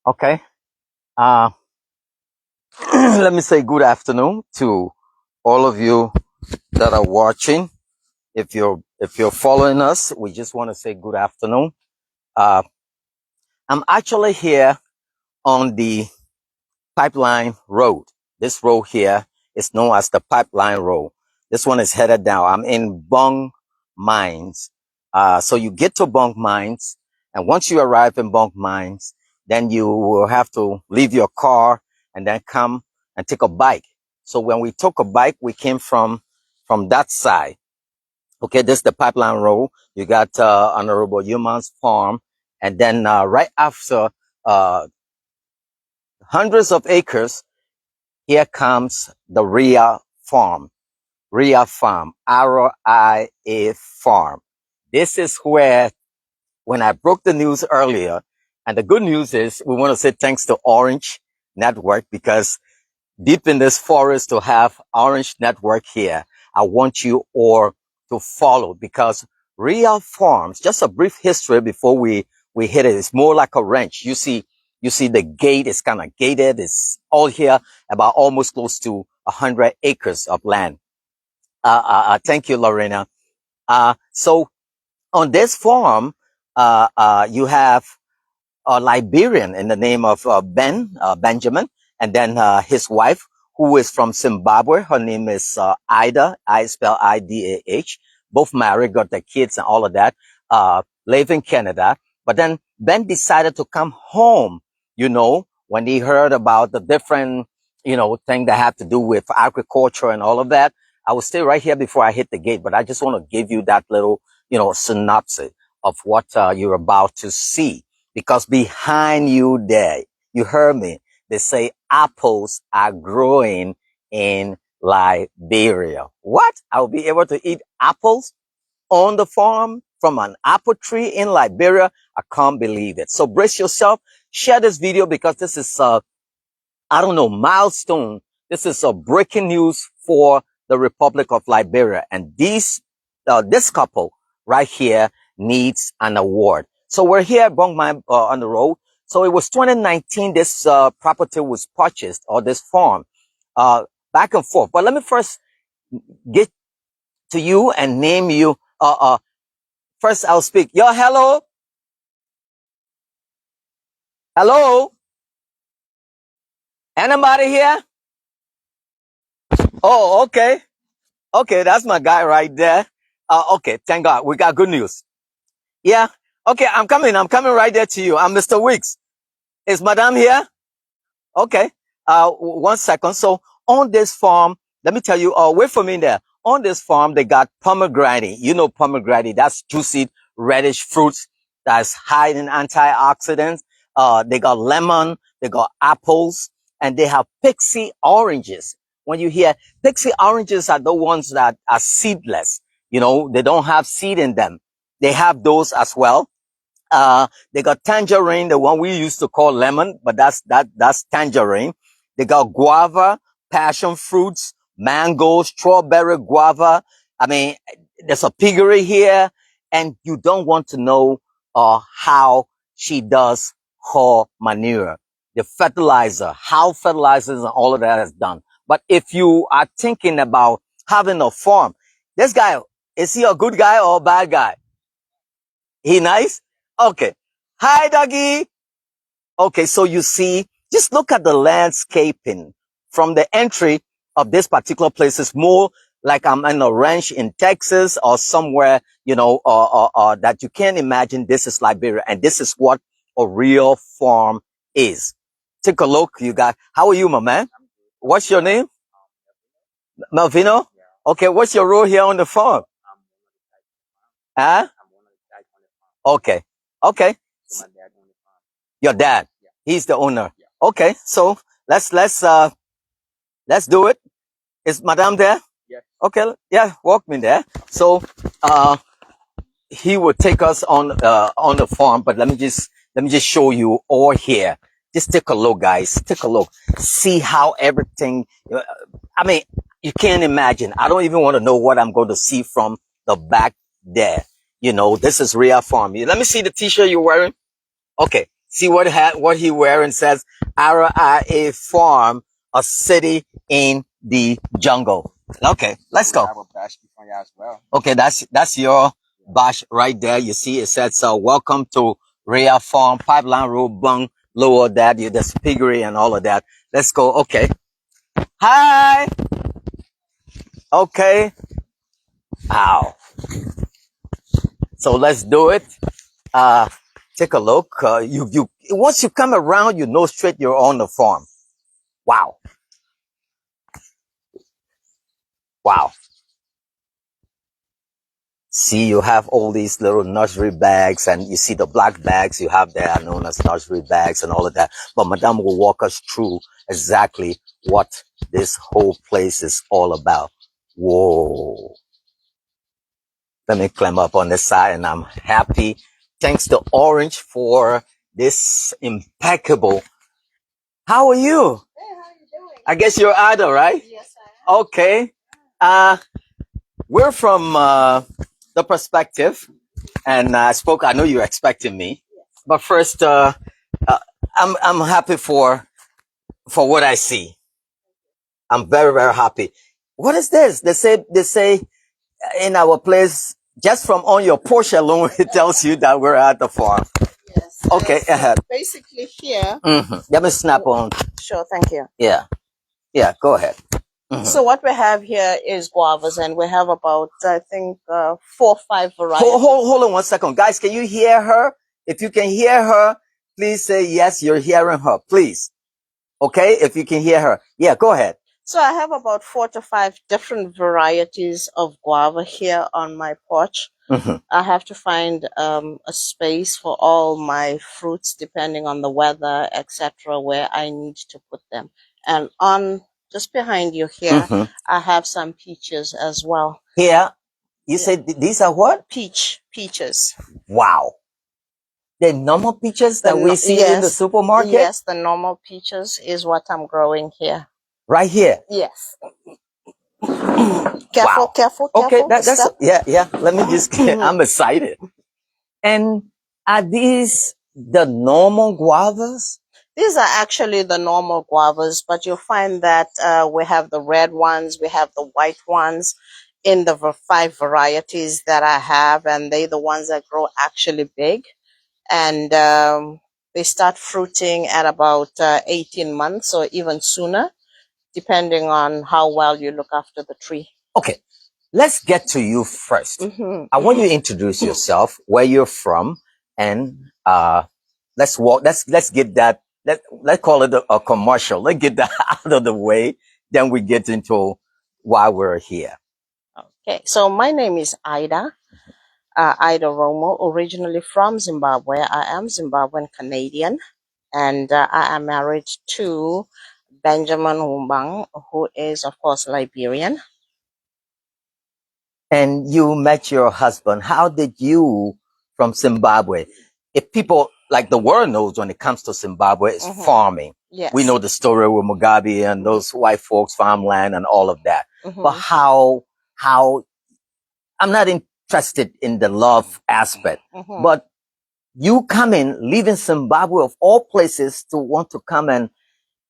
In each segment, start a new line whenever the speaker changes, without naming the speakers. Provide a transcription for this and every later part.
Okay. Uh, let me say good afternoon to all of you that are watching. If you're following us, we just want to say good afternoon. Uh, I'm actually here on the Pipeline Road. This road here is known as the Pipeline Road. This one is headed down. I'm in Bong Mines. So you get to Bong Mines, and once you arrive in Bong Mines, then you will have to leave your car and then come and take a bike. So when we took a bike, we came from that side. Okay, this is the Pipeline Road. You got Honorable Human's Farm, and then right after uh, hundreds of acres, here comes the RIA Farm. RIA Farm, RIA Farm. This is where, when I broke the news earlier, and the good news is we want to say thanks to Orange Network, because deep in this forest to have Orange Network here, I want you all to follow, because RIA Farms, just a brief history before we hit it, it's more like a ranch. You see the gate is kind of gated. It's all here about almost close to 100 acres of land. Thank you, Lorena. So on this farm, you have a Liberian in the name of Benjamin, and then his wife, who is from Zimbabwe. Her name is Ida. I spell Idah. Both married, got their kids and all of that. Live in Canada, but then Ben decided to come home. When he heard about the different, thing that had to do with agriculture and all of that. I will stay right here before I hit the gate, but I just want to give you that little, synopsis of what you're about to see. Because behind you there, you heard me, they say apples are growing in Liberia. What? I'll be able to eat apples on the farm from an apple tree in Liberia? I can't believe it. So brace yourself, share this video, because this is I don't know, milestone. This is a breaking news for the Republic of Liberia. And this couple right here needs an award. So we're here at Bongmai on the road. So it was 2019, this property was purchased, or this farm, uh, back and forth. But let me first get to you and name you. First I'll speak. Yo, hello? Hello? Anybody here? Oh, okay. Okay, that's my guy right there. Okay, thank God. We got good news. Yeah. Okay, I'm coming. I'm coming right there to you. I'm Mr. Weeks. Is Madame here? Okay. 1 second. So on this farm, let me tell you, wait for me there. On this farm, they got pomegranate. You know pomegranate. That's juicy, reddish fruits that's high in antioxidants. They got lemon, they got apples, and they have pixie oranges. When you hear pixie oranges are the ones that are seedless. They don't have seed in them. They have those as well. They got tangerine, the one we used to call lemon, but that's tangerine. They got guava, passion fruits, mango, strawberry, guava. I mean, there's a piggery here, and you don't want to know how she does her manure, the fertilizer, how fertilizers and all of that is done. But if you are thinking about having a farm, this guy, is he a good guy or a bad guy? He nice? Okay. Hi, doggy. Okay, so you see, just look at the landscaping from the entry of this particular place. It's more like I'm in a ranch in Texas or somewhere, that you can't imagine. This is Liberia, and this is what a real farm is. Take a look. How are you, my man? What's your name? Malvino? Okay, what's your role here on the farm? Huh? Okay. Okay. Your dad. He's the owner. Okay. So let's do it. Is Madame there? Okay. Yeah. Walk me there. So, he will take us on the farm, but let me just show you all here. Just take a look, guys. Take a look. See how everything, I mean, you can't imagine. I don't even want to know what I'm going to see from the back there. This is RIA Farm. Let me see the t-shirt you're wearing. Okay. See what he wearing says RIA Farm, a city in the jungle. Okay, let's go. Okay, that's your bash right there. You see, it says welcome to RIA Farm, Pipeline Road, Bung, lower that, you the piggery and all of that. Let's go. Okay. Hi. Okay. Ow. So let's do it. Take a look. You once you come around, you know straight you're on the farm. Wow. Wow. See, you have all these little nursery bags, and you see the black bags you have there are known as nursery bags and all of that. But Madame will walk us through exactly what this whole place is all about. Whoa. Let me climb up on this side, and I'm happy. Thanks to Orange for this impeccable. How are you? Hey, how are you doing? I guess you're Ada, right? Yes, I am. Okay. We're from the perspective, and I know you're expecting me, yes. But first, I'm happy for what I see. I'm very, very happy. What is this? They say in our place, just from on your porch alone, it tells you that we're at the farm. Yes. Okay, ahead.
Basically here.
Let me snap on.
Sure, thank you.
Yeah, go ahead.
So what we have here is guavas, and we have about, I think, 4 or 5 varieties.
Hold on 1 second. Guys, can you hear her? If you can hear her, please say yes, you're hearing her, please. Okay, if you can hear her. Yeah, go ahead.
So I have about 4 to 5 different varieties of guava here on my porch. I have to find a space for all my fruits, depending on the weather, etc., where I need to put them. And just behind you here, I have some peaches as well.
Here, you said these are what?
Peaches.
Wow. The normal peaches that we see in the supermarket?
Yes, the normal peaches is what I'm growing here.
Right here?
Yes. Careful, careful.
Okay, that's yeah. Let me just I'm excited. And are these the normal guavas?
These are actually the normal guavas, but you'll find that we have the red ones, we have the white ones in the 5 varieties that I have, and they're the ones that grow actually big. And they start fruiting at about 18 months or even sooner, depending on how well you look after the tree.
Okay, let's get to you first. I want you to introduce yourself, where you're from, and let's get that. Let's call it a commercial. Let's get that out of the way. Then we get into why we're here.
Okay, so my name is Ida. Ida Romo, originally from Zimbabwe. I am Zimbabwean Canadian, and I am married to Benjamin Humbang, who is, of course, Liberian.
And you met your husband. How did you from Zimbabwe? If people like the world knows when it comes to Zimbabwe, it's farming.
Yes.
We know the story with Mugabe and those white folks, farmland and all of that. But how I'm not interested in the love aspect, but you leaving Zimbabwe of all places to want to come and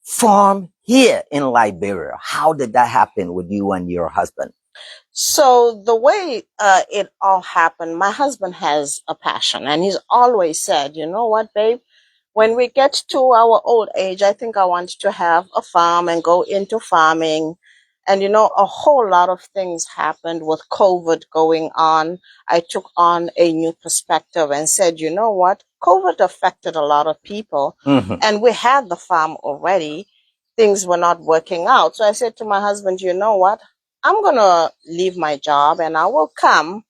farm here in Liberia. How did that happen with you and your husband?
So the way it all happened, my husband has a passion, and he's always said, you know what, babe, when we get to our old age, I think I want to have a farm and go into farming. And, you know, a whole lot of things happened with COVID going on. I took on a new perspective and said, you know what, COVID affected a lot of people, and we had the farm already. Things were not working out. So I said to my husband, you know what, I'm going to leave my job and I will come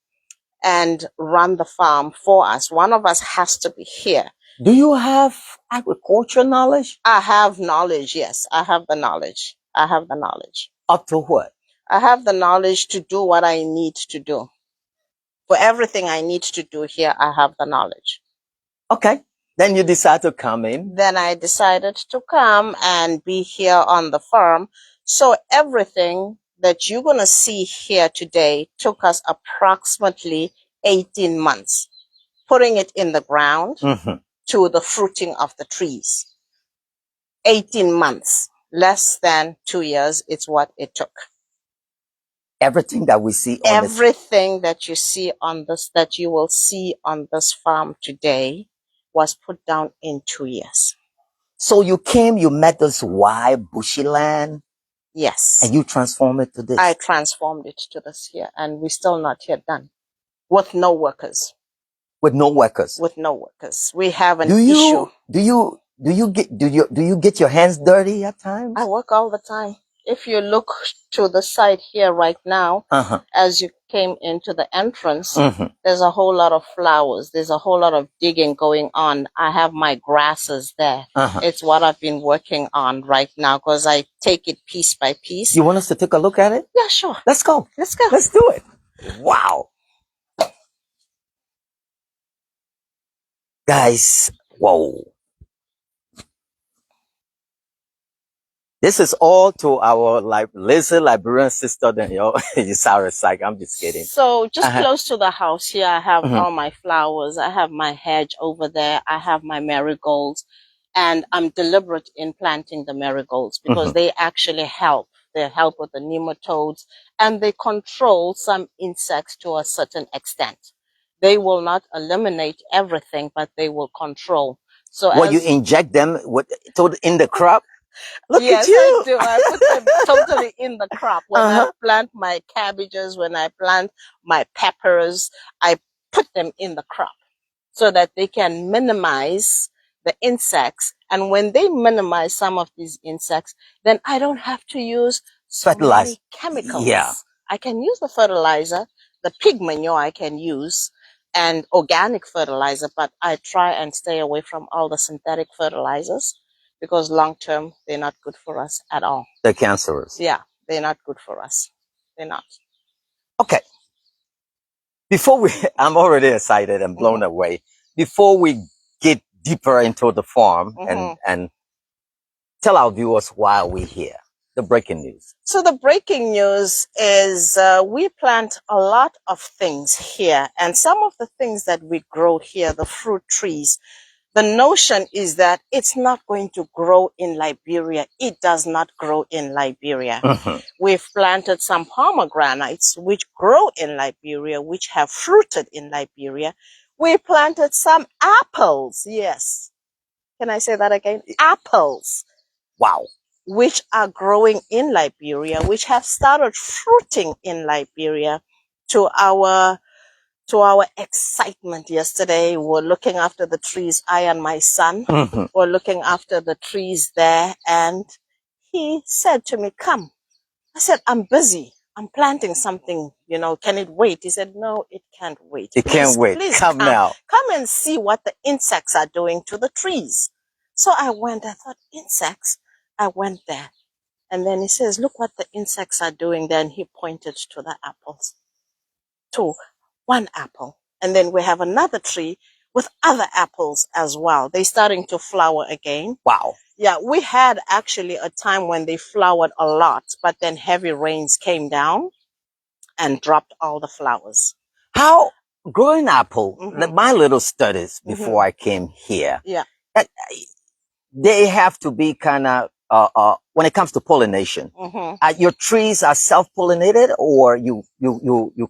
and run the farm for us. One of us has to be here.
Do you have agriculture knowledge?
I have knowledge, yes. I have the knowledge. I have the knowledge.
Up to what?
I have the knowledge to do what I need to do. For everything I need to do here, I have the knowledge.
Okay. Then you decide to come in?
Then I decided to come and be here on the farm. So everything that you're going to see here today took us approximately 18 months. Putting it in the ground, to the fruiting of the trees. 18 months, less than 2 years, it's what it took.
Everything that we see on this,
Everything that you see on this, that you will see on this farm today, was put down in 2 years.
so you came, you met this wild bushy land,
Yes.
and you transformed it to this.
I transformed it to this here, and we're still not yet done. With no workers.
With no workers.
With no workers. We have an issue.
Do you get your hands dirty at times?
I work all the time. If you look to the side here right now, as you came into the entrance, there's a whole lot of flowers. There's a whole lot of digging going on. I have my grasses there. It's what I've been working on right now because I take it piece by piece.
You want us to take a look at it?
Yeah, sure.
Let's go.
Let's go.
Let's do it. Wow. Guys, whoa. This is all to our lazy Liberian sister. Then you sour psych. I'm just kidding.
So just close to the house here, I have all my flowers. I have my hedge over there. I have my marigolds, and I'm deliberate in planting the marigolds because they actually help. They help with the nematodes, and they control some insects to a certain extent. They will not eliminate everything, but they will control. So
you inject them in the crop? Look
yes,
at you.
I do. I put them totally in the crop. When I plant my cabbages, when I plant my peppers, I put them in the crop so that they can minimize the insects. And when they minimize some of these insects, then I don't have to use so many chemicals.
Yeah.
I can use the fertilizer, the pig manure I can use, and organic fertilizer, but I try and stay away from all the synthetic fertilizers because long-term, they're not good for us at all.
They're cancerous.
Yeah, they're not good for us. They're not.
Okay. I'm already excited and blown away. Before we get deeper into the farm and tell our viewers why we're here, the breaking news.
So the breaking news is we plant a lot of things here, and some of the things that we grow here, the fruit trees, the notion is that it's not going to grow in Liberia. It does not grow in Liberia. We've planted some pomegranates which grow in Liberia, which have fruited in Liberia. We planted some apples. Yes. Can I say that again? Apples.
Wow.
Which are growing in Liberia, which have started fruiting in Liberia. To our excitement yesterday, we're looking after the trees, I and my son were looking after the trees there, and he said to me, come. I said, I'm busy. I'm planting something, can it wait? He said, no, it can't wait.
It can't wait.
Please
come now.
Come and see what the insects are doing to the trees. So I thought, insects? I went there. And then he says, look what the insects are doing. Then he pointed to the apples. To one apple. And then we have another tree with other apples as well. They're starting to flower again.
Wow.
Yeah, we had actually a time when they flowered a lot, but then heavy rains came down and dropped all the flowers.
How growing apple, my little studies before I came here, they have to be kind of, when it comes to pollination, your trees are self-pollinated or you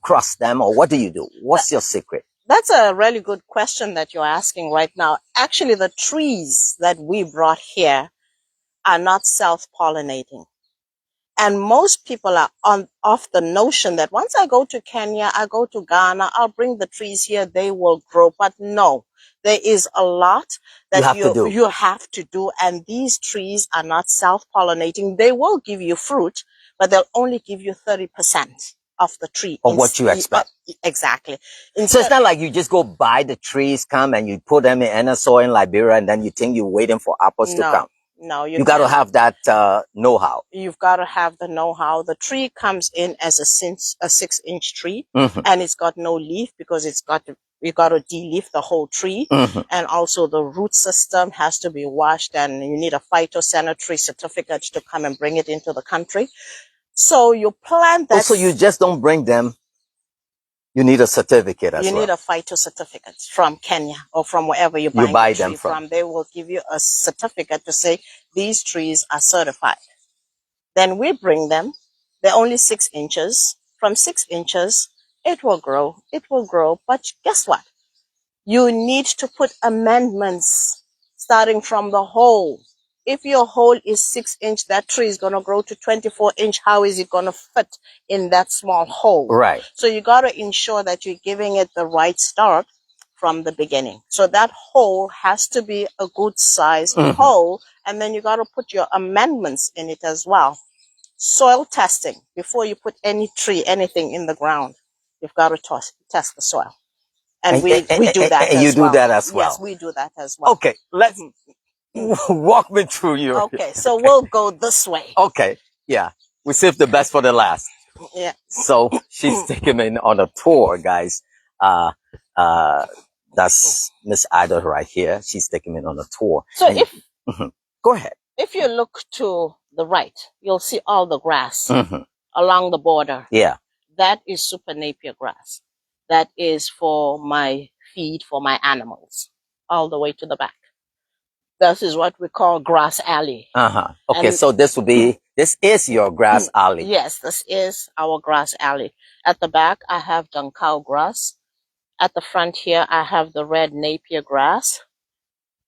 cross them, or what do you do? What's your secret?
That's a really good question that you're asking right now. Actually, the trees that we brought here are not self-pollinating. And most people are off the notion that once I go to Kenya, I go to Ghana, I'll bring the trees here, they will grow. But no, there is a lot that you have to do. And these trees are not self-pollinating. They will give you fruit, but they'll only give you 30% of the tree.
Of what you expect.
Exactly.
So it's not like you just go buy the trees, come and you put them in a soil in Liberia, and then you think you're waiting for apples to come.
No,
you got to have that know-how.
You've got to have the know-how. The tree comes in as a 6-inch tree, and it's got no leaf because you got to de-leaf the whole tree, and also the root system has to be washed, and you need a phytosanitary certificate to come and bring it into the country. So you plant that.
Also, you just don't bring them You need a certificate as
You
well.
need a phyto certificate from Kenya or from wherever you
buy
the
them
tree from. They will give you a certificate to say these trees are certified. Then we bring them. They're only 6 inches. From 6 inches, it will grow. It will grow. But guess what? You need to put amendments starting from the hole. If your hole is 6 inch, that tree is going to grow to 24 inch. How is it going to fit in that small hole?
Right.
So you got to ensure that you're giving it the right start from the beginning. So that hole has to be a good size hole. And then you got to put your amendments in it as well. Soil testing. Before you put any tree, anything in the ground, you've got to test the soil. And we do that as well.
You do that as well.
Yes, we do that as well.
Okay, let's walk me through your.
Okay, so we'll go this way.
Okay, yeah. We saved the best for the last.
Yeah.
So she's taking me on a tour, guys. That's Miss Ida right here. She's taking me on a tour.
So
and, go ahead.
If you look to the right, you'll see all the grass along the border.
Yeah.
That is super napier grass. That is for my feed for my animals, all the way to the back. This is what we call grass alley.
Okay, so this is your grass alley.
Yes, this is our grass alley. At the back, I have dung cow grass. At the front here, I have the red napier grass.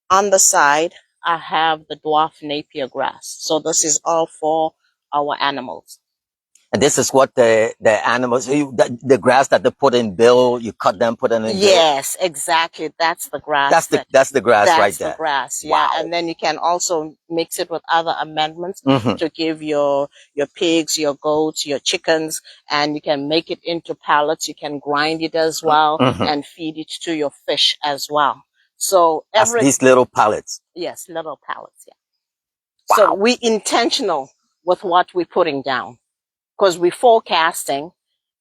On the side, I have the dwarf napier grass. So this is all for our animals.
And this is what the animals, the grass that they put in bill, you cut them, put them in bill.
Yes, exactly. That's the grass.
That's the grass right there.
That's the grass, yeah. Wow. And then you can also mix it with other amendments to give your pigs, your goats, your chickens, and you can make it into pellets. You can grind it as well and feed it to your fish as well. So
these little pellets.
Yes, little pellets, yeah.
Wow.
So we intentional with what we're putting down, because we're forecasting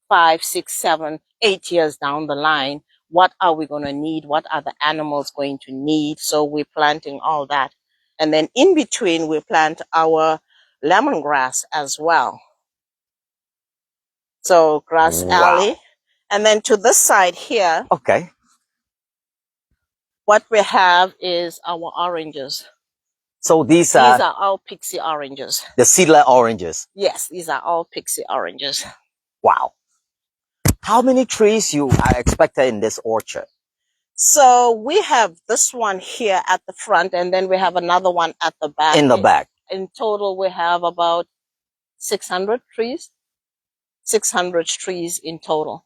5, 6, 7, 8 years down the line. What are we going to need? What are the animals going to need? So we're planting all that. And then in between, we plant our lemongrass as well. So grass alley. And then to this side here.
Okay.
What we have is our oranges.
So these
are all pixie oranges.
The seedless oranges.
Yes, these are all pixie oranges.
Wow. How many trees you are expected in this orchard?
So we have this one here at the front, and then we have another one at the back.
In the back.
In total, we have about 600 trees. 600 trees in total.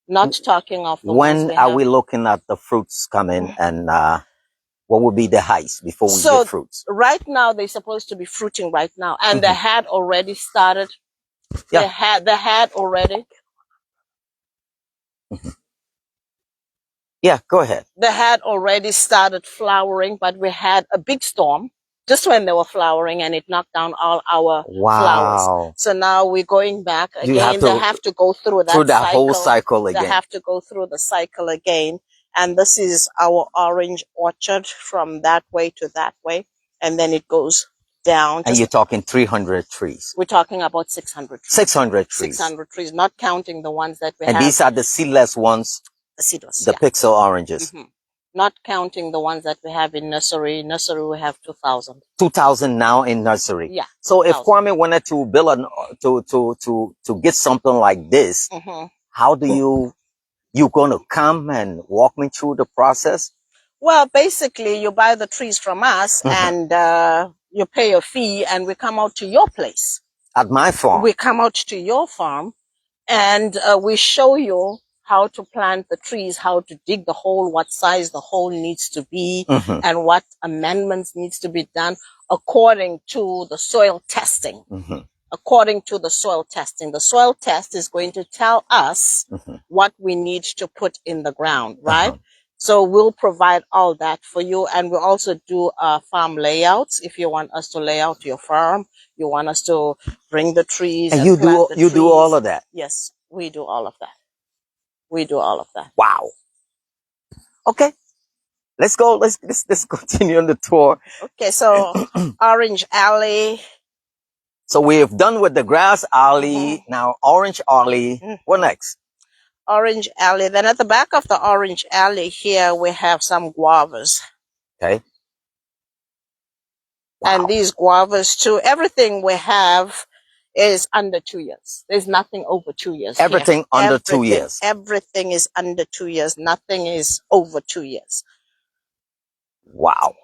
Not talking of the ones
When are we looking at the fruits coming, and what would be the heights before we get fruits?
Right now, they're supposed to be fruiting right now, and they had already started. Yeah. They had already.
Yeah, go ahead.
They had already started flowering, but we had a big storm just when they were flowering, and it knocked down all our flowers. So now we're going back again. They have to go through that
whole cycle again.
They have to go through the cycle again. And this is our orange orchard from that way to that way. And then it goes down.
And you're talking 300 trees.
We're talking about 600 trees.
600 trees.
600 trees, not counting the ones that we have.
And these are the seedless ones.
The seedless,
the pixel oranges.
Not counting the ones that we have in nursery. Nursery, we have 2,000.
2,000 now in nursery.
Yeah.
So if Kwame wanted to build to get something like this, how do you going to come and walk me through the process?
Well, basically, you buy the trees from us and you pay a fee, and we come out to your place.
At my farm.
We come out to your farm, and we show you how to plant the trees, how to dig the hole, what size the hole needs to be, and what amendments needs to be done according to the soil testing. According to the soil testing. The soil test is going to tell us what we need to put in the ground, right? So we'll provide all that for you, and we'll also do farm layouts. If you want us to lay out your farm, you want us to bring the trees, and
you do all of that.
Yes, we do all of that. We do all of that.
Wow. Okay. Let's go. Let's continue on the tour.
Okay, so Orange Alley.
So we've done with the grass alley. Now Orange alley. What next?
Orange alley. Then at the back of the orange alley here, we have some guavas.
Okay. Wow.
And these guavas too, everything we have is under 2 years. There's nothing over 2 years.
Everything
here.
under 2 years.
Everything is under 2 years. Nothing is over 2 years.
Wow.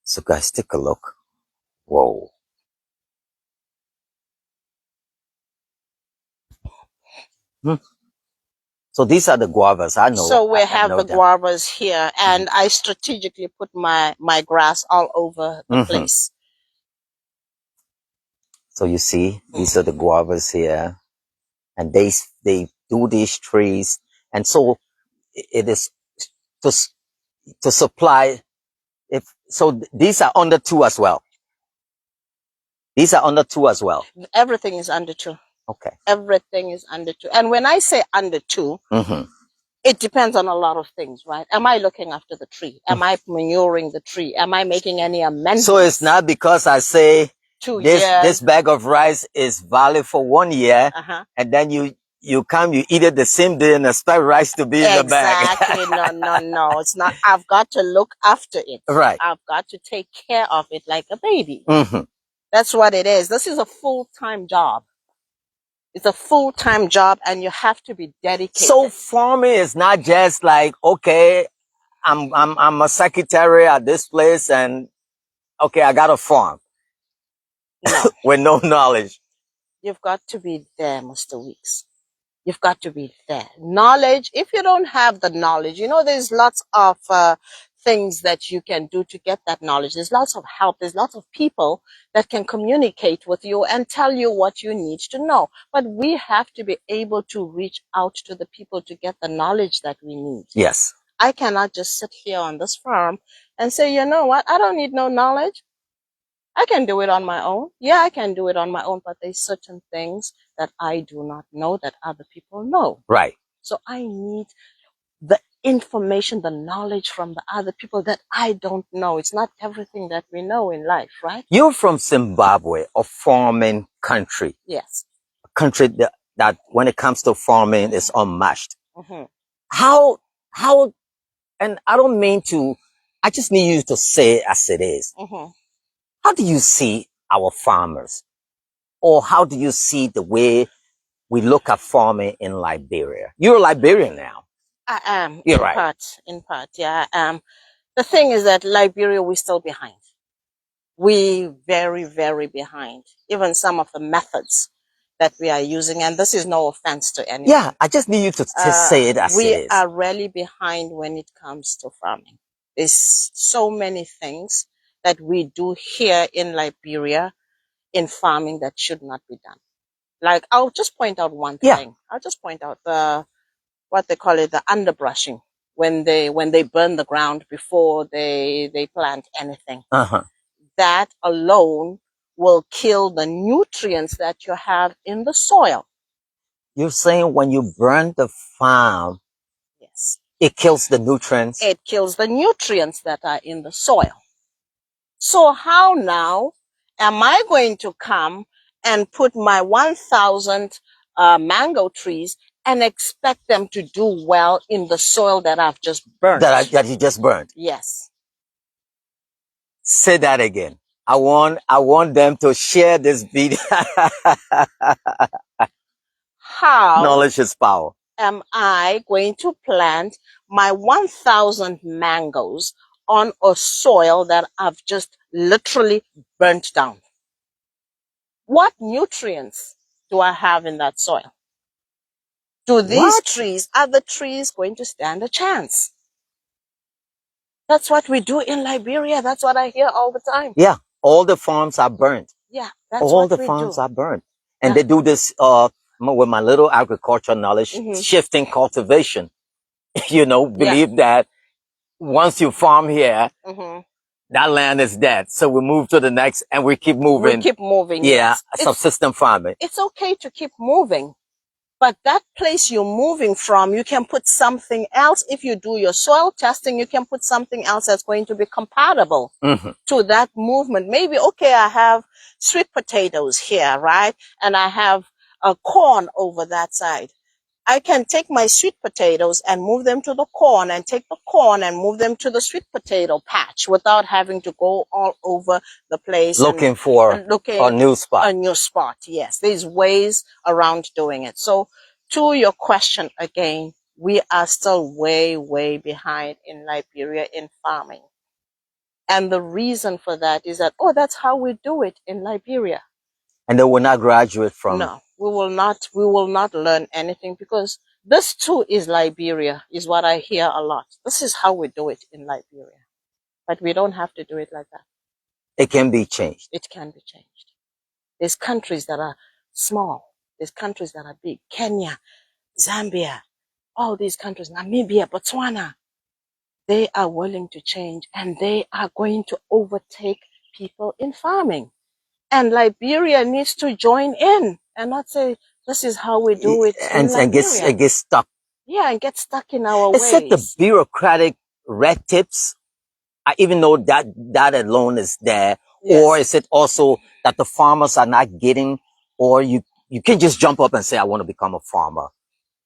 So guys, take a look. Whoa. So these are the guavas. I know.
So we have the
them.
guavas here, and I strategically put my grass all over the place.
So you see, these are the guavas here, and they do these trees, and so it is to supply. So these are under 2 as well. These are under 2 as well.
Everything is under 2.
Okay.
Everything is under 2. And when I say under 2, it depends on a lot of things, right? Am I looking after the tree? Am I manuring the tree? Am I making any amendments?
So it's not because I say
2 years.
This bag of rice is valid for 1 year, and then you eat it the same day and expect rice to be in the bag.
Exactly. No. It's not. I've got to look after it.
Right.
I've got to take care of it like a baby. That's what it is. This is a full-time job. It's a full-time job, and you have to be dedicated.
So farming is not just like, okay, I'm a secretary at this place, and okay, I got a farm.
No.
With no knowledge.
You've got to be there, Mr. Weeks. You've got to be there. Knowledge, if you don't have the knowledge, there's lots of things that you can do to get that knowledge. There's lots of help. There's lots of people that can communicate with you and tell you what you need to know. But we have to be able to reach out to the people to get the knowledge that we need.
Yes.
I cannot just sit here on this farm and say, you know what? I don't need no knowledge. I can do it on my own. Yeah, I can do it on my own, but there's certain things that I do not know that other people know.
Right.
So I need the information, the knowledge from the other people that I don't know. It's not everything that we know in life, right?
You're from Zimbabwe, a farming country.
Yes.
A country that when it comes to farming is unmatched. How, and I don't mean to, I just need you to say it as it is. How do you see our farmers? Or how do you see the way we look at farming in Liberia? You're a Liberian now.
I am.
You're right.
In part, yeah, I am. The thing is that Liberia, we're still behind. We're very, very behind. Even some of the methods that we are using, and this is no offense to anyone.
Yeah, I just need you to say it as it is.
We are really behind when it comes to farming. There's so many things that we do here in Liberia in farming that should not be done. Like, I'll just point out one thing. I'll just point out what they call it, the underbrushing, when they burn the ground before they plant anything. That alone will kill the nutrients that you have in the soil.
You're saying when you burn the farm,
yes,
it kills the nutrients?
It kills the nutrients that are in the soil. So how now am I going to come and put my 1,000 mango trees and expect them to do well in the soil that I've just burnt?
That you just burned?
Yes.
Say that again. I want them to share this video.
How
knowledge is power.
Am I going to plant my 1,000 mangoes on a soil that I've just literally burnt down? What nutrients do I have in that soil? Do these trees, are the trees going to stand a chance? That's what we do in Liberia. That's what I hear all the time.
Yeah, all the farms are burnt.
Yeah, that's
all
what
the
we
farms
do.
are burnt. And they do this with my little agricultural knowledge, shifting cultivation. Believe that once you farm here, that land is dead. So we move to the next and we keep moving.
We keep moving.
Yeah,
yes.
subsistence farming.
It's okay to keep moving. But that place you're moving from, you can put something else. If you do your soil testing, you can put something else that's going to be compatible to that movement. Maybe, okay, I have sweet potatoes here, right? And I have corn over that side. I can take my sweet potatoes and move them to the corn, and take the corn and move them to the sweet potato patch without having to go all over the place
looking for
looking
a new spot.
a new spot. Yes, there's ways around doing it. So to your question again, we are still way, way behind in Liberia in farming. And the reason for that is that, oh, that's how we do it in Liberia.
And they will not graduate from.
No, we will not learn anything, because this too is Liberia, is what I hear a lot. This is how we do it in Liberia. But we don't have to do it like that.
It can be changed.
It can be changed. There's countries that are small. There's countries that are big. Kenya, Zambia, all these countries, Namibia, Botswana, they are willing to change, and they are going to overtake people in farming. And Liberia needs to join in and not say, this is how we do it in Liberia.
And get stuck.
Yeah, and get stuck in our
Is it the
ways.
bureaucratic red tips? Even though that alone is there,
Yes.
or is it also that the farmers are not getting, or you can just jump up and say, I want to become a farmer,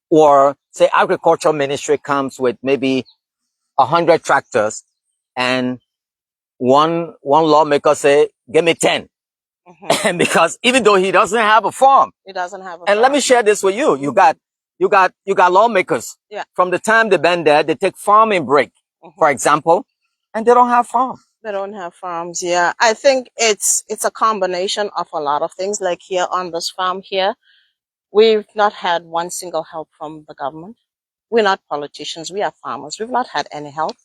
or say agricultural ministry comes with maybe 100 tractors, and one lawmaker say, give me 10. And because even though he doesn't have a farm,
He doesn't have a
and
farm.
let me share this with you. You got lawmakers.
Yeah.
From the time they've been there, they take farming break, for example, and they don't have farm.
They don't have farms. Yeah, I think it's a combination of a lot of things. Like here on this farm here, we've not had one single help from the government. We're not politicians. We are farmers. We've not had any help.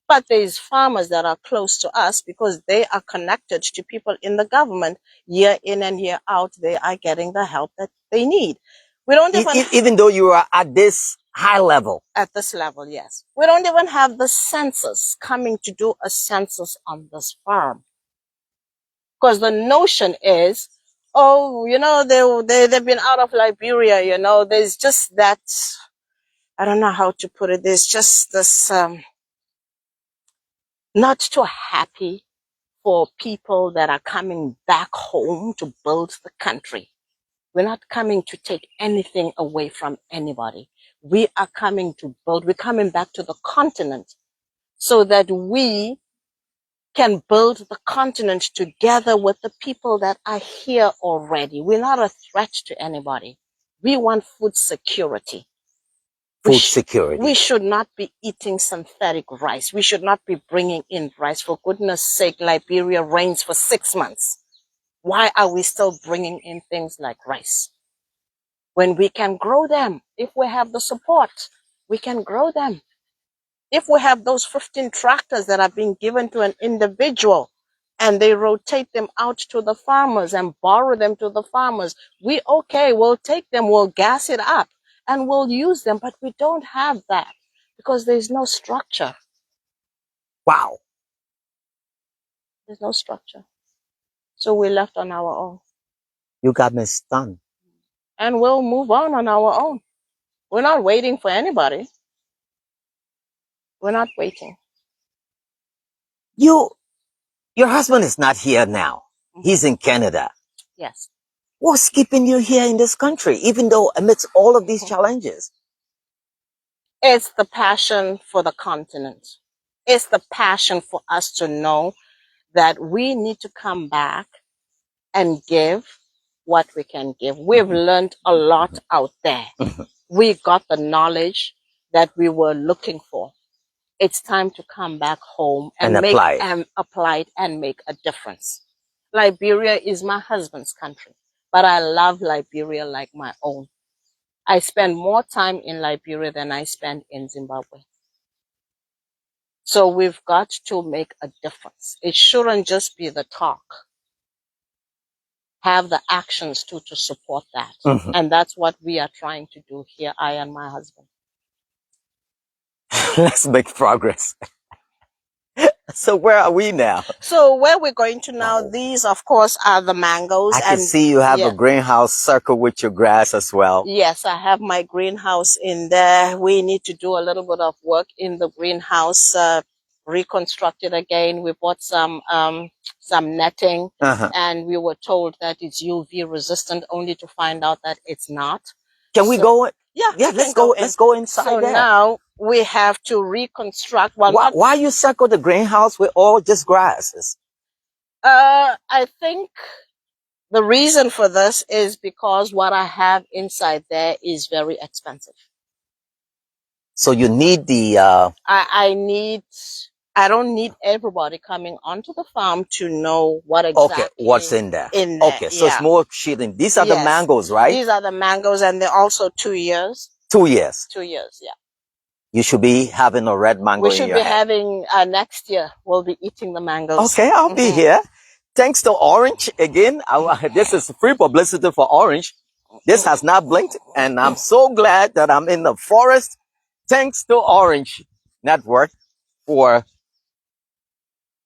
But there's farmers that are close to us because they are connected to people in the government. Year in and year out, they are getting the help that they need. We don't
even though you are at this high level.
At this level, yes. We don't even have the census coming to do a census on this farm. Because the notion is, oh, you know, they've been out of Liberia, you know, there's just that, I don't know how to put it, there's just this, not too happy for people that are coming back home to build the country. We're not coming to take anything away from anybody. We are coming to build, we're coming back to the continent so that we can build the continent together with the people that are here already. We're not a threat to anybody. We want food security.
Food security.
We should not be eating synthetic rice. We should not be bringing in rice. For goodness sake, Liberia rains for 6 months. Why are we still bringing in things like rice? When we can grow them, if we have the support, we can grow them. If we have those 15 tractors that are being given to an individual and they rotate them out to the farmers and borrow them to the farmers, we'll take them, we'll gas it up and we'll use them. But we don't have that because there's no structure.
Wow.
There's no structure. So we're left on our own.
You got me stunned.
And we'll move on our own. We're not waiting for anybody. We're not waiting.
Your husband is not here now. He's in Canada.
Yes.
What's keeping you here in this country, even though amidst all of these challenges?
It's the passion for the continent. It's the passion for us to know that we need to come back and give what we can give. We've learned a lot out there. We got the knowledge that we were looking for. It's time to come back home and apply it and make a difference. Liberia is my husband's country, but I love Liberia like my own. I spend more time in Liberia than I spend in Zimbabwe. So we've got to make a difference. It shouldn't just be the talk. Have the actions to support that. And that's what we are trying to do here, I and my husband.
Let's make progress. So where are we now?
So where we're going to now, these of course are the mangoes.
I can see you have a greenhouse circle with your grass as well.
Yes, I have my greenhouse in there. We need to do a little bit of work in the greenhouse. reconstruct it again. We bought some netting, and we were told that it's UV resistant, only to find out that it's not.
Can we go?
Yeah,
let's go. Let's go inside.
So
there.
now we have to reconstruct. Well,
why you circle the greenhouse with all just grasses?
I think the reason for this is because what I have inside there is very expensive.
So you need the.
I don't need everybody coming onto the farm to know what exactly
what's in there. Okay, so it's more shielding. These are the mangoes, right?
These are the mangoes, and they're also 2 years.
2 years.
2 years, yeah.
You should be having a red mango in your hand.
We should be having, next year, we'll be eating the mangoes.
Okay, I'll be here. Thanks to Orange again. This is free publicity for Orange. This has not blinked, and I'm so glad that I'm in the forest. Thanks to Orange Network for.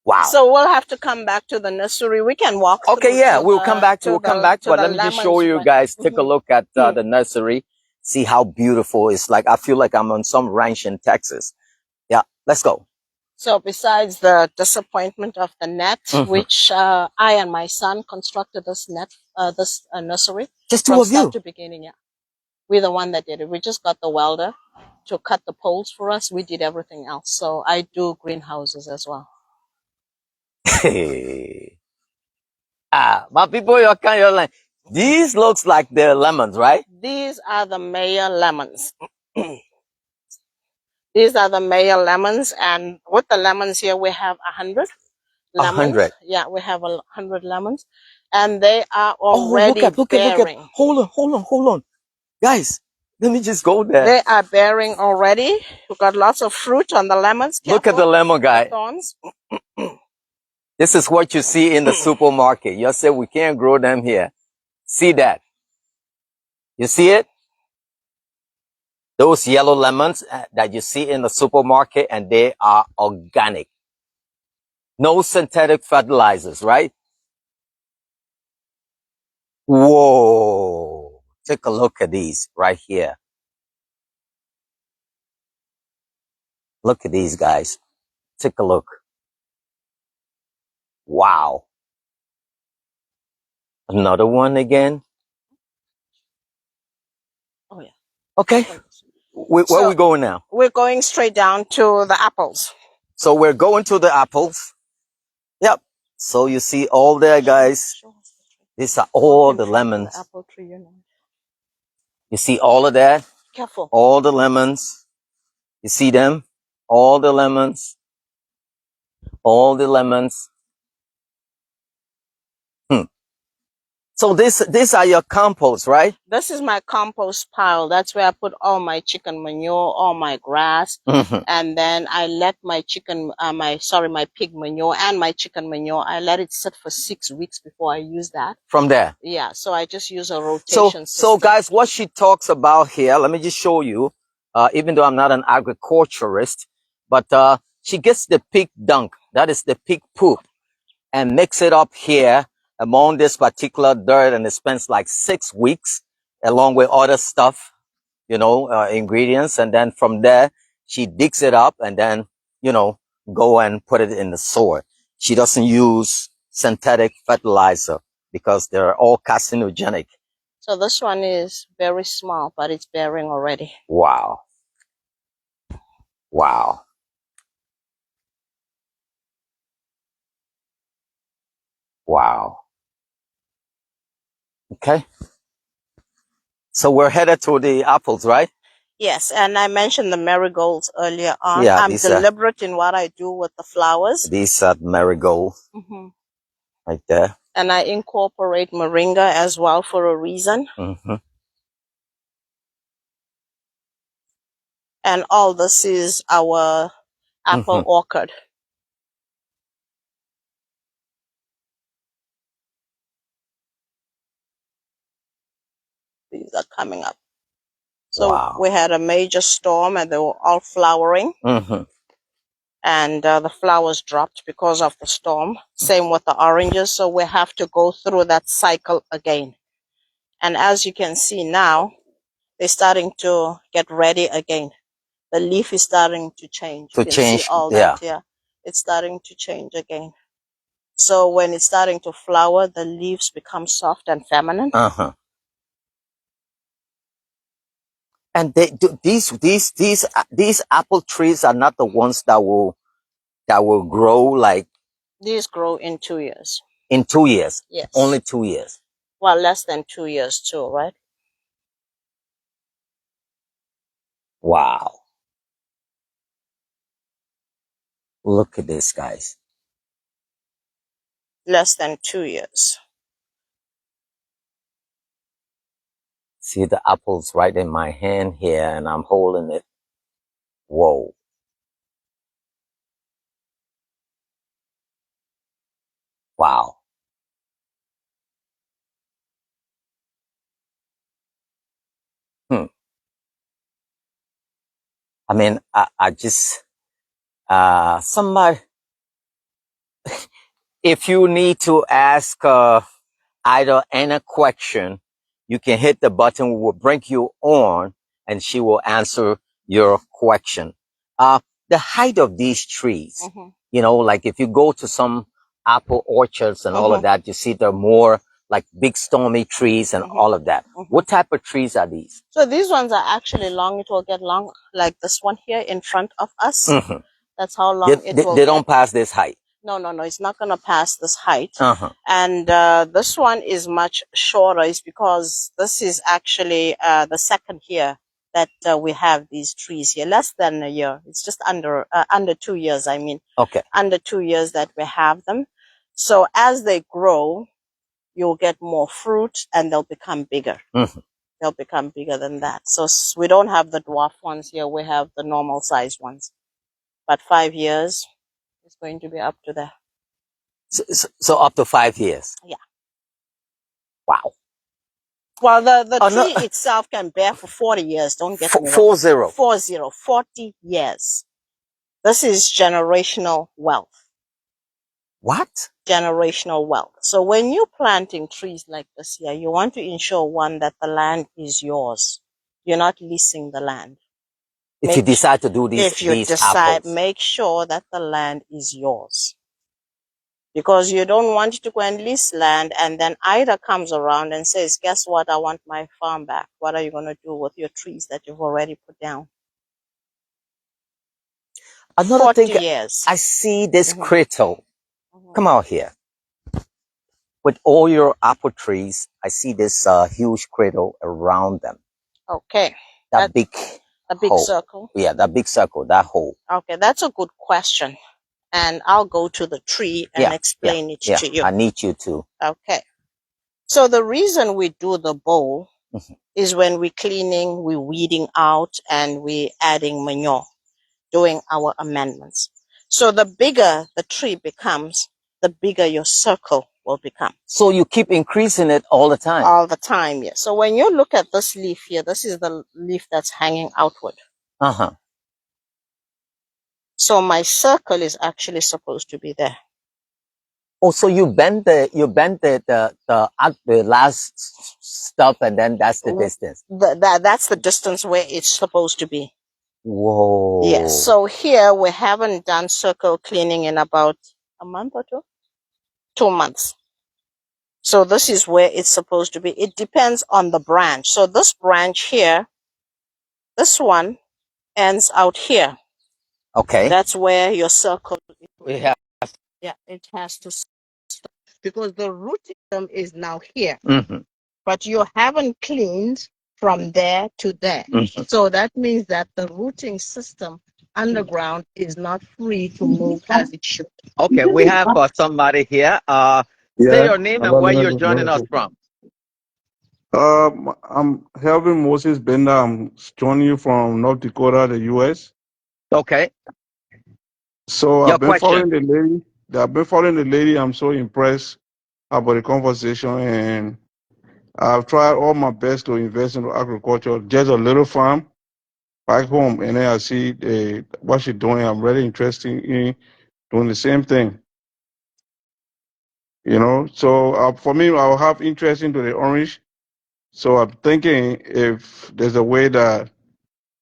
Wow.
So we'll have to come back to the nursery. We can walk.
Okay, yeah, we'll come back. But let me just show you guys. Take a look at the nursery. See how beautiful it's like. I feel like I'm on some ranch in Texas. Yeah, let's go. So
besides the disappointment of the net, which I and my son constructed this net, this nursery.
Just two of you?
From start to beginning, yeah. We're the one that did it. We just got the welder to cut the poles for us. We did everything else. So I do greenhouses as well.
My people, you're kind of like, these looks like the lemons, right?
These are the Mayor lemons. These are the Mayor lemons, and with the lemons here, we have 100 lemons. 100? Yeah, we have 100 lemons, and they are already bearing.
Hold on. Guys, let me just go there.
They are bearing already. We've got lots of fruit on the lemons.
Careful. Look at the lemon guy.
Thorns.
This is what you see in the supermarket. You say we can't grow them here. See that? You see it? Those yellow lemons that you see in the supermarket, and they are organic. No synthetic fertilizers, right? Whoa. Take a look at these right here. Look at these guys. Take a look. Wow. Another one again.
Oh, yeah.
Okay. Where are we going now?
We're going straight down to the apples.
So we're going to the apples. Yep. So you see all there, guys. These are all the lemons.
The apple tree, you know.
You see all of that?
Careful.
All the lemons. You see them? All the lemons. All the lemons. So these are your compost, right?
This is my compost pile. That's where I put all my chicken manure, all my grass, and then I let my my pig manure and my chicken manure. I let it sit for 6 weeks before I use that.
From there?
Yeah. So I just use a rotation system.
So guys, what she talks about here, let me just show you. Even though I'm not an agriculturist, but she gets the pig dung, that is the pig poop, and mix it up here among this particular dirt, and it spends like 6 weeks along with other stuff, you know, ingredients. And then from there, she digs it up and then, you know, go and put it in the soil. She doesn't use synthetic fertilizer because they're all carcinogenic.
So this one is very small, but it's bearing already.
Wow. Wow. Wow. Okay. So we're headed to the apples, right?
Yes, and I mentioned the marigolds earlier on.
Yeah,
I'm deliberate in what I do with the flowers.
These are marigold right there.
And I incorporate moringa as well for a reason. And all this is our apple orchard. These are coming up. So we had a major storm and they were all flowering. And the flowers dropped because of the storm. Same with the oranges. So we have to go through that cycle again. And as you can see now, they're starting to get ready again. The leaf is starting to change.
To change,
see all that, yeah. it's starting to change again. So when it's starting to flower, the leaves become soft and feminine.
Uh-huh. And these apple trees are not the ones that will grow like
These grow in 2 years.
in 2 years.
Yes.
Only 2 years.
Well, less than 2 years too, right?
Wow. Look at this, guys.
Less than 2 years.
See the apples right in my hand here, and I'm holding it. Whoa. Wow. Hmm. I mean, I just, somebody, if you need to ask, either any question, you can hit the button. We will bring you on and she will answer your question. Uh, the height of these trees, like if you go to some apple orchards and all of that, you see they're more like big stormy trees and all of that. What type of trees are these?
So these ones are actually long. It will get long, like this one here in front of us. That's how long it will
They
get.
don't pass this height.
No, it's not going to pass this height. And this one is much shorter. It's because this is actually the second year that we have these trees here. Less than a year. It's just under 2 years, I mean.
Okay.
Under 2 years that we have them. So as they grow, you'll get more fruit and they'll become bigger. They'll become bigger than that. So we don't have the dwarf ones here. We have the normal size ones. But 5 years, it's going to be up to there.
So up to 5 years.
Yeah.
Wow.
Well, the tree itself can bear for 40 years. Don't get me wrong. 40 years. This is generational wealth.
What?
Generational wealth. So when you're planting trees like this here, you want to ensure, one, that the land is yours. You're not leasing the land.
If you decide to do these apples,
make sure that the land is yours. Because you don't want to go and lease land and then Ida comes around and says, guess what? I want my farm back. What are you going to do with your trees that you've already put down?
Another
40
thing,
years.
I see this crystal. Come out here. With all your apple trees, I see this huge cradle around them.
Okay.
That big hole.
Circle?
Yeah, that big circle, that hole.
Okay, that's a good question. And I'll go to the tree and explain it to you.
I need you to.
Okay. So the reason we do the bowl is when we're cleaning, we're weeding out, and we're adding manure, doing our amendments. So the bigger the tree becomes, the bigger your circle will become.
So you keep increasing it all the time?
All the time, yes. So when you look at this leaf here, this is the leaf that's hanging outward. So my circle is actually supposed to be there.
Oh, so you bend the last stuff, and then that's the distance.
That's the distance where it's supposed to be.
Whoa.
Yes. So here we haven't done circle cleaning in about a month or two. 2 months. So this is where it's supposed to be. It depends on the branch. So this branch here, this one ends out here.
Okay.
That's where your circle.
Yeah.
Yeah, it has to stop because the root system is now here. But you haven't cleaned from there to there. So that means that the rooting system underground is not free to move as it should.
Okay, we have somebody here. Say your name and where you're joining us from.
I'm Helvin Moses Bender. I'm joining you from North Dakota, the U.S.
Okay.
So
Your
I've been
question.
following the lady. I've been following the lady. I'm so impressed about the conversation, and I've tried all my best to invest in agriculture. Just a little farm back home, and then I see what she's doing. I'm really interested in doing the same thing. So for me, I'll have interest into the orange. So I'm thinking if there's a way that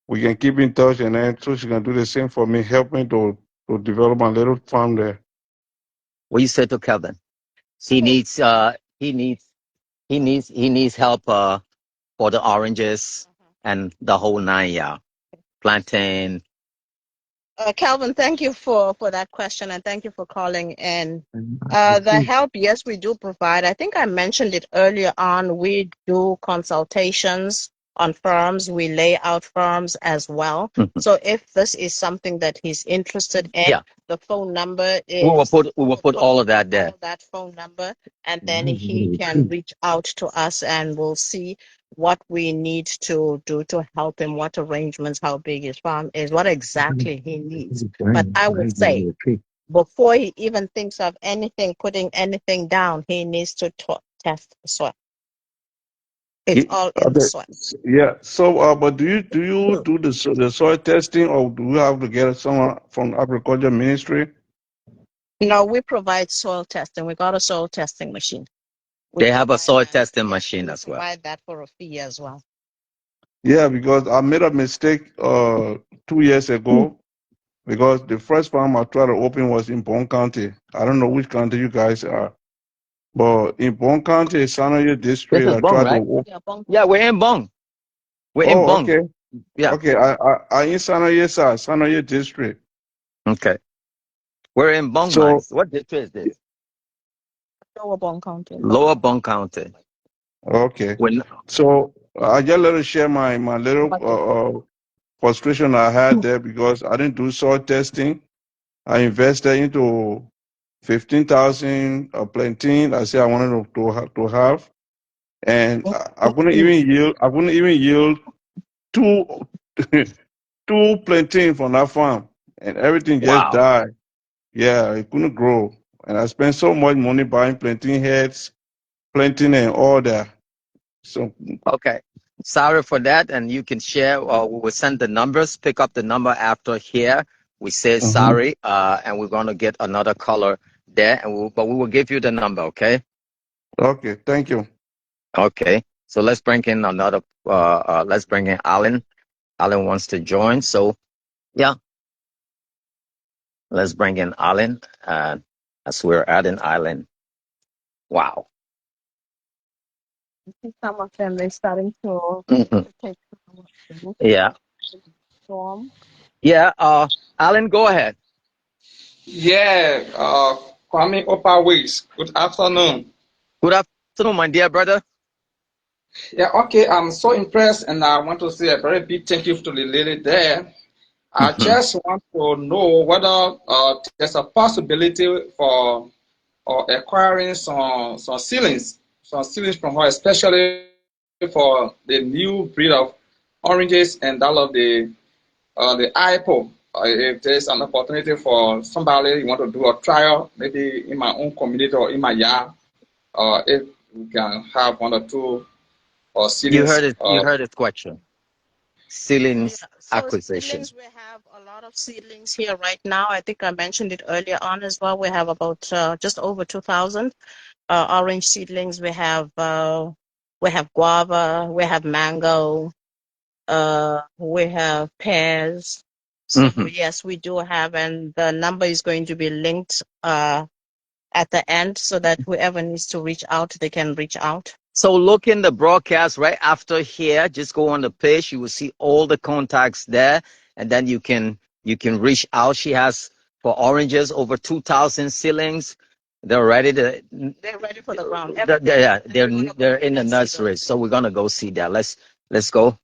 we can keep in touch, and then so she can do the same for me, help me to to develop my little farm there.
What you said to Kelvin? He needs he needs he needs help for the oranges and the whole 9 plantain.
Calvin, thank you for that question and thank you for calling in. The help, yes, we do provide. I think I mentioned it earlier on. We do consultations on farms. We lay out farms as well.
Mhm.
So if this is something that he's interested in,
Yeah,
the phone number
we will
is
put all of that there.
all that phone number, and then he can reach out to us and we'll see what we need to do to help him, what arrangements, how big his farm is, what exactly he needs. But I would say before he even thinks of anything, putting anything down, he needs to test the soil. It's all in the
Okay.
soil.
Yeah. So, but do you do the soil testing, or do we have to get someone from agriculture ministry?
No, we provide soil testing. We got a soil testing machine.
They have a soil testing machine as well.
Provide that for a fee as well.
Yeah, because I made a mistake 2 years ago, because the first farm I tried to open was in Bone County. I don't know which county you guys are, but in Bone County, Sanoye
This
district,
is
I
Bong,
tried to
right?
open.
Yeah, we're in Bong. We're in
Oh,
Bong.
okay.
Yeah.
Okay, I in Sanoye, sir, Sanoye district.
Okay. We're in Bong
So,
mines. What district is this?
Lower Bone County.
Lower Bong County.
okay.
When
So I just let to share my little frustration I had there, because I didn't do soil testing. I invested into 15,000 plantain. I said I wanted to have, and I couldn't even yield. I couldn't even yield two two plantain from that farm, and everything just
wow.
died. Yeah, it couldn't grow, and I spent so much money buying plantain heads, planting, and all that. So
Okay. Sorry for that. And you can share, or we will send the numbers, pick up the number after here. We say
mhm.
sorry, and we're going to get another color there, but we will give you the number, okay?
Okay, thank you.
Okay. So let's bring in another, let's bring in Alan. Alan wants to join. So, yeah, let's bring in Alan as we're adding Alan. Wow.
Some of them they're starting to
Mhm.
take
Yeah.
form.
Yeah. Alan, go ahead.
Yeah, Kwame Opaways. Good afternoon.
Good afternoon, my dear brother.
Yeah, okay, I'm so impressed, and I want to say a very big thank you to the lady there. I
Mhm.
just want to know whether there's a possibility for acquiring some ceilings from her, especially for the new breed of oranges and that of the apple. If there's an opportunity for somebody you want to do a trial, maybe in my own community or in my yard, if we can have one or two
You
seedlings.
heard it. You heard his question. Ceilings
So
acquisition.
seedlings, we have a lot of seedlings here right now. I think I mentioned it earlier on as well. We have about just over 2,000 orange seedlings. We have guava, we have mango, we have pears. So
Mhm.
yes, we do have, and the number is going to be linked at the end so that whoever needs to reach out, they can reach out.
So look in the broadcast right after here. Just go on the page. You will see all the contacts there, and then you can reach out. She has for oranges over 2,000 ceilings. They're ready to.
They're ready for the ground.
Yeah, they're in the nursery. So we're gonna go see that. Let's go.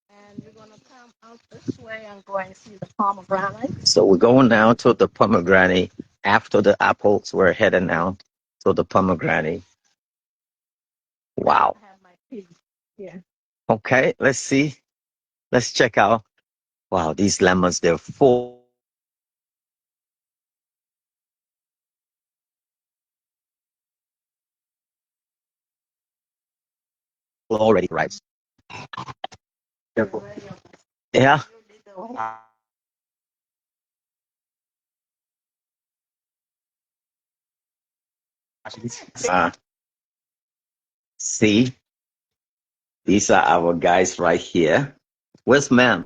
And we're gonna come out this way and go and see the pomegranate.
So we're going now to the pomegranate. After the apples, we're heading now to the pomegranate. Wow.
I have my pig here.
Okay, let's see. Let's check out. Wow, these lemons, they're full already, right? Yeah. Uh, see, these are our guys right here. Where's ma'am?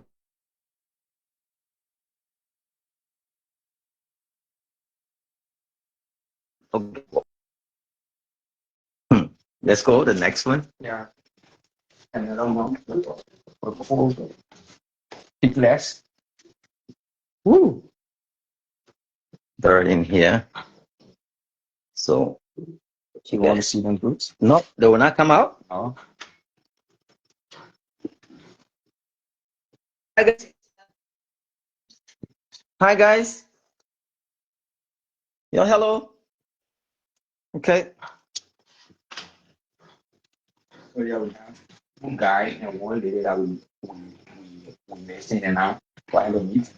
Okay. Let's go the next one.
Yeah. Another one. Bit less. Woo.
They're in here. So
You want to see them roots?
no, they will not come out.
No.
Hi guys. Hi guys. Yeah, hello. Okay.
So yeah, we have one guy and one lady that we mixing and out. Trying to meet.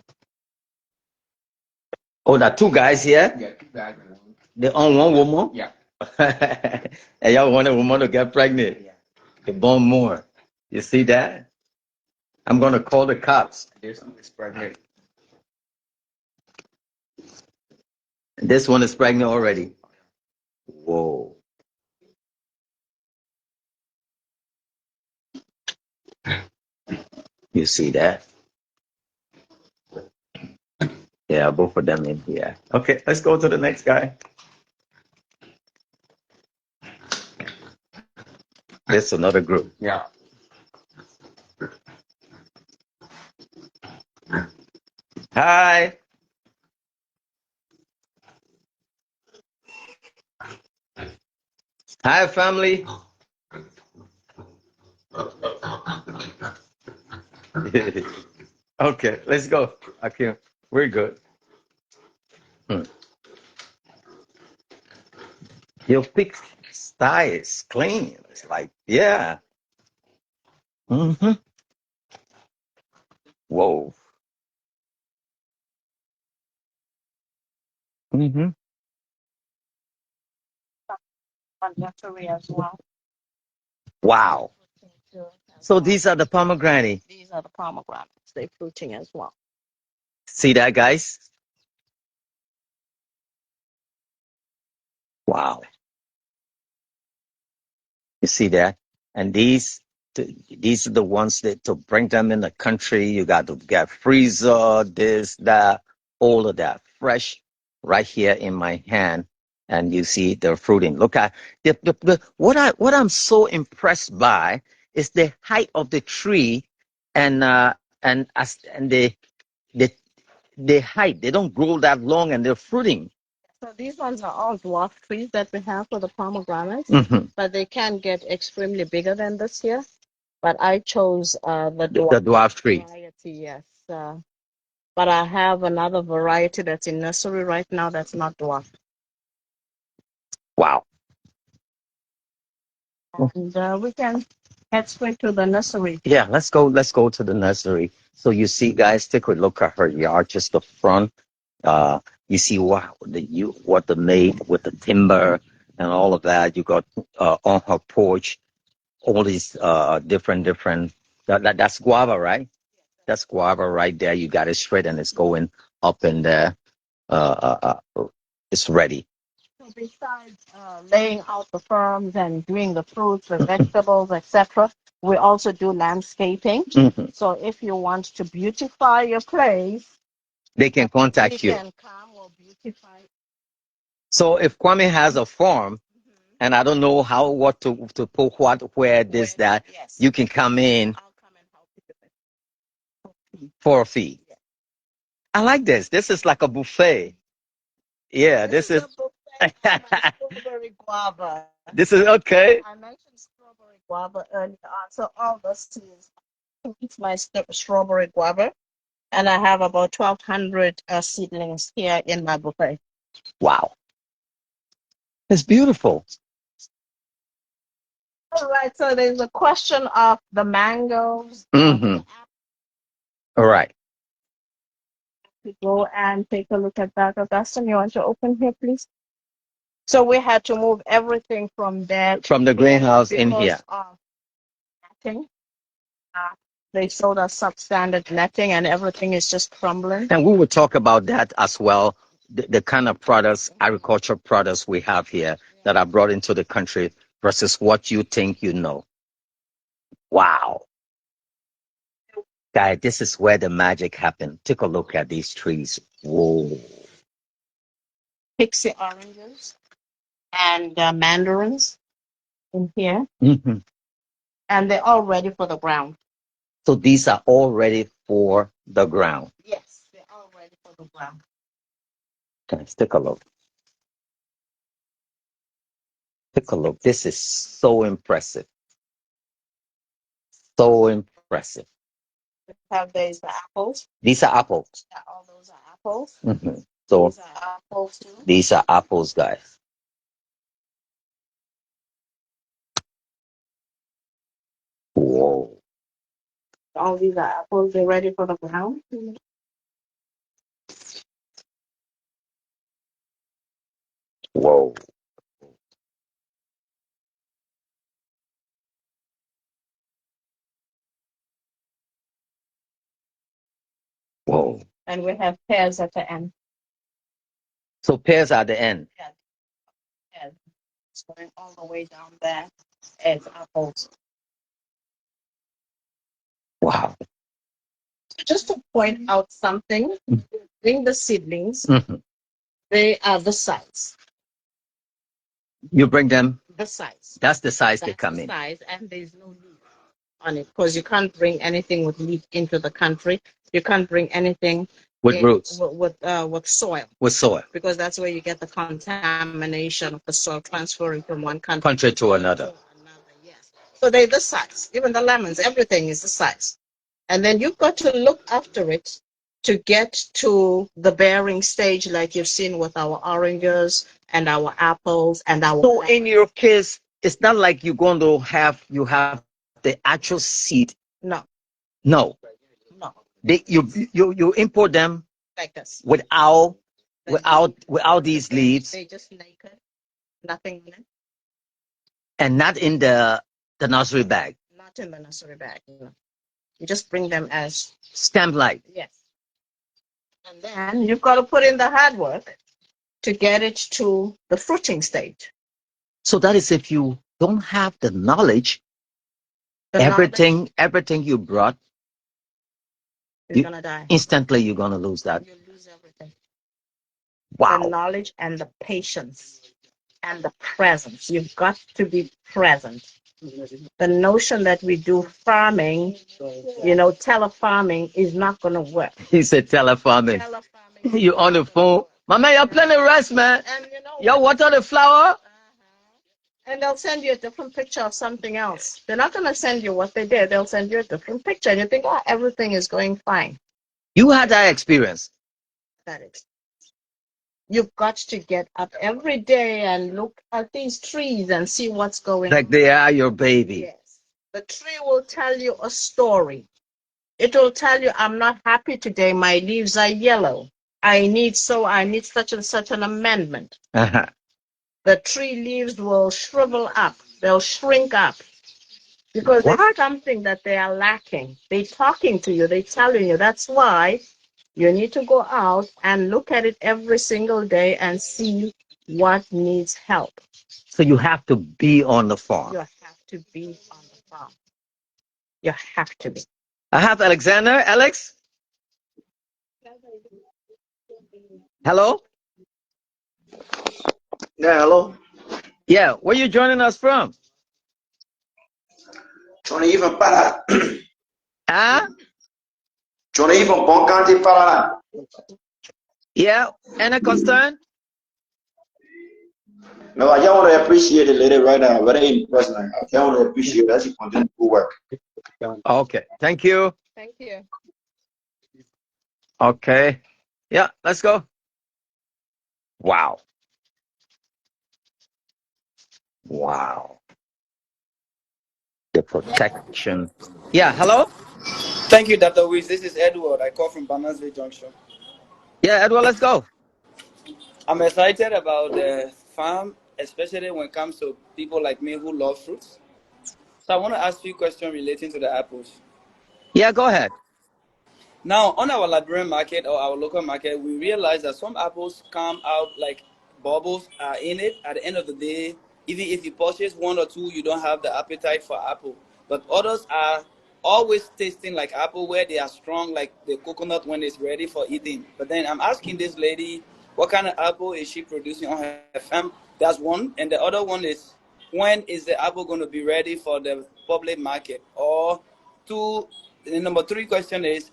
Oh, there are two guys here.
Yeah, two guys and one.
They own one woman.
Yeah.
And y'all want a woman to get pregnant.
Yeah.
They born more. You see that? I'm gonna call the cops.
This one is pregnant.
This one is pregnant already. Whoa. You see that? Yeah, both of them in here. Okay, let's go to the next guy. This is another group.
Yeah.
Hi. Hi, family. Okay, let's go. Okay, we're good. Your pick style is clean. It's like, yeah. Mm-hmm. Whoa. Mm-hmm.
On nursery as well.
Wow. So these are the pomegranate.
These are the pomegranates. They're fruiting as well.
See that, guys? Wow. You see that? And these are the ones that to bring them in the country. You got to get freezer, this, that, all of that, fresh, right here in my hand. And you see the fruiting. Look at what I'm so impressed by is the height of the tree, and the the height. They don't grow that long, and they're fruiting.
So these ones are all dwarf trees that we have for the pomegranates, but they can get extremely bigger than this here. But I chose the
dwarf tree
variety, yes. But I have another variety that's in nursery right now that's not dwarf.
Wow.
And we can head straight to the nursery.
Yeah, let's go. Let's go to the nursery. So you see, guys, take a look at her yard, just the front. You see what the made with the timber and all of that. You got on her porch all these different. That's guava, right? That's guava right there. You got it straight, and it's going up in there. It's ready.
So besides laying out the farms and doing the fruits, the vegetables, etc., we also do landscaping. So if you want to beautify your place,
they can contact you.
Can come or beautify.
So if Kwame has a farm, and I don't know what to put where this that, yes, you can come in. I'll come and help you for a fee. Yeah. I like this. This is like a buffet. Yeah, this is.
Strawberry guava.
This is okay.
I mentioned strawberry guava earlier on, so all this is it's my strawberry guava, and I have about 1,200 seedlings here in my buffet.
Wow, it's beautiful.
All right, so there's a question of the mangoes.
All right.
To go and take a look at that. Augustine, you want to open here, please? So we had to move everything from there.
From the greenhouse in here.
Netting. They sold us substandard netting and everything is just crumbling.
And we will talk about that as well. The kind of products, agricultural products we have here that are brought into the country versus what you think you know. Wow. Guys, this is where the magic happened. Take a look at these trees. Whoa.
Pixie oranges. and mandarins in here,
Hmm.
and they're all ready for the ground.
So these are all ready for the ground.
Yes, they're all ready for the ground.
Guys, take a look. Take a look. This is so impressive. So impressive.
We have these apples.
These are apples.
Yeah, all those are apples.
Hmm. So
These are apples too.
these are apples, guys. Whoa.
All these are apples. They're ready for the ground.
Whoa. Whoa.
And we have pears at the end.
So pears are the end.
Yeah, pears. It's going all the way down there as apples.
Wow.
Just to point out something, bring the seedlings.
Hmm.
They are the size.
You bring them.
The size.
That's the size
That's
they come
the
in.
size, and there's no leaf on it because you can't bring anything with leaf into the country. You can't bring anything
With roots.
with soil.
With soil.
Because that's where you get the contamination of the soil transferring from one
Country to another.
Yes. So they're the size. Even the lemons, everything is the size. And then you've got to look after it to get to the bearing stage, like you've seen with our oranges and our apples and our.
So in your case, it's not like you're going to have the actual seed.
No,
No.
no,
You import them
like this.
without
The
these
they
leaves
they just naked, nothing in it,
and not in the nursery bag.
not in the nursery bag. No. You just bring them as
Stem like.
yes. And then you've got to put in the hard work to get it to the fruiting stage.
So that is if you don't have the knowledge,
The knowledge
everything you brought,
is
you,
gonna die.
instantly you're gonna lose that.
You lose everything. The
Wow.
knowledge and the patience and the presence. You've got to be present. The notion that we do farming, telefarming is not going to work.
He said telefarming.
Telefarming.
You on the phone. Mama, you're playing rest, man.
And you know
You water the flower?
And they'll send you a different picture of something else. They're not going to send you what they did. They'll send you a different picture. And you think, oh, everything is going fine.
You had that experience.
That is. You've got to get up every day and look at these trees and see what's going on.
Like they are your baby.
Yes. The tree will tell you a story. It will tell you, I'm not happy today. My leaves are yellow. I need such and such an amendment.
Uh-huh.
The tree leaves will shrivel up. They'll shrink up because there's something that they are lacking. They're talking to you. They're telling you. That's why you need to go out and look at it every single day and see what needs help.
So you have to be on the farm.
You have to be on the farm. You have to be.
I have Alexander. Alex? Hello?
Yeah, hello.
Yeah, where you joining us from?
Johnny even para.
Huh?
Johnny even bon county para.
Yeah, any concern?
No, I just want to appreciate the lady right now. Very impressed. I just want to appreciate that she continue to work.
Okay, thank you.
Thank you.
Okay. Yeah, let's go. Wow. Wow. The protection. Yeah, hello?
Thank you, Dr. Weiss. This is Edward. I call from Banansville Junction.
Yeah, Edward, let's go.
I'm excited about the farm, especially when it comes to people like me who love fruits. So I want to ask you a question relating to the apples.
Yeah, go ahead.
Now, on our Liberian market or our local market, we realize that some apples come out like bubbles are in it. At the end of the day, even if you purchase one or two, you don't have the appetite for apple. But others are always tasting like apple, where they are strong like the coconut when it's ready for eating. But then I'm asking this lady, what kind of apple is she producing on her farm? That's one. And the other one is, when is the apple going to be ready for the public market? Or two, the number three question is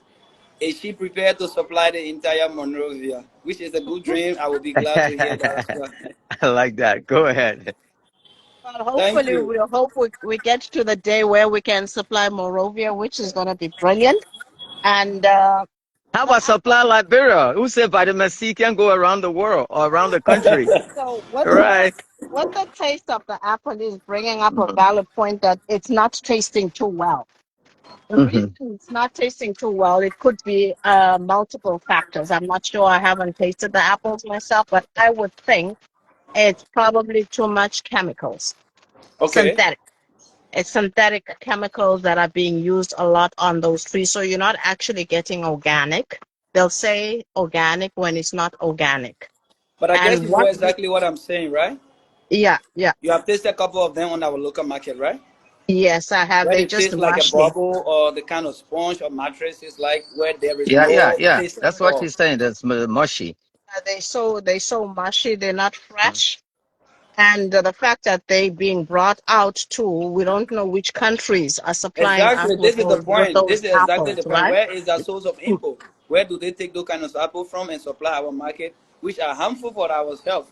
she prepared to supply the entire Monrovia? Which is a good dream. I would be glad to hear that as well.
I like that. Go ahead.
Well,
Thank
hopefully,
you.
we hope we get to the day where we can supply Morovia, which is going to be brilliant. And
How
the
about supply Liberia? Who said vitamin C can go around the world or around the country?
so
Right.
what the taste of the apple is bringing up a valid point that it's not tasting too well. The
Hmm.
reason it's not tasting too well, it could be multiple factors. I'm not sure. I haven't tasted the apples myself, but I would think it's probably too much chemicals,
Okay.
synthetic. It's synthetic chemicals that are being used a lot on those trees. So you're not actually getting organic. They'll say organic when it's not organic.
But I guess
And
you know
what
exactly what I'm saying, right?
yeah, yeah.
You have tasted a couple of them on our local market, right?
Yes, I have.
Where
They
they
just
taste like a
mushy.
bubble, or the kind of sponge or mattress is like, where there is
Yeah, yeah,
no
yeah.
taste
That's
at
what
all.
she's saying. That's mushy.
They so mushy, they're not fresh. And the fact that they being brought out too, we don't know which countries are supplying us
Exactly. This is the
with
point. This
those
is exactly
apples,
the point.
right?
Where is the source of import? Where do they take those kind of apple from and supply our market, which are harmful for our health?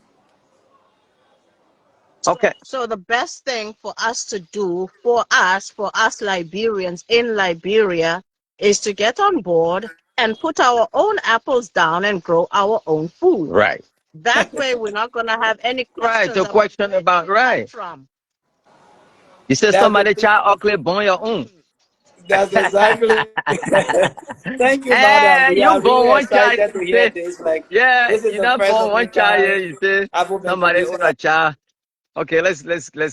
Okay.
So the best thing for us to do, for us Liberians in Liberia, is to get on board and put our own apples down and grow our own food.
Right.
That way, we're not going to have any
Right.
questions
The
about
question
where
about
did it come
right.
from.
You said
That's the
somebody
thing.
try ugly bon your own.
That's exactly. Thank you, madam.
Hey,
We
you
are
born
really
one child,
excited to
you
hear
say,
this. Like,
yeah,
this is
you
the
not
first
born
of its
one child here,
kind.
you say
Apple been
somebody
producing.
own a child. Okay, let's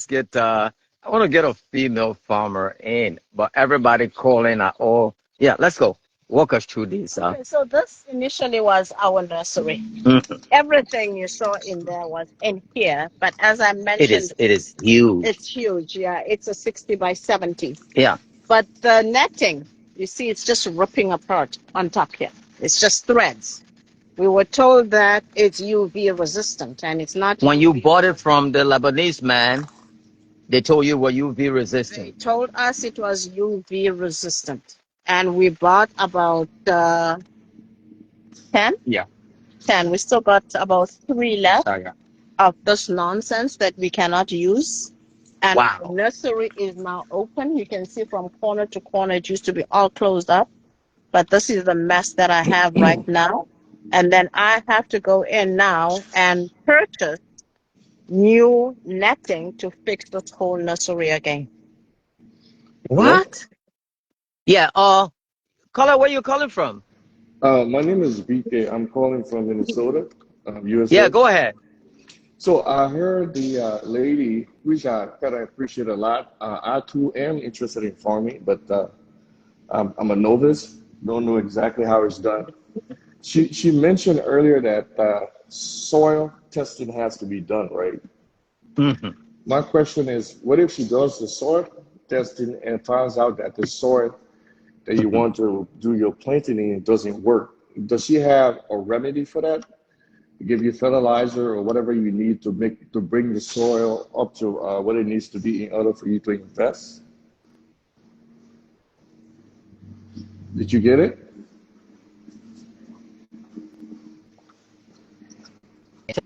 get I want to get a female farmer in, but everybody calling are all yeah, let's go. Walk us through this,
Okay, so this initially was our nursery.
Mhm.
Everything you saw in there was in here, but as I mentioned,
It is huge.
it's huge. Yeah, it's a 60 by 70.
Yeah.
But the netting, you see, it's just ripping apart on top here. It's just threads. We were told that it's UV resistant, and it's not
When you
UV
bought it
resistant.
from the Lebanese man, they told you were UV
They
resistant.
told us it was UV resistant, and we bought about 10.
Yeah.
10. We still got about 3 left
Sorry.
of this nonsense that we cannot use. And our
Wow.
nursery is now open. You can see from corner to corner, it used to be all closed up. But this is the mess that I have right now. And then I have to go in now and purchase new netting to fix this whole nursery again.
Hello?
What? Yeah. Caller, where you calling from?
My name is BK. I'm calling from Minnesota,
Yeah,
USA.
go ahead.
So I heard the lady, which I kind of appreciate a lot. I too am interested in farming, but I'm a novice, don't know exactly how it's done. She mentioned earlier that soil testing has to be done, right?
Mhm.
My question is, what if she does the soil testing and finds out that the soil that you want to do your planting in doesn't work? Does she have a remedy for that? Give you fertilizer or whatever you need to bring the soil up to what it needs to be in order for you to invest. Did you get it?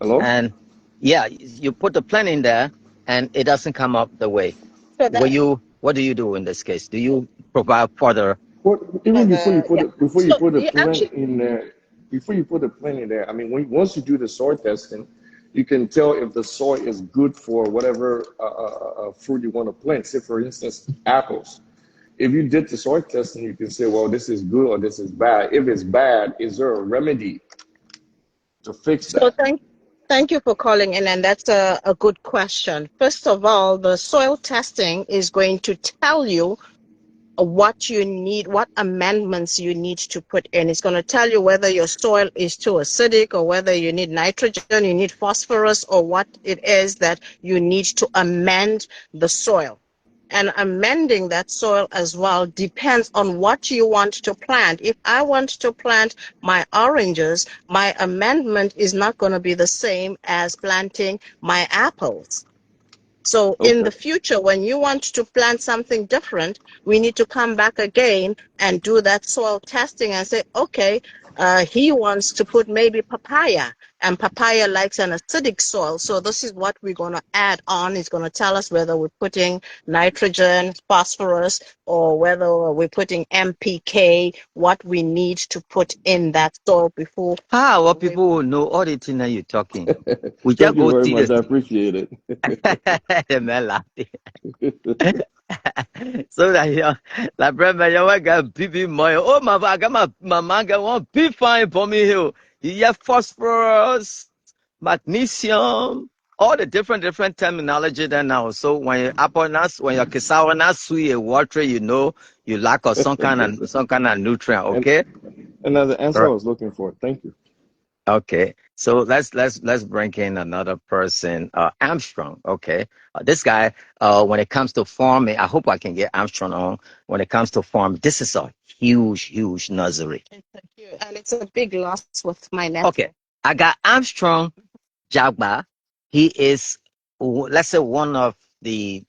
Hello?
And yeah, you put the plan in there and it doesn't come up the way.
So that
What do you do in this case? Do you provide further?
What,
for
even
the yeah.
before you
So
put the
you
plant
actually
in there, before you put the plant in there, I mean, once you do the soil testing, you can tell if the soil is good for whatever fruit you want to plant. Say, for instance, apples. If you did the soil testing, you can say, well, this is good or this is bad. If it's bad, is there a remedy to fix
so
that?
thank you for calling in, and that's a good question. First of all, the soil testing is going to tell you what you need, what amendments you need to put in. It's going to tell you whether your soil is too acidic or whether you need nitrogen, you need phosphorus, or what it is that you need to amend the soil. And amending that soil as well depends on what you want to plant. If I want to plant my oranges, my amendment is not going to be the same as planting my apples. So in
Okay.
the future, when you want to plant something different, we need to come back again and do that soil testing and say, okay, he wants to put maybe papaya, and papaya likes an acidic soil. So this is what we're going to add on. It's going to tell us whether we're putting nitrogen, phosphorus, or whether we're putting MPK, what we need to put in that soil before.
How what people will know all the things that you're talking. We
Thank
just
you
go
very
see
much.
this.
I appreciate it.
The man laughing. So that you like brother, you want to be my oh my I got my man got one be fine for me here. You have phosphorus, magnesium, all the different terminology there now. So when you apple nuts, when your cassava nuts sweet water, you know you lack of some kind of nutrient.
and
Okay.
and that's the answer I was looking for. Thank you.
Okay, so let's bring in another person, Armstrong. Okay, this guy, when it comes to farming, I hope I can get Armstrong on. When it comes to farm, this is a huge nursery.
And it's a big loss with my
Okay,
network.
I got Armstrong Jagba. He is, let's say, the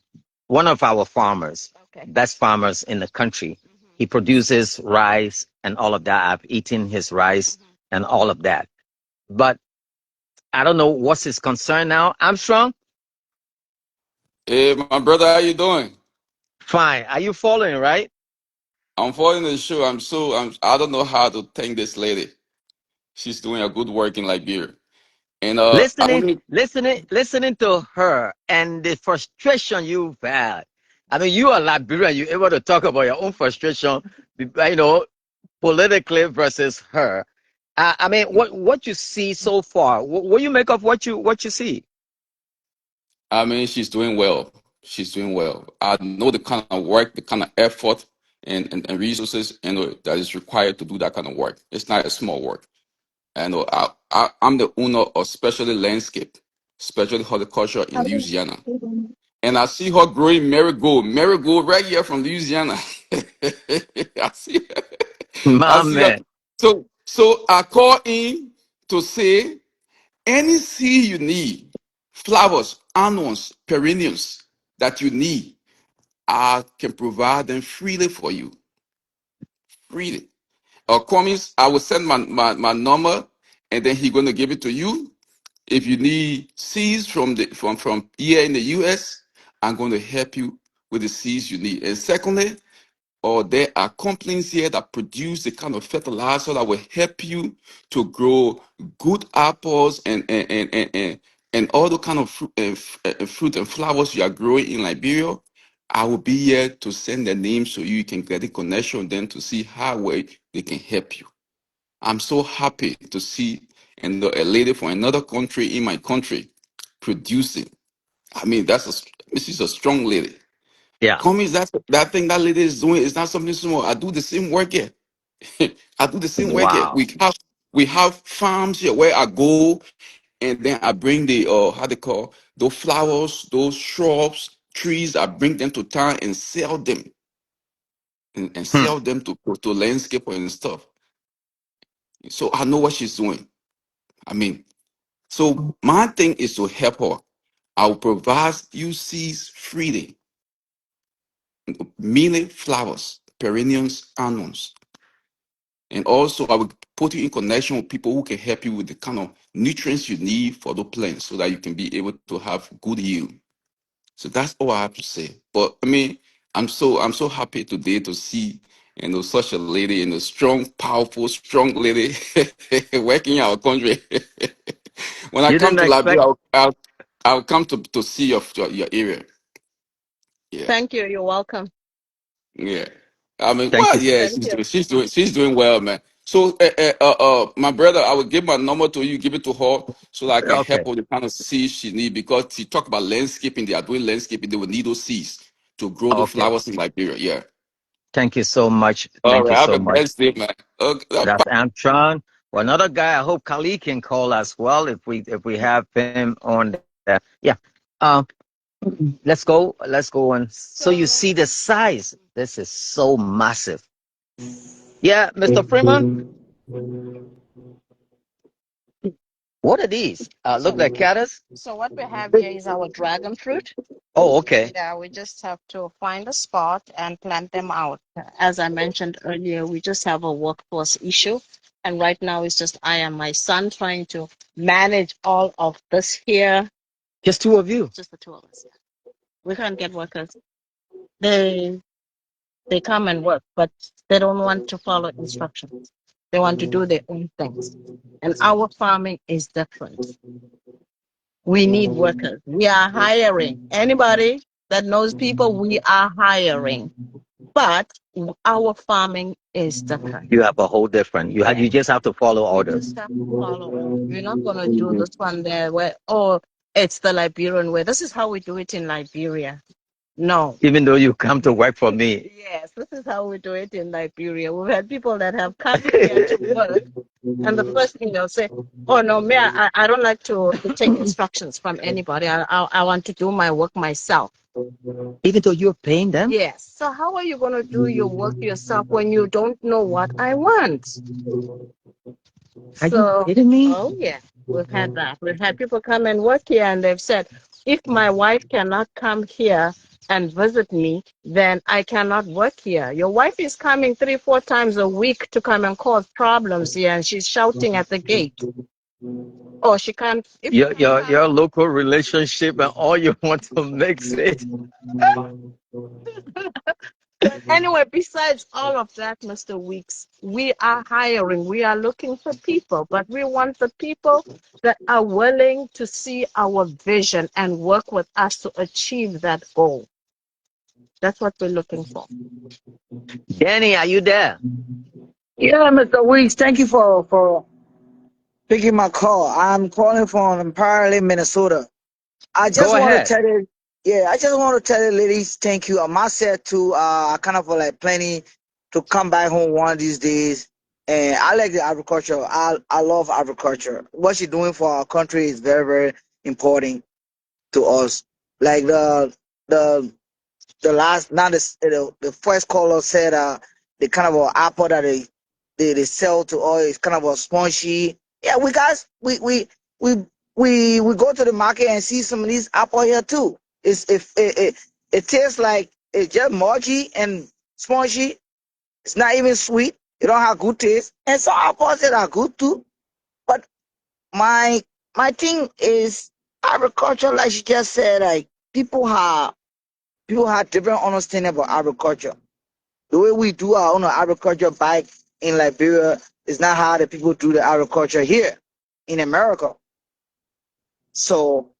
one of our farmers,
Okay.
best farmers in the country. He produces rice and all of that. I've eaten his rice and all of that, but I don't know what's his concern now. Armstrong,
Hey, my brother, how you doing?
fine. Are you following, right?
I'm following the show. I don't know how to thank this lady. She's doing a good work in Liberia. And I
Listening,
only,
listening to her and the frustration you've had. I mean, you are Liberian. You're able to talk about your own frustration, you know, politically versus her. I mean, what you see so far? What you make of what you see?
I mean, she's doing well. She's doing well. I know the kind of work, the kind of effort and resources that is required to do that kind of work. It's not a small work. And I'm the owner of Specialty Landscape, Specialty Horticulture in Louisiana. And I see her growing marigold right here from Louisiana. I see, I
My
see her.
man.
So I call in to say any seed you need, flowers, annuals, perennials that you need, I can provide them freely for you, freely. Or comments, I will send my number, and then he's going to give it to you. If you need seeds from here in the US, I'm going to help you with the seeds you need. And secondly, or there are companies here that produce the kind of fertilizer that will help you to grow good apples and all the kind of fruit and flowers you are growing in Liberia. I will be here to send their names so you can get a connection with them to see how well they can help you. I'm so happy to see a lady from another country in my country producing. I mean, this is a strong lady.
Yeah.
Commies, that thing that lady is doing is not something small. I do the same work here. I do the same work here.
Wow.
We have farms here where I go and then I bring the how they call those flowers, those shrubs, trees. I bring them to town and sell them and
Hmm.
sell them to landscapers and stuff. So I know what she's doing. I mean, so my thing is to help her. I will provide you seeds freely, mainly flowers, perennials, annuals. And also, I will put you in connection with people who can help you with the kind of nutrients you need for the plants so that you can be able to have good yield. So that's all I have to say. But I mean, I'm so happy today to see such a lady and a strong, powerful, strong lady working in our country. When I
You
come
didn't
to
expect.
Liberia, I'll come to see your area. Yeah.
Thank you. You're welcome.
Yeah, I mean,
Thank
well,
you.
yeah,
Thank you.
she's doing well, man. So, my brother, I will give my number to you, give it to her, so that I can help
Okay.
her with the kind of seeds she need. Because she talk about landscaping, they are doing landscaping. They will need those seeds to grow the
Okay.
flowers in Liberia. Yeah.
Thank you so much.
All
Thank you
right. Have
so
a
much.
blessed day, man. Okay.
That's Amtron. Well, another guy. I hope Kali can call as well if we have him on there. Yeah. Um. Let's go. Let's go on. So you see the size. This is so massive. Yeah, Mr. Freeman. What are these? Look
So,
like cactus.
so what we have here is our dragon fruit.
Oh, okay.
Yeah, we just have to find a spot and plant them out. As I mentioned earlier, we just have a workforce issue. And right now it's just I and my son trying to manage all of this here.
Just two of you.
Just the two of us. Yeah. We can't get workers. They they come and work, but they don't want to follow instructions. They want to do their own things. And our farming is different. We need workers. We are hiring. Anybody that knows people, we are hiring. But our farming is different.
You have a whole different. You
Yeah.
you just have to follow
We
orders.
just have to follow orders. We're not going to do this one there where, oh, it's the Liberian way. This is how we do it in Liberia. No.
Even though you come to work for me.
Yes, this is how we do it in Liberia. We've had people that have come here to work, and the first thing they'll say, "Oh no, me, I don't like to take instructions from anybody. I want to do my work myself."
Even though you're paying them?
Yes. So how are you going to do your work yourself when you don't know what I want?
Are you kidding me?
Oh yeah, we've had that. We've had people come and work here, and they've said, if my wife cannot come here and visit me, then I cannot work here. Your wife is coming 3, 4 times a week to come and cause problems here, and she's shouting at the gate. Oh, she can't. If
Your local relationship and all you want to mix it.
But anyway, besides all of that, Mr. Weeks, we are hiring. We are looking for people, but we want the people that are willing to see our vision and work with us to achieve that goal. That's what we're looking for.
Danny, are you there?
Yeah, Mr. Weeks, thank you for picking my call. I'm calling from Parley, Minnesota. I
Go
just want to
ahead.
tell you, I just want to tell you, ladies, thank you. I must say too, I kind of like planning to come back home one of these days. And I like the agriculture. I love agriculture. What she's doing for our country is very, very important to us. Like the last now the first caller said the kind of apple that they sell to us is kind of a spongy. Yeah, we guys we go to the market and see some of these apple here too. It tastes like it's just mushy and spongy. It's not even sweet. It don't have good taste. And some apples that are good too. But my thing is agriculture, like she just said, like people have different understanding about agriculture. The way we do our own agriculture back in Liberia is not how the people do the agriculture here in America. So,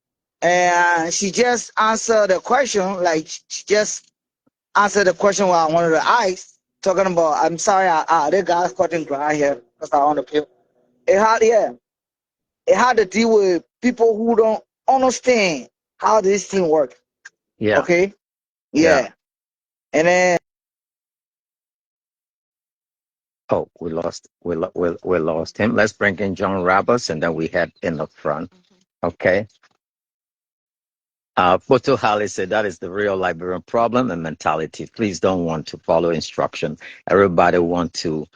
and she just answered the question, like she just answered the question what I wanted to ask, talking about, I'm sorry, the guy's cutting grass here because I want to pay. It had to deal with people who don't understand how this thing works.
Yeah.
Okay?
Yeah.
Yeah. And then
Oh, we lost him. Let's bring in John Roberts and then we head in the front. Okay. Foto Hali said that is the real Liberian problem and mentality. Please don't want to follow instruction. Everybody want to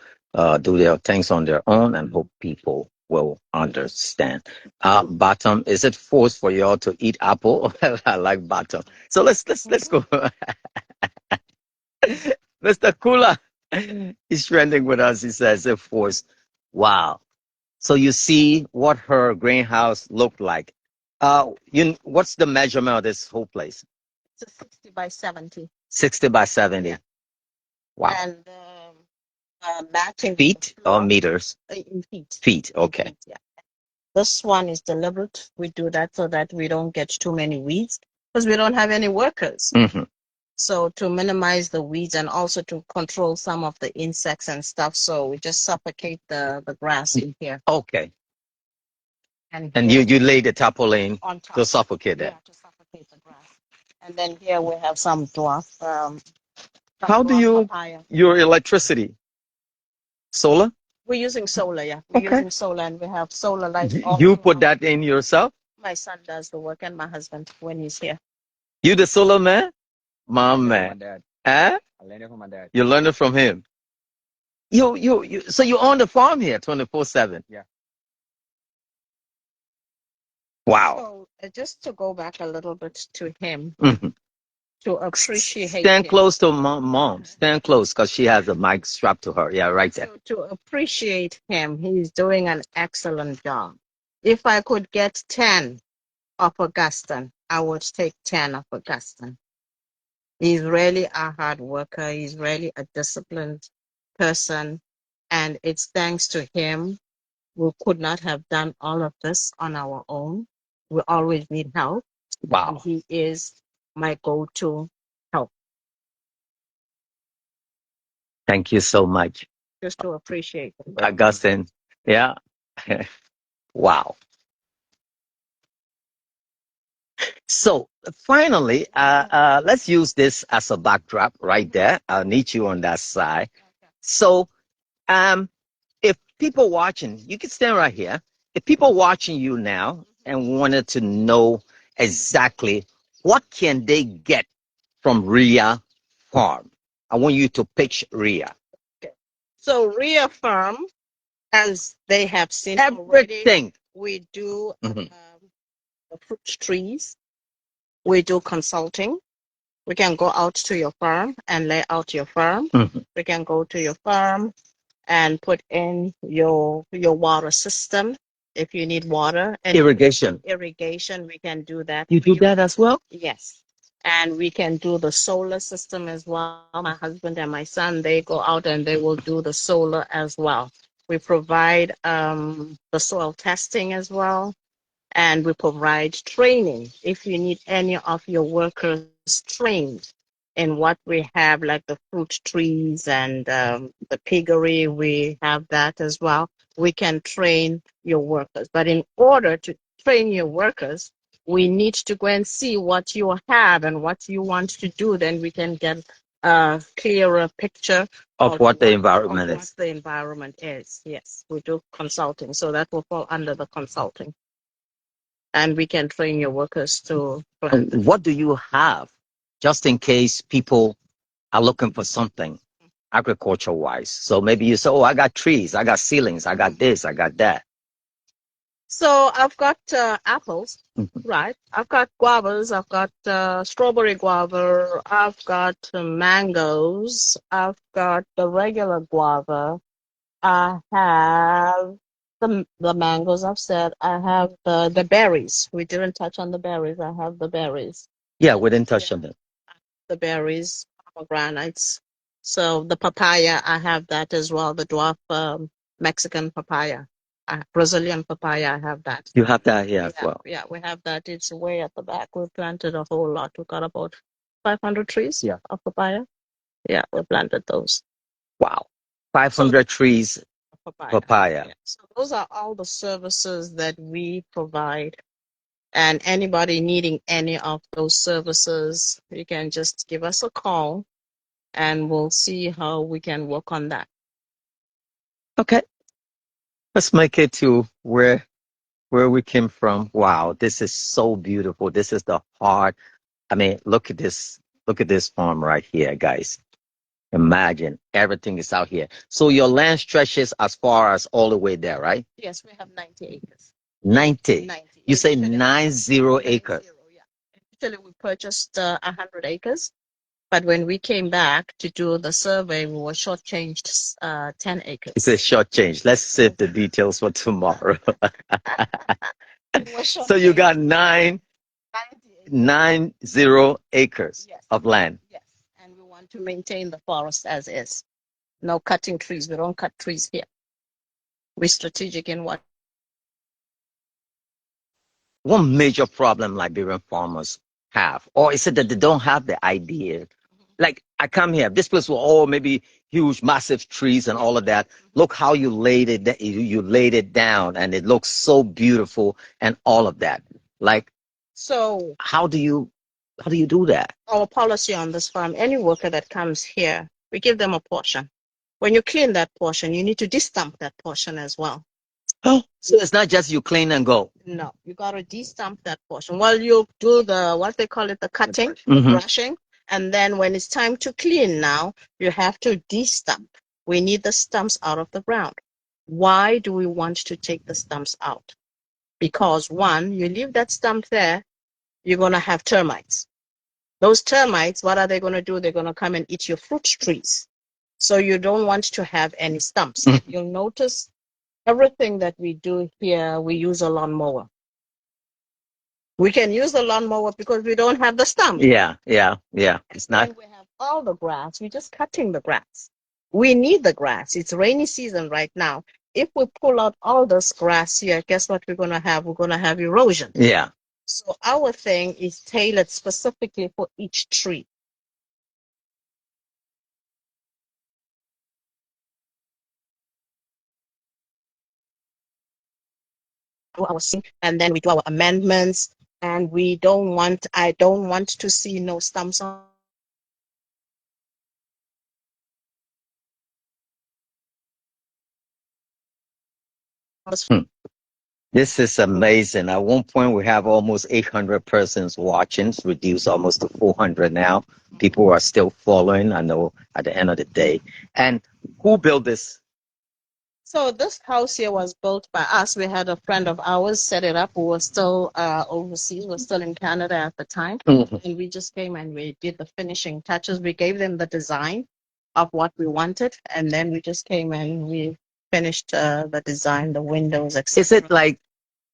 do their things on their own and hope people will understand. Bottom, is it forced for y'all to eat apple? I like bottom. So let's go. Mr. Kula, he's trending with us. He says it forced. Wow. So you see what her greenhouse looked like. What's the measurement of this whole place?
It's a 60 by 70.
60 by 70.
Yeah.
Wow.
And matching
Feet or meters?
in feet.
Feet. Okay.
Feet, yeah. This one is deliberate. We do that so that we don't get too many weeds because we don't have any workers.
Mm-hmm.
So to minimize the weeds and also to control some of the insects and stuff, so we just suffocate the grass in here.
Okay. And
here
you lay the tarpaulin
on top
to suffocate
yeah,
that.
to suffocate the grass. And then here we have some dwarf.
How do you your electricity? Solar?
We're using solar, yeah. We're using solar and we have solar lights all
You put
around.
that in yourself?
My son does the work and my husband when he's here.
You the solo man? My
I learned it from my
man.
dad.
Huh?
I learned it from my dad.
You learned it from him. So you own the farm here 24/7.
Yeah.
Wow.
So just to go back a little bit to him,
Mhm.
to appreciate
Stand
him.
close to mom. Stand close because she has a mic strapped to her. Yeah, right there.
So to appreciate him, he's doing an excellent job. If I could get 10 of Augustine, I would take 10 of Augustine. He's really a hard worker. He's really a disciplined person. And it's thanks to him. We could not have done all of this on our own. We always need help. And
Wow.
he is my go-to help.
Thank you so much,
Just to appreciate him.
Augustine. Yeah. Wow. So finally, let's use this as a backdrop right there. I'll need you on that side. So, if people watching, you can stand right here. If people watching you now and wanted to know exactly what can they get from RIA Farm, I want you to pitch RIA.
Okay. So RIA Farm, as they have seen already,
Everything.
we do
Mhm.
the fruit trees. We do consulting. We can go out to your farm and lay out your farm.
Mhm.
We can go to your farm and put in your water system. If you need water and
Irrigation.
we can do that.
You do that as well?
Yes. And we can do the solar system as well. My husband and my son, they go out and they will do the solar as well. We provide the soil testing as well, and we provide training. If you need any of your workers trained in what we have, like the fruit trees and the piggery, we have that as well. We can train your workers. But in order to train your workers, we need to go and see what you have and what you want to do. Then we can get a clearer picture
Of what the environment
what
is.
the environment is. Yes, we do consulting. So that will fall under the consulting. And we can train your workers to plant.
And what do you have just in case people are looking for something agriculture wise? So maybe you say, oh, I got trees, I got ceilings, I got this, I got that.
So I've got apples,
Mhm.
right? I've got guavas, I've got strawberry guava, I've got mangoes, I've got the regular guava, I have the mangoes, I've said, I have the berries. We didn't touch on the berries. I have the berries.
Yeah, we didn't touch on it.
The berries, pomegranates. So the papaya, I have that as well, the dwarf Mexican papaya. Brazilian papaya, I have that.
You have that here as
Yeah,
well.
yeah, we have that. It's way at the back. We planted a whole lot. We got about 500 trees
Yeah.
of papaya. Yeah, we planted those.
Wow.
So
500 trees
papaya.
papaya.
Yeah. So those are all the services that we provide. And anybody needing any of those services, you can just give us a call and we'll see how we can work on that.
Okay. Let's make it to where we came from. Wow, this is so beautiful. This is the heart. I mean, look at this. Look at this farm right here, guys. Imagine everything is out here. So your land stretches as far as all the way there, right?
Yes, we have 90 acres.
90.
90.
You say
Initially,
90 acres.
90, yeah. Initially, we purchased 100 acres, but when we came back to do the survey, we were shortchanged 10 acres.
It's a short change. Let's save the details for tomorrow. So you got 90 acres
Yes.
of land.
Yes, and we want to maintain the forest as is. No cutting trees. We don't cut trees here. We're strategic in what.
One major problem Liberian farmers have, or is it that they don't have the idea? Like I come here, this place was all maybe huge, massive trees and all of that. Look how you laid it, you laid it down, and it looks so beautiful and all of that. Like,
So
how do you do that?
our policy on this farm, any worker that comes here, we give them a portion. When you clean that portion, you need to destump that portion as well.
Oh, so it's not just you clean and go.
No, you gotta de-stump that portion. Well, you do the what they call it, the cutting, the
Mhm.
brushing, and then when it's time to clean now, you have to de-stump. We need the stumps out of the ground. Why do we want to take the stumps out? Because one, you leave that stump there, you're gonna have termites. Those termites, what are they gonna do? They're gonna come and eat your fruit trees. So you don't want to have any stumps. If you'll notice, everything that we do here, we use a lawnmower. We can use the lawnmower because we don't have the stump.
Yeah, yeah, yeah. It's not.
And we have all the grass. We're just cutting the grass. We need the grass. It's rainy season right now. If we pull out all this grass here, guess what we're gonna have? We're gonna have erosion.
Yeah.
So our thing is tailored specifically for each tree. Our and then we do our amendments, and I don't want to see no stumps on this.
This is amazing. At one point, we have almost 800 persons watching. It's reduced almost to 400 now. People are still following, I know, at the end of the day. And who built this?
So this house here was built by us. We had a friend of ours set it up who was still overseas, was still in Canada at the time.
Mhm.
And we just came and we did the finishing touches. We gave them the design of what we wanted, and then we just came and we finished the design, the windows, etc.
Is it like,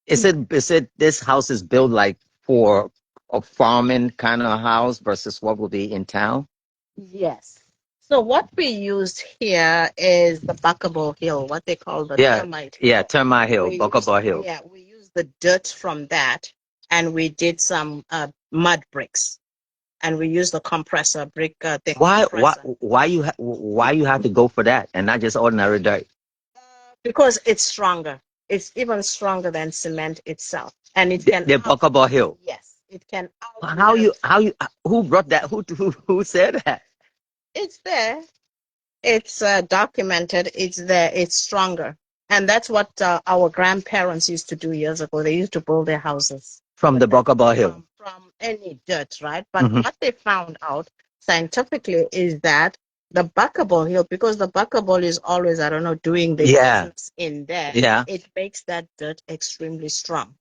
is it this house is built like for a farming kind of house versus what would be in town?
Yes. So what we used here is the Buckable Hill, what they call the
Yeah,
termite
yeah,
hill.
Termite Hill,
We used,
Buckaball Hill.
yeah, we used the dirt from that, and we did some mud bricks, and we used the compressor brick thing.
Why you have to go for that and not just ordinary dirt?
Because it's stronger. It's even stronger than cement itself, and it can
The Buckaball Hill.
yes, it can
How you who brought that? Who said that?
It's there. It's documented. It's there. It's stronger. And that's what our grandparents used to do years ago. They used to build their houses
From the
with that
Buckaball Hill.
from any dirt, right? But what they found out scientifically is that the buckable hill, because the buckable is always, I don't know, doing the
Yeah,
business in there,
yeah.
it makes that dirt extremely strong.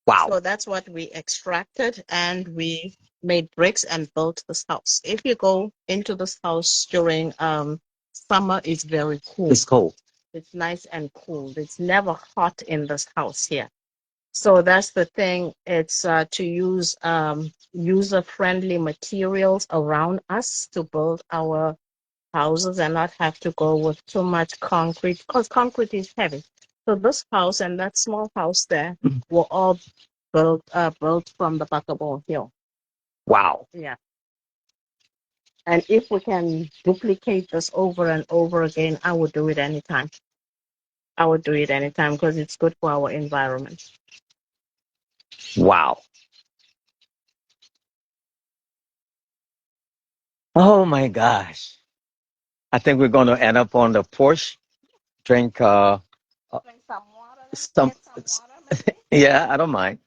Wow.
So that's what we extracted, and we made bricks and built this house. If you go into this house during summer, it's very cool.
It's cold.
It's nice and cool. It's never hot in this house here. So that's the thing. It's to use user-friendly materials around us to build our houses and not have to go with too much concrete, because concrete is heavy. So this house and that small house there were all built from the Buckable Hill.
Wow.
Yeah. And if we can duplicate this over and over again, I would do it anytime. I would do it anytime because it's good for our environment.
Wow. Oh my gosh. I think we're going to end up on the porch, drink
Drink some water.
some
Get some water, maybe?
yeah, I don't mind.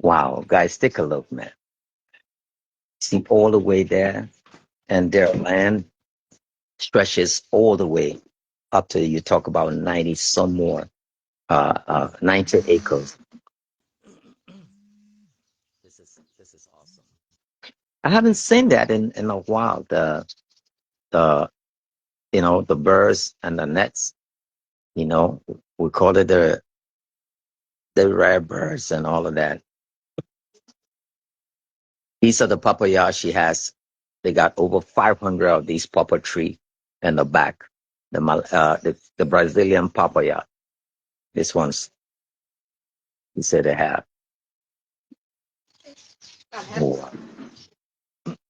Wow, guys, take a look, man. See all the way there, and their land stretches all the way up to, you talk about 90 some more 90 acres. This is awesome. I haven't seen that in a while. The the birds and the nets. We call it the rare birds and all of that. These are the papaya she has. They got over 500 of these papa tree in the back. The Brazilian papaya. This one's, he said they have more.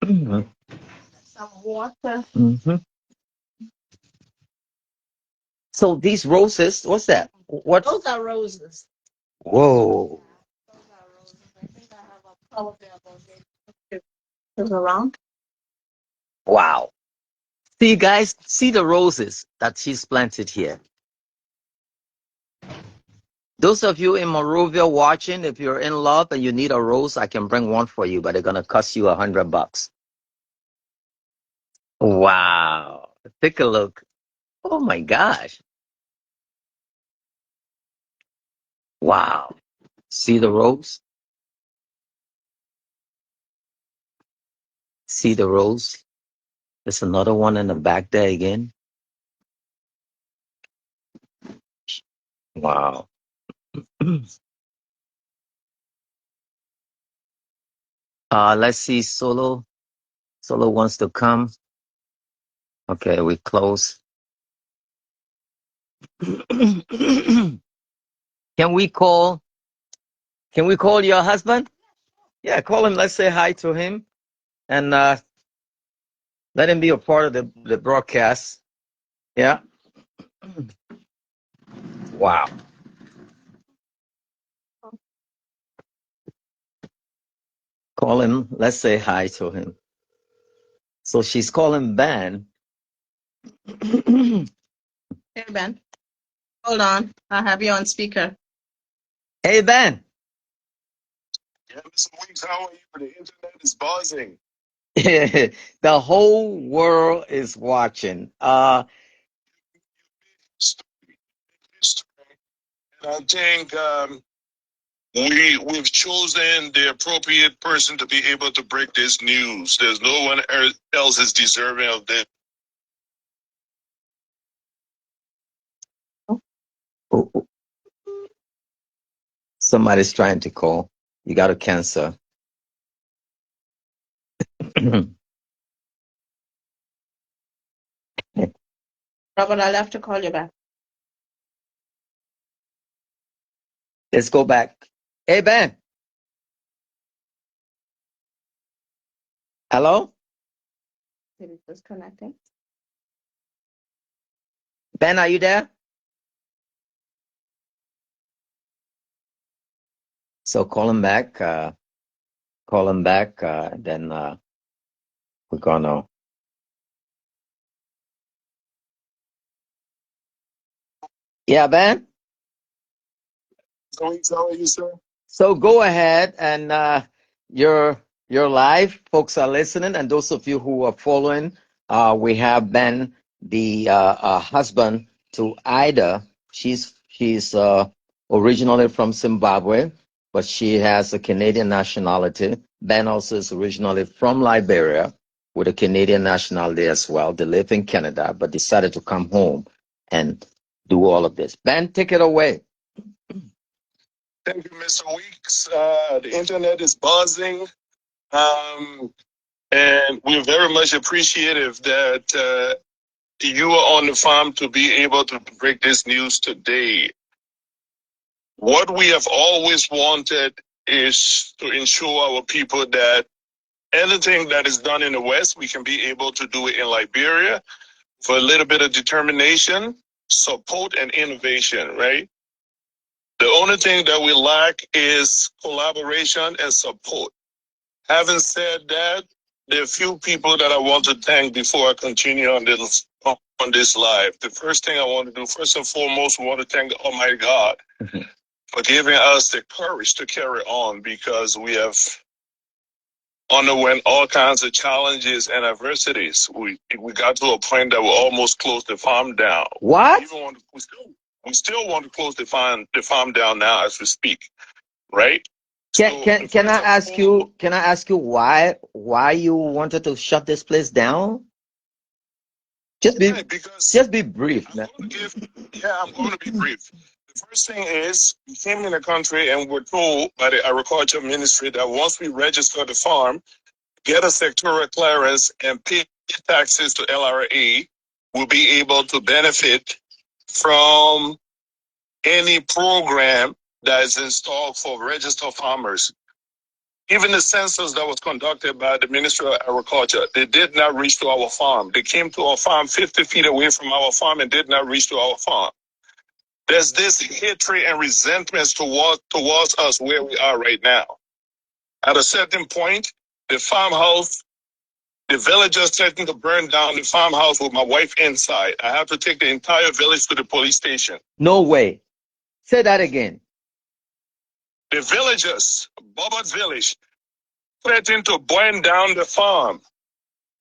Mhm.
Some water.
Mhm. So these roses, what's that? What?
Those are roses.
Whoa.
Those are roses. I think I have a probably about pictures around.
Wow. See, guys, see the roses that she's planted here. Those of you in Monrovia watching, if you're in love and you need a rose, I can bring one for you, but it's gonna cost you $100. Wow. Take a look. Oh my gosh. Wow. See the rose? See the rose? There's another one in the back there again. Wow. Let's see. Solo wants to come. Okay, we close. Can we call your husband? Yeah, call him. Let's say hi to him and let him be a part of the broadcast. Yeah. Wow. Call him. Let's say hi to him. So she's calling Ben.
Hey, Ben. Hold on. I have you on speaker.
Hey, Ben.
Yeah, Mr. Weeks, how are you? The internet is buzzing.
The whole world is watching.
And I think we've chosen the appropriate person to be able to break this news. There's no one else is deserving of this.
Oh, somebody's trying to call. You got to cancel.
Robert, I'll have to call you back.
Let's go back. Hey, Ben. Hello?
Maybe it's disconnecting.
Ben, are you there? So call him back. Call him back. Then we're going to. Yeah, Ben?
So how are you, sir?
So go ahead and you're live. Folks are listening, and those of you who are following, we have Ben, the husband to Ida. She's originally from Zimbabwe, but she has a Canadian nationality. Ben also is originally from Liberia with a Canadian nationality as well. They live in Canada, but decided to come home and do all of this. Ben, take it away.
Thank you, Mr. Weeks. The internet is buzzing. And we're very much appreciative that you are on the farm to be able to break this news today. What we have always wanted is to ensure our people that anything that is done in the West, we can be able to do it in Liberia for a little bit of determination, support, and innovation, right? The only thing that we lack is collaboration and support. Having said that, there are a few people that I want to thank before I continue on this live. The first thing I want to do, first and foremost, we want to thank the Almighty God for giving us the courage to carry on, because we have underwent all kinds of challenges and adversities. We got to a point that we almost closed the farm down.
What?
We still want to close the farm down now as we speak, right?
Can I ask you why you wanted to shut this place down? Just be brief.
I'm going to be brief. The first thing is, we came in the country and we're told by the agriculture ministry that once we register the farm, get a sectoral clearance, and pay taxes to LRA, we'll be able to benefit from any program that is installed for registered farmers. Even the census that was conducted by the Ministry of Agriculture, they did not reach to our farm. They came to our farm 50 feet away from our farm and did not reach to our farm. There's this hatred and resentment towards us where we are right now. At a certain point, the The villagers threatened to burn down the farmhouse with my wife inside. I have to take the entire village to the police station.
No way. Say that again.
The villagers, Boba's village, threatened to burn down the farm.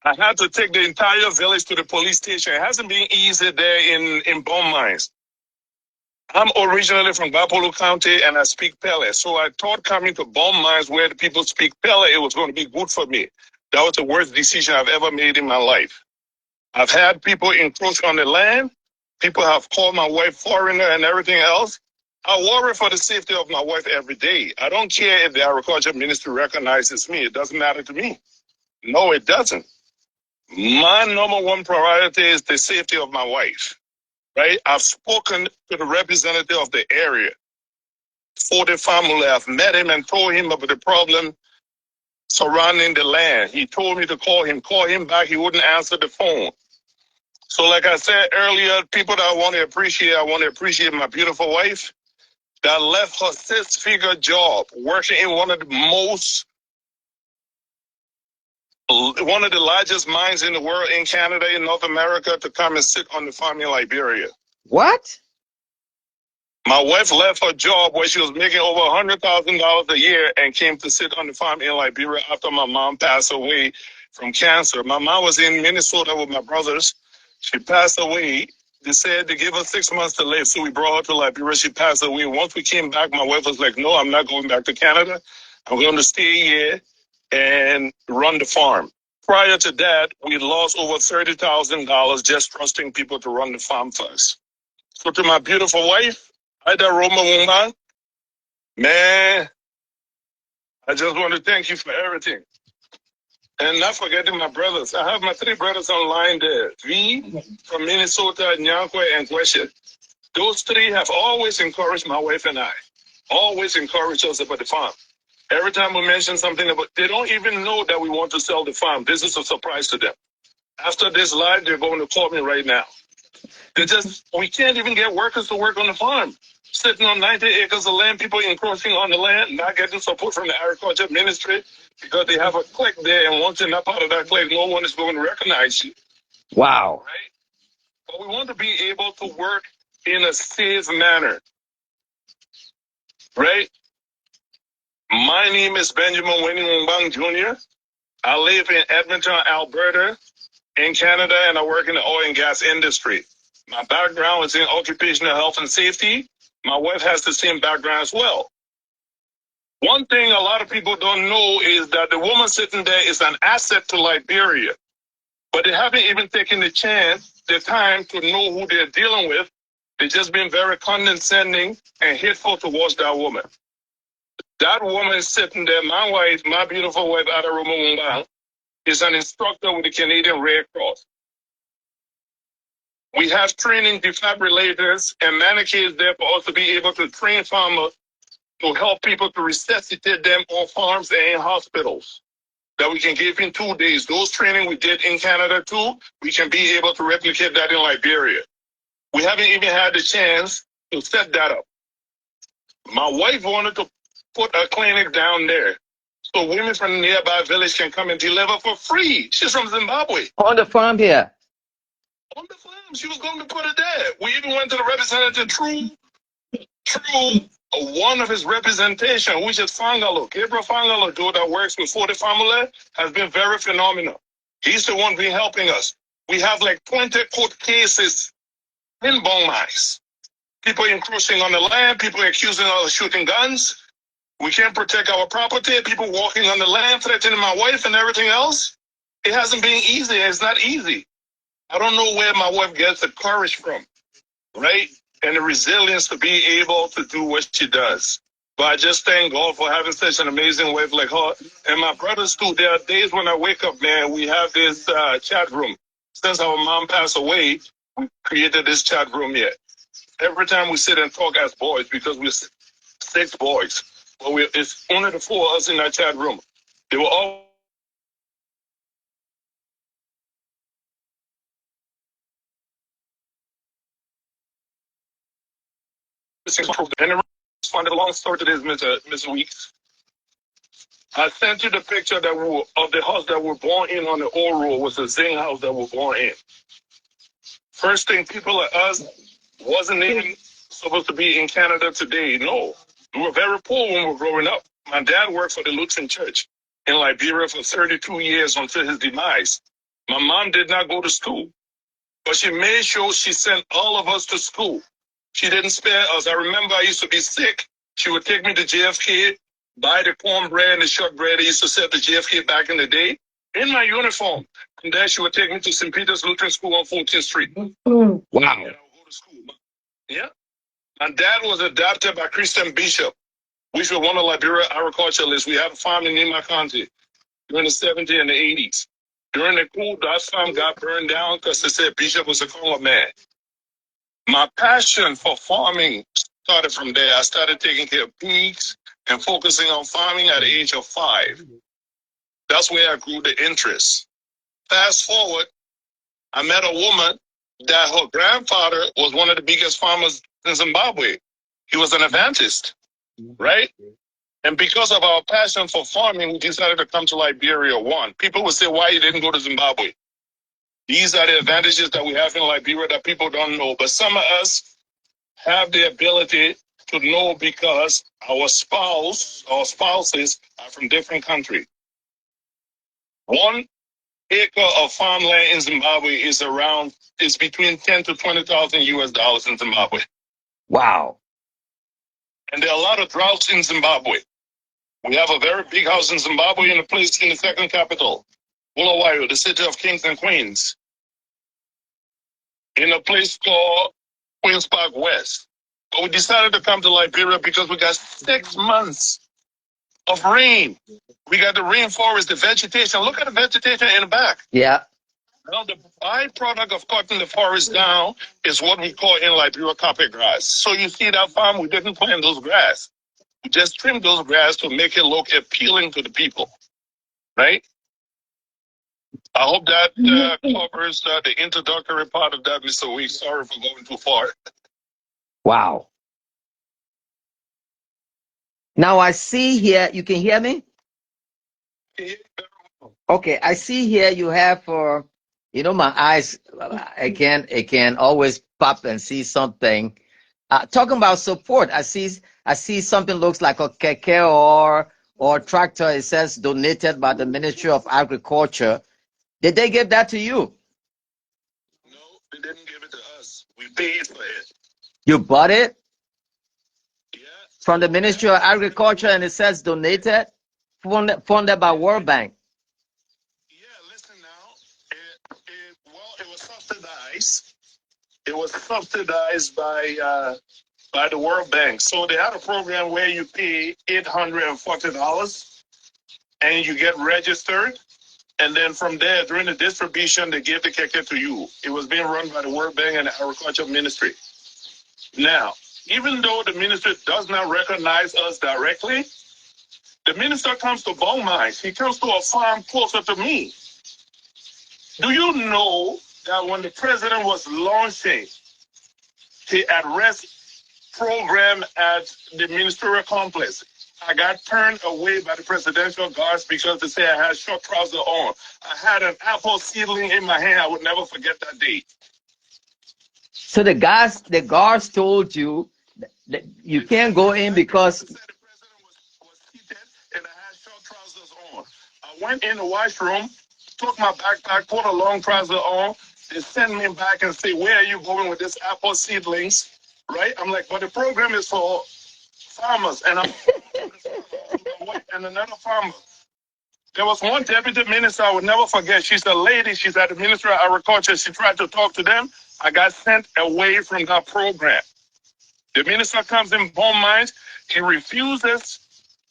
I had to take the entire village to the police station. It hasn't been easy there in Bone Mines. I'm originally from Bapolo County and I speak Pele. So I thought coming to Bone Mines where the people speak Pele, it was going to be good for me. That was the worst decision I've ever made in my life. I've had people encroach on the land. People have called my wife foreigner and everything else. I worry for the safety of my wife every day. I don't care if the agriculture ministry recognizes me. It doesn't matter to me. No, it doesn't. My number one priority is the safety of my wife, right? I've spoken to the representative of the area for the family. I've met him and told him about the problem surrounding the land. He told me to call him back. He wouldn't answer the phone. So like I said earlier, people that I want to appreciate my beautiful wife that left her six-figure job working in one of the largest mines in the world in Canada, in North America, to come and sit on the farm in Liberia.
What?
My wife left her job where she was making over $100,000 a year and came to sit on the farm in Liberia after my mom passed away from cancer. My mom was in Minnesota with my brothers. She passed away. They said they gave her 6 months to live, so we brought her to Liberia. She passed away. Once we came back, my wife was like, no, I'm not going back to Canada. I'm going to stay here and run the farm. Prior to that, we lost over $30,000 just trusting people to run the farm for us. So to my beautiful wife, Ida Roma Wumba, man, I just want to thank you for everything. And not forgetting my brothers. I have my three brothers online there. V from Minnesota, Nyankwe, and Gweshet. Those three have always encouraged my wife and I. Always encouraged us about the farm. Every time we mention something about, they don't even know that we want to sell the farm. This is a surprise to them. After this live, they're going to call me right now. We can't even get workers to work on the farm. Sitting on 90 acres of land, people encroaching on the land, not getting support from the agriculture ministry because they have a clique there, and once you're not part of that clique, no one is going to recognize you.
Wow.
Right? But we want to be able to work in a safe manner. Right? My name is Benjamin Winnie Mumbang Jr. I live in Edmonton, Alberta, in Canada, and I work in the oil and gas industry. My background is in occupational health and safety. My wife has the same background as well. One thing a lot of people don't know is that the woman sitting there is an asset to Liberia, but they haven't even taken the time to know who they're dealing with. They've just been very condescending and hateful towards that woman. That woman is sitting there, my wife, my beautiful wife, Ada Rumumba, is an instructor with the Canadian Red Cross. We have training defibrillators and mannequins there for us to be able to train farmers to help people to resuscitate them on farms and in hospitals that we can give in 2 days. Those training we did in Canada too, we can be able to replicate that in Liberia. We haven't even had the chance to set that up. My wife wanted to put a clinic down there so women from the nearby village can come and deliver for free. She's from Zimbabwe.
On the farm here.
On the farm, she was going to put it there. We even went to the representative through one of his representation, which is Fangalo. Gabriel Fangalo, dude that works with 40 Family, has been very phenomenal. He's the one been helping us. We have like 20 court cases in Bone Mines. People encroaching on the land, people accusing us of shooting guns. We can't protect our property, people walking on the land, threatening my wife and everything else. It hasn't been easy. It's not easy. I don't know where my wife gets the courage from, right? And the resilience to be able to do what she does. But I just thank God for having such an amazing wife like her. And my brothers too, there are days when I wake up, man, we have this chat room. Since our mom passed away, we created this chat room here. Every time we sit and talk as boys, because we're 6 boys, but it's only the 4 of us in that chat room. They were all and the long story to this, Mr. Weeks. I sent you the picture that of the house that we're born in on the old road was the same house that we're born in. First thing, people like us wasn't even supposed to be in Canada today. No, we were very poor when we were growing up. My dad worked for the Lutheran Church in Liberia for 32 years until his demise. My mom did not go to school, but she made sure she sent all of us to school. She didn't spare us. I remember I used to be sick. She would take me to JFK, buy the cornbread and the shortbread they used to sell at the JFK back in the day in my uniform. And then she would take me to St. Peter's Lutheran School on 14th Street.
Wow.
And I would go to school. Yeah. My dad was adopted by Christian Bishop, which was one of Liberia agriculturalists. We had a farm in Nima County during the 70s and the 80s. During the coup, that farm got burned down because they said Bishop was a Congo man. My passion for farming started from there. I started taking care of pigs and focusing on farming at the age of 5. That's where I grew the interest. Fast forward, I met a woman that her grandfather was one of the biggest farmers in Zimbabwe. He was an Adventist, right? And because of our passion for farming, we decided to come to Liberia. One, people would say, why you didn't go to Zimbabwe? These are the advantages that we have in Liberia that people don't know. But some of us have the ability to know because our spouses are from different countries. 1 acre of farmland in Zimbabwe is between 10 to 20,000 US dollars in Zimbabwe.
Wow.
And there are a lot of droughts in Zimbabwe. We have a very big house in Zimbabwe in a place in the second capital, Bulawayo, the city of kings and queens, in a place called Queens Park West. But we decided to come to Liberia because we got 6 months of rain. We got the rainforest, the vegetation. Look at the vegetation in the back.
Yeah.
Now, the byproduct of cutting the forest down is what we call in Liberia carpet grass. So you see that farm, we didn't plant those grass. We just trimmed those grass to make it look appealing to the people, right? I hope that covers the introductory part of that, Mr. Weeks. Sorry for going too far.
Wow. Now I see here, you can hear me? Okay, I see here you have for, my eyes, it can always pop and see something. Talking about support, I see something looks like a keke or tractor. It says donated by the Ministry of Agriculture. Did they give that to you?
No, they didn't give it to us. We paid for it.
You bought it?
Yeah.
From the Ministry of Agriculture, and it says donated, funded by World Bank.
Yeah, listen now. It was subsidized. It was subsidized by the World Bank. So they had a program where you pay $840 and you get registered. And then from there, during the distribution, they gave the keke to you. It was being run by the World Bank and the Agriculture Ministry. Now, even though the ministry does not recognize us directly, the minister comes to Bone Mines. He comes to a farm closer to me. Do you know that when the president was launching the at-rest program at the ministerial complex, I got turned away by the presidential guards because they said I had short trousers on. I had an apple seedling in my hand. I would never forget that day.
So the guards told you that you can't go in because
the president was seated and I had short trousers on. I went in the washroom, took my backpack, put a long trouser on. They sent me back and say, where are you going with this apple seedlings? Right? I'm like, but the program is for farmers. And I'm and another farmer. There was one deputy minister I would never forget. She's a lady. She's at the Ministry of Agriculture. She tried to talk to them. I got sent away from that program. The minister comes in Bone Mines. He refuses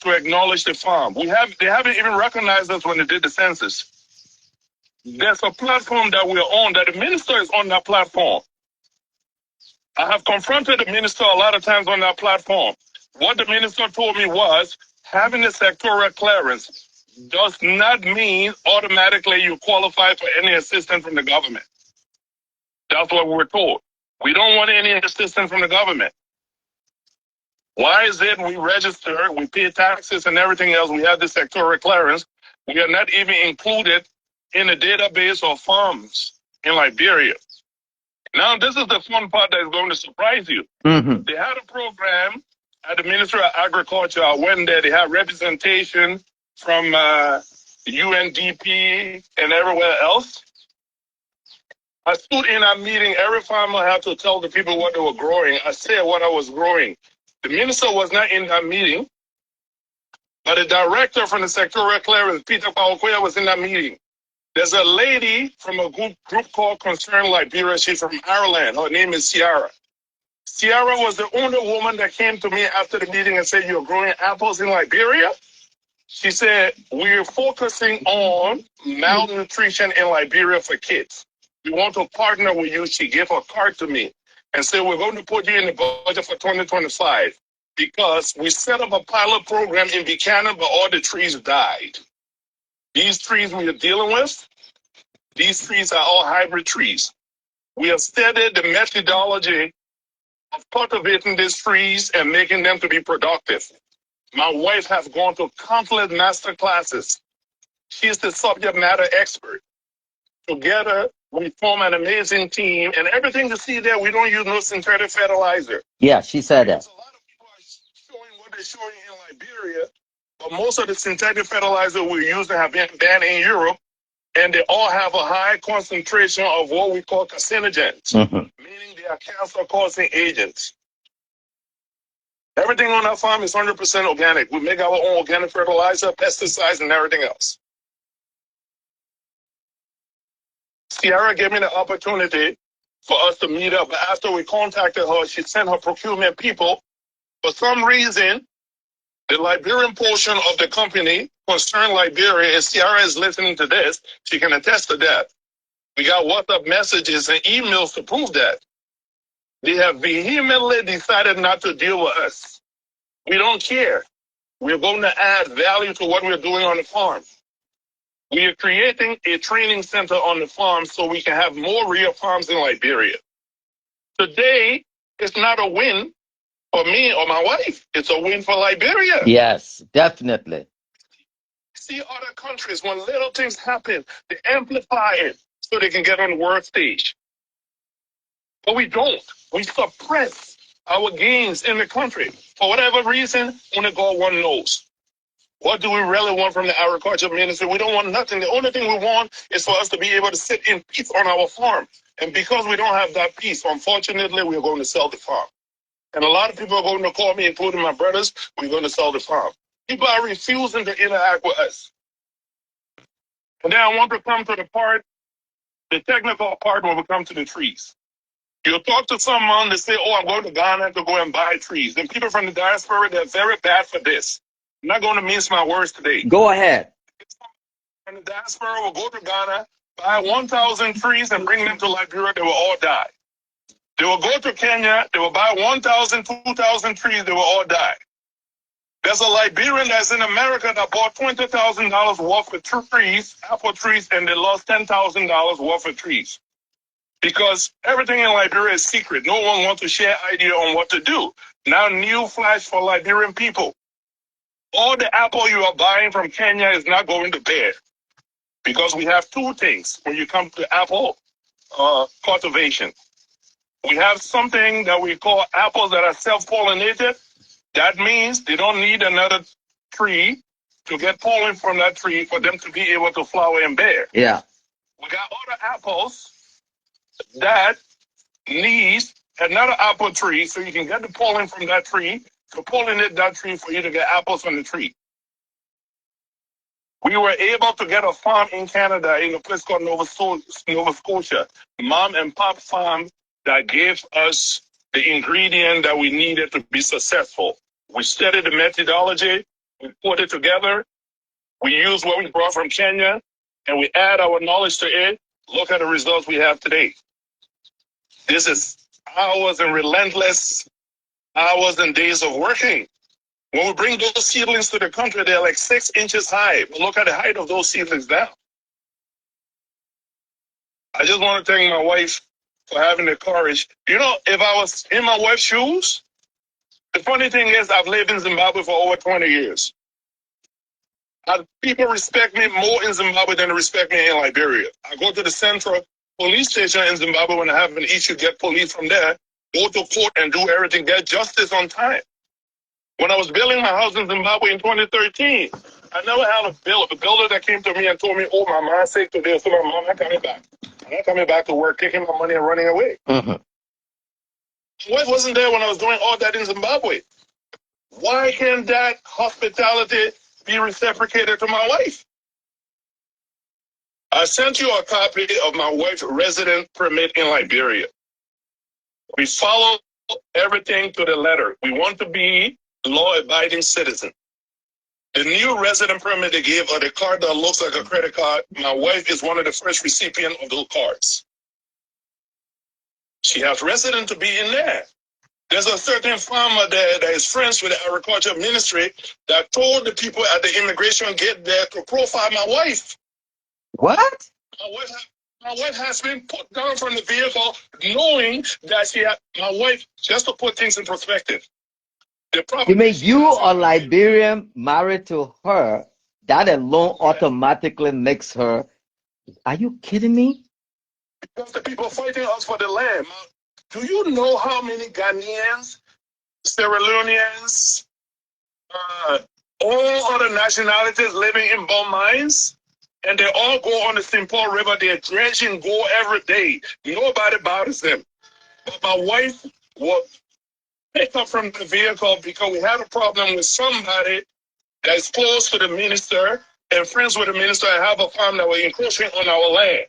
to acknowledge the farm. They haven't even recognized us when they did the census. There's a platform that we're on, that the minister is on that platform. I have confronted the minister a lot of times on that platform. What the minister told me was, having a sectorial clearance does not mean automatically you qualify for any assistance from the government. That's what we were told. We don't want any assistance from the government. Why is it we register, we pay taxes and everything else, we have the sectoral clearance, we are not even included in the database of farms in Liberia? Now, this is the fun part that is going to surprise you.
Mm-hmm.
They had a program at the Ministry of Agriculture. I went there, they had representation from UNDP and everywhere else. I stood in a meeting. Every farmer had to tell the people what they were growing. I said what I was growing. The minister was not in that meeting, but the director from the sectorial clearance, Peter Paokoya, was in that meeting. There's a lady from a group called Concern Liberia. She's from Ireland. Her name is Ciara. Ciara was the only woman that came to me after the meeting and said, "You're growing apples in Liberia?" She said, "We're focusing on malnutrition in Liberia for kids. We want to partner with you." She gave her card to me and said, "We're going to put you in the budget for 2025 because we set up a pilot program in Buchanan, but all the trees died. These trees we are dealing with, these trees are all hybrid trees. We have studied the methodology of cultivating these trees and making them to be productive. My wife has gone to countless master classes. She's the subject matter expert. Together, we form an amazing team, and everything you see there, we don't use no synthetic fertilizer.
Yeah, she said that.
Because a lot of people are showing what they're showing in Liberia, but most of the synthetic fertilizer we're using have been banned in Europe, and they all have a high concentration of what we call carcinogens, meaning they are cancer-causing agents. Everything on our farm is 100% organic. We make our own organic fertilizer, pesticides, and everything else. Ciara gave me the opportunity for us to meet up. But after we contacted her, she sent her procurement people. For some reason, the Liberian portion of the company, Concern Liberia, and Ciara is listening to this, she can attest to that. We got WhatsApp messages and emails to prove that. They have vehemently decided not to deal with us. We don't care. We're going to add value to what we're doing on the farm. We are creating a training center on the farm so we can have more RIA farms in Liberia. Today, it's not a win for me or my wife. It's a win for Liberia.
Yes, definitely.
See other countries, when little things happen, they amplify it so they can get on the world stage. But we don't. We suppress our gains in the country. For whatever reason, only God one knows. What do we really want from the agriculture ministry? We don't want nothing. The only thing we want is for us to be able to sit in peace on our farm. And because we don't have that peace, unfortunately, we're going to sell the farm. And a lot of people are going to call me, including my brothers, we're going to sell the farm. People are refusing to interact with us. And then I want to come to the part, the technical part when we come to the trees. You'll talk to someone, they say, "Oh, I'm going to Ghana to go and buy trees." And people from the diaspora, they're very bad for this. I'm not going to mince my words today.
Go ahead.
From the diaspora will go to Ghana, buy 1,000 trees and bring them to Liberia, they will all die. They will go to Kenya, they will buy 1,000, 2,000 trees, they will all die. There's a Liberian that's in America that bought $20,000 worth of trees, apple trees, and they lost $10,000 worth of trees. Because everything in Liberia is secret. No one wants to share idea on what to do. Now, new flash for Liberian people. All the apple you are buying from Kenya is not going to bear. Because we have two things when you come to apple cultivation. We have something that we call apples that are self-pollinated. That means they don't need another tree to get pollen from that tree for them to be able to flower and bear.
Yeah.
We got other apples that needs another apple tree so you can get the pollen from that tree to pollinate that tree for you to get apples from the tree. We were able to get a farm in Canada in a place called Nova Scotia, Mom and Pop Farm, that gave us the ingredient that we needed to be successful. We studied the methodology, we put it together, we used what we brought from Kenya, and we add our knowledge to it. Look at the results we have today. This is hours and relentless hours and days of working. When we bring those seedlings to the country, they're like 6 inches high. But look at the height of those seedlings now. I just want to thank my wife for having the courage. You know, if I was in my wife's shoes, The funny thing is, I've lived in Zimbabwe for over 20 years. And people respect me more in Zimbabwe than they respect me in Liberia. I go to the central police station in Zimbabwe when I have an issue, get police from there, go to court and do everything, get justice on time. When I was building my house in Zimbabwe in 2013, I never had a bill. A builder that came to me and told me, oh, my mom's sick today, so my mom not coming back. I'm not coming back to work, taking my money and running away. My wife wasn't there when I was doing all that in Zimbabwe. Why can't that hospitality be reciprocated to my wife? I sent you a copy of my wife's resident permit in Liberia. We follow everything to the letter. We want to be law-abiding citizens. The new resident permit they gave her, the card that looks like a credit card, my wife is one of the first recipients of those cards. She has resident to be in there. There's a certain farmer there that is friends with the agriculture ministry that told the people at the immigration gate there to profile my wife.
What?
My wife has been put down from the vehicle knowing that she had, my wife, just to put things in perspective.
You mean you are Liberian married to her? That alone automatically makes her. Are you kidding me?
Because the people fighting us for the land. Do you know how many Ghanaians, Sierra Leoneans, all other nationalities living in bone mines? And they all go on the St. Paul River. They're dredging gold every day. Nobody bothers them. But my wife will pick up from the vehicle because we had a problem with somebody that's close to the minister and friends with the minister and have a farm that we're encroaching on our land.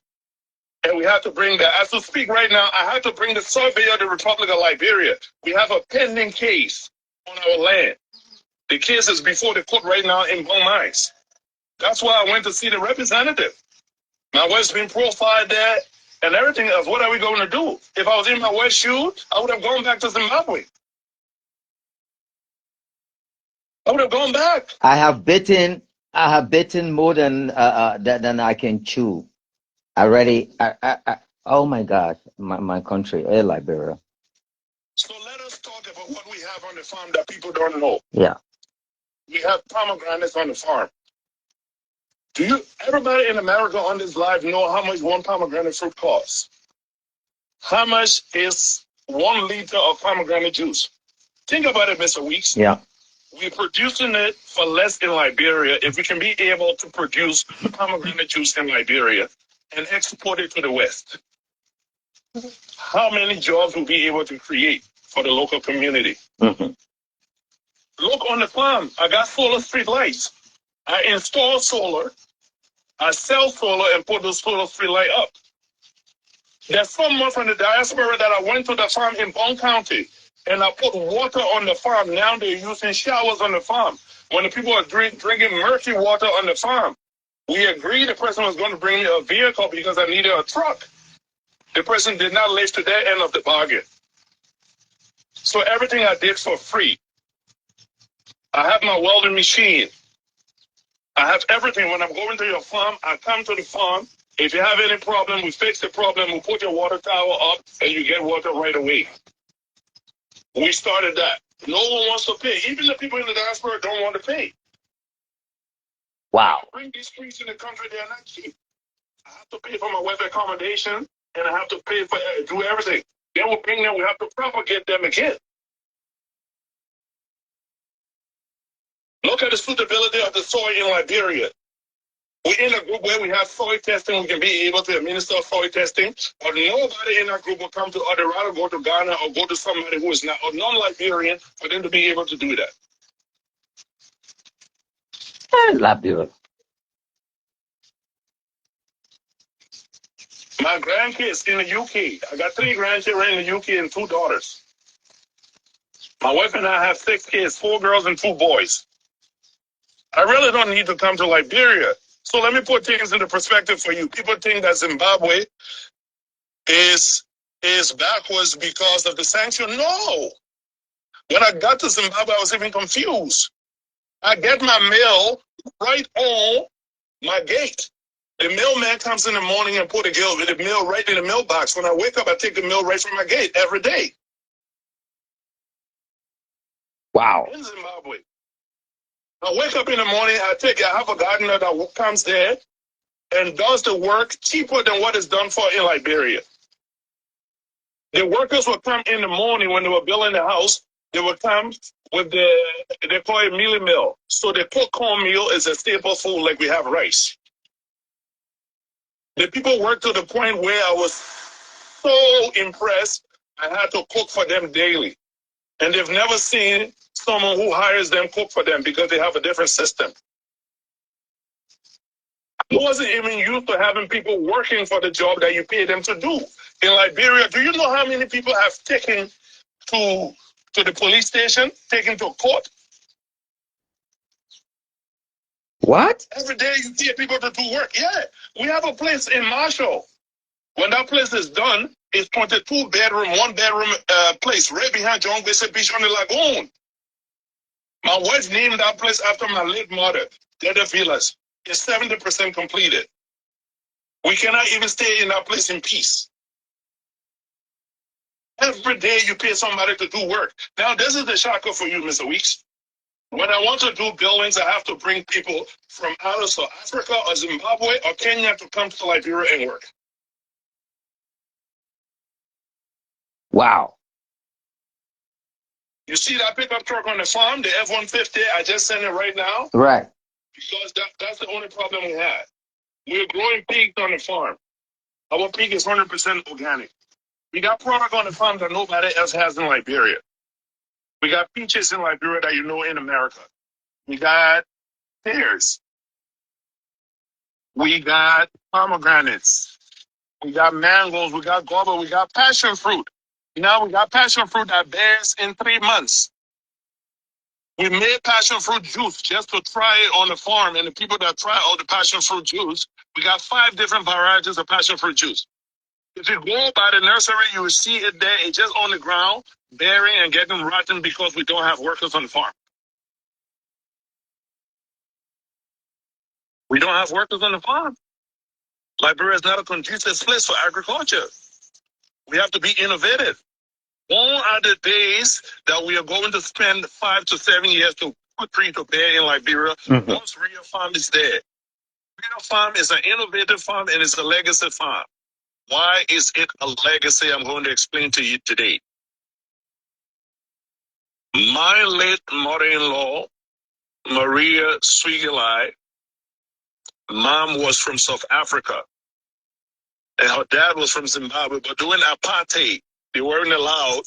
And we have to bring that. As we speak right now, I have to bring the survey of the Republic of Liberia. We have a pending case on our land. The case is before the court right now in Bone Mines. That's why I went to see the representative. My wife's been profiled there and everything else. What are we going to do? If I was in my wife's shoes, I would have gone back to Zimbabwe. I would have gone back.
I have bitten more than I can chew. Oh my God, my country, Liberia.
So let us talk about what we have on the farm that people don't know.
Yeah.
We have pomegranates on the farm. Everybody in America on this live know how much one pomegranate fruit costs? How much is 1 liter of pomegranate juice? Think about it, Mr. Weeks.
Yeah.
We're producing it for less in Liberia. If we can be able to produce pomegranate juice in Liberia and export it to the West, how many jobs we'll be able to create for the local community? Look on the farm. I got solar street lights. I install solar. I sell solar and put the solar street light up. There's someone from the diaspora that I went to the farm in Bone County and I put water on the farm. Now they're using showers on the farm. When the people are drinking murky water on the farm, we agreed the person was going to bring me a vehicle because I needed a truck. The person did not live to their end of the bargain. So everything I did for free. I have my welding machine. I have everything. When I'm going to your farm, I come to the farm. If you have any problem, we fix the problem. We put your water tower up and you get water right away. We started that. No one wants to pay. Even the people in the diaspora don't want to pay.
Wow.
Bring these streets in the country, they're not cheap. I have to pay for my weather accommodation and I have to pay for do everything. Then we bring them, we have to propagate them again. Look at the suitability of the soil in Liberia. We're in a group where we have soil testing. We can be able to administer soil testing. But nobody in our group will come to, or they rather go to Ghana or go to somebody who is not or non-Liberian for them to be able to do that.
Liberia.
My grandkids in the UK. I got 3 grandchildren in the UK and 2 daughters. My wife and I have 6 kids, 4 girls and 2 boys. I really don't need to come to Liberia. So let me put things into perspective for you. People think that Zimbabwe is backwards because of the sanction. No. When I got to Zimbabwe, I was even confused. I get my mail right on my gate. The mailman comes in the morning and put the mail right in the mailbox. When I wake up, I take the mail right from my gate every day.
Wow.
In Zimbabwe. I wake up in the morning, I have a gardener that comes there and does the work cheaper than what is done for in Liberia. The workers would come in the morning when they were building the house. They would come with they call it mealie meal. So the cooked cornmeal is a staple food like we have rice. The people worked to the point where I was so impressed, I had to cook for them daily. And they've never seen someone who hires them cook for them because they have a different system. I wasn't even used to having people working for the job that you pay them to do. In Liberia, do you know how many people have taken to the police station, taken to court?
What?
Every day you pay people to do work. Yeah, we have a place in Marshall. When that place is done, it's 22 bedroom, 1 bedroom place right behind John Bishop Beach on the lagoon. My wife named that place after my late mother. They're the villas. It's 70% completed. We cannot even stay in that place in peace. Every day you pay somebody to do work. Now, this is the shocker for you, Mr. Weeks. When I want to do buildings, I have to bring people from out of South Africa or Zimbabwe or Kenya to come to Liberia and work.
Wow.
You see that pickup truck on the farm, the F-150, I just sent it right now.
Right.
Because that's the only problem we had. We're growing pigs on the farm. Our pig is 100% organic. We got product on the farm that nobody else has in Liberia. We got peaches in Liberia that you know in America. We got pears. We got pomegranates. We got mangoes. We got guava. We got passion fruit. Now we got passion fruit that bears in 3 months. We made passion fruit juice just to try it on the farm. And the people that try all the passion fruit juice, we got 5 different varieties of passion fruit juice. If you go by the nursery, you will see it there. It's just on the ground, bearing and getting rotten because we don't have workers on the farm. We don't have workers on the farm. Liberia is not a conducive place for agriculture. We have to be innovative. One are the days that we are going to spend 5 to 7 years to put tree to bear in Liberia. Once RIA Farm is there. RIA Farm is an innovative farm and it's a legacy farm. Why is it a legacy? I'm going to explain to you today. My late mother-in-law, Maria Swigelai, mom was from South Africa. And her dad was from Zimbabwe. But during apartheid, they weren't allowed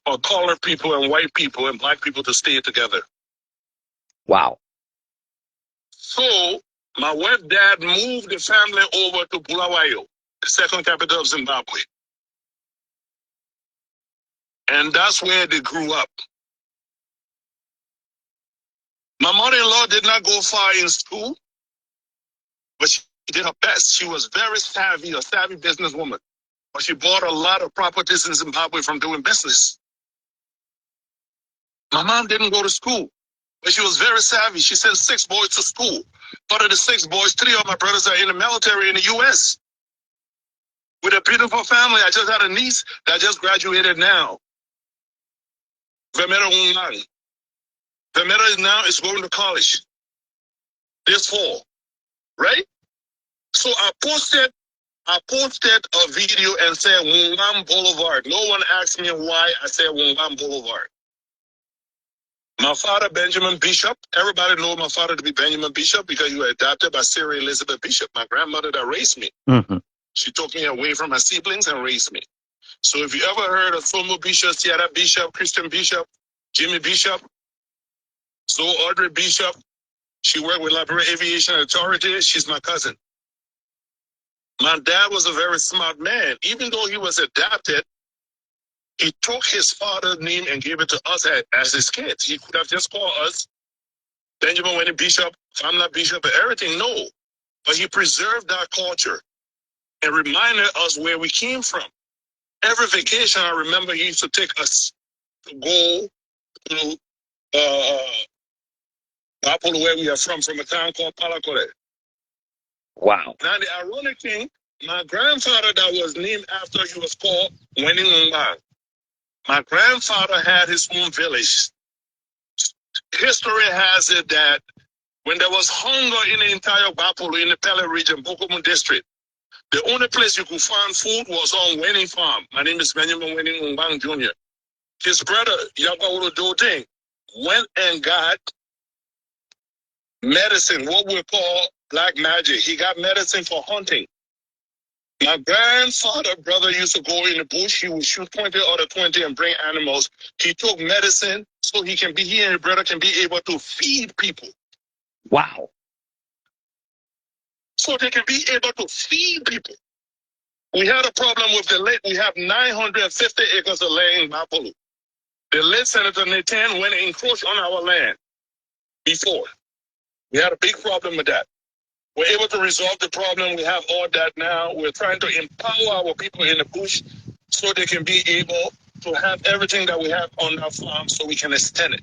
for colored people and white people and black people to stay together.
Wow.
So my wife's dad moved the family over to Bulawayo, the second capital of Zimbabwe. And that's where they grew up. My mother-in-law did not go far in school, but she did her best. She was very savvy, a savvy businesswoman. But she bought a lot of properties in Zimbabwe from doing business. My mom didn't go to school, but she was very savvy. She sent 6 boys to school. Out of the 6 boys, 3 of my brothers are in the military in the U.S. With a beautiful family. I just had a niece that just graduated now. Vermeer Ungang. Vermeer is going to college this fall, right? So I posted a video and said Wungam Boulevard. No one asked me why I said Wungam Boulevard. My father, Benjamin Bishop, everybody knows my father to be Benjamin Bishop because you were adopted by Sarah Elizabeth Bishop, my grandmother that raised me. She took me away from my siblings and raised me. So if you ever heard of Fomo Bishop, Sierra Bishop, Christian Bishop, Jimmy Bishop, Zoe Audrey Bishop, she worked with Liberia Aviation Authority. She's my cousin. My dad was a very smart man. Even though he was adopted, he took his father's name and gave it to us as his kids. He could have just called us Benjamin Winnie Bishop, Famla Bishop, and everything. No. But he preserved that culture and reminded us where we came from. Every vacation, I remember he used to take us to go to Apollo, where we are from a town called Palakore.
Wow.
Now, the ironic thing, my grandfather that was named after, he was called Winnie Ngumbang. My grandfather had his own village History has it that when there was hunger in the entire Bapolo in the Pele region, Bokomo district, the only place you could find food was on Winning Farm. My name is Benjamin Winning Umbang Jr. His brother, Yabawolo Doding, went and got medicine, what we call black magic. He got medicine for hunting. My grandfather brother used to go in the bush. He would shoot 20 out of 20 and bring animals. He took medicine so he and his brother can be able to feed people.
Wow.
So they can be able to feed people. We had a problem with the lake. We have 950 acres of land in Bapolo. The late Senator Nathan went and encroached on our land before. We had a big problem with that. We're able to resolve the problem. We have all that now. We're trying to empower our people in the bush so they can be able to have everything that we have on our farm so we can extend it.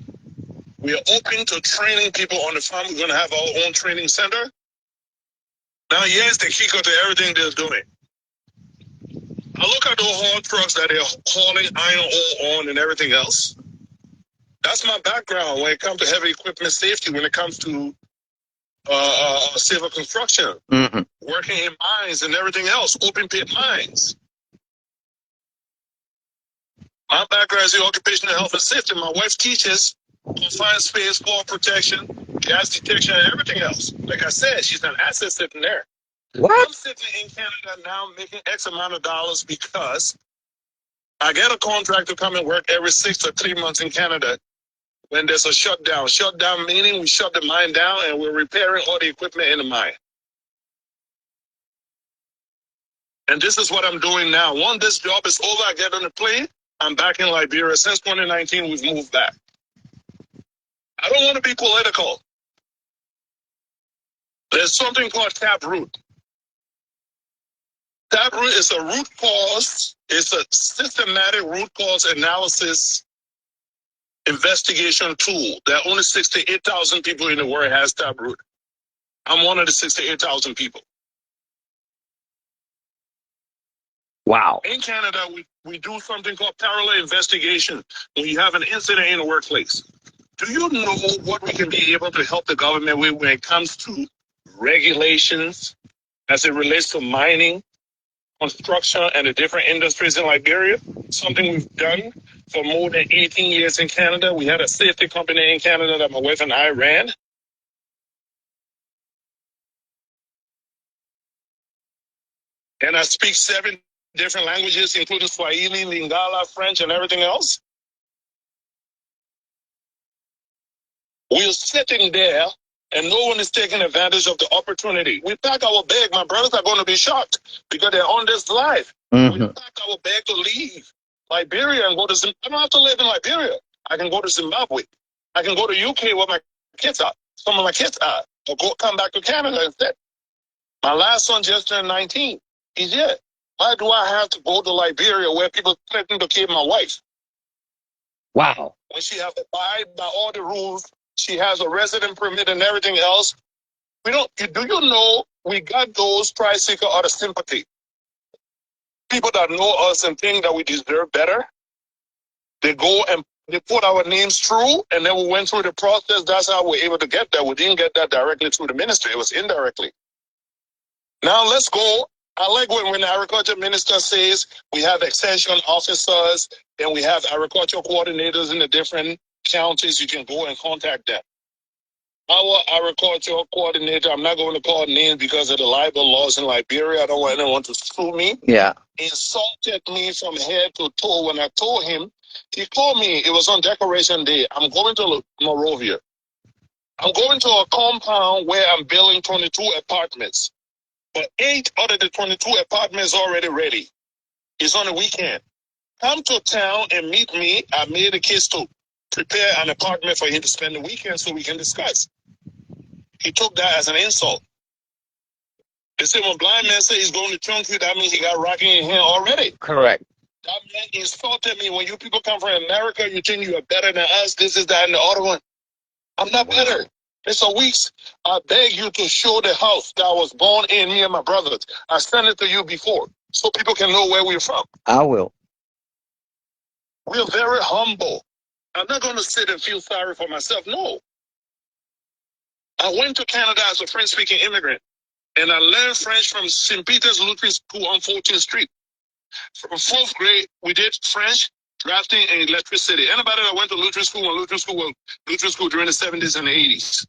We are open to training people on the farm. We're going to have our own training center. Now, here's the kicker to everything they're doing. I look at the haul trucks that they're hauling iron ore on and everything else. That's my background when it comes to heavy equipment safety, when it comes to civil construction, working in mines and everything else, open pit mines. My background is in occupational health and safety. My wife teaches confined space, fall protection, gas detection, and everything else. Like I said, she's an asset sitting there.
What?
I'm sitting in Canada now making X amount of dollars because I get a contract to come and work every 6 or 3 months in Canada when there's a shutdown. Shutdown meaning we shut the mine down and we're repairing all the equipment in the mine. And this is what I'm doing now. Once this job is over, I get on the plane, I'm back in Liberia. Since 2019, we've moved back. I don't want to be political. There's something called taproot. Taproot is a root cause, it's a systematic root cause analysis investigation tool that only 68,000 people in the world has taproot. I'm one of the 68,000 people.
Wow.
In Canada, we do something called parallel investigation when you have an incident in the workplace. Do you know what we can be able to help the government with when it comes to regulations as it relates to mining, construction, and the different industries in Liberia? Something we've done for more than 18 years in Canada. We had a safety company in Canada that my wife and I ran. And I speak 7 different languages, including Swahili, Lingala, French, and everything else. We're sitting there and no one is taking advantage of the opportunity. We pack our bag. My brothers are going to be shocked because they're on this live. We pack our bag to leave Liberia and go to Zimbabwe. I don't have to live in Liberia. I can go to Zimbabwe. I can go to UK where my kids are. Some of my kids are. Or come back to Canada instead. My last son just turned 19. He's here. Why do I have to go to Liberia where people threaten to kill my wife?
Wow.
When she has to abide by all the rules, she has a resident permit and everything else. We don't. Do you know we got those prize seekers out of sympathy? People that know us and think that we deserve better. They go and they put our names through, and then we went through the process. That's how we're able to get that. We didn't get that directly through the ministry. It was indirectly. Now let's go. I like when the agriculture minister says we have extension officers and we have agricultural coordinators in the different counties. You can go and contact them. Our agricultural coordinator, I'm not going to call names because of the libel laws in Liberia. I don't want anyone to sue me.
Yeah.
Insulted me from head to toe. When I told him, he called me. It was on Decoration Day. I'm going to Morovia. I'm going to a compound where I'm building 22 apartments. But 8 out of the 22 apartments already ready. It's on the weekend. Come to town and meet me. I made a case to prepare an apartment for him to spend the weekend so we can discuss. He took that as an insult. They said when blind man say he's going to chunk you, that means he got rocking in here already.
Correct.
That man insulted me. When you people come from America, you think you are better than us. This is that and the other one. I'm not better. Mr. Weeks, I beg you to show the house that I was born in, me and my brothers. I sent it to you before so people can know where we're from.
I will.
We're very humble. I'm not going to sit and feel sorry for myself. No. I went to Canada as a French-speaking immigrant, and I learned French from St. Peter's Lutheran School on 14th Street. From fourth grade, we did French, drafting, and electricity. Anybody that went to Lutheran School when Lutheran School during the 70s and the 80s.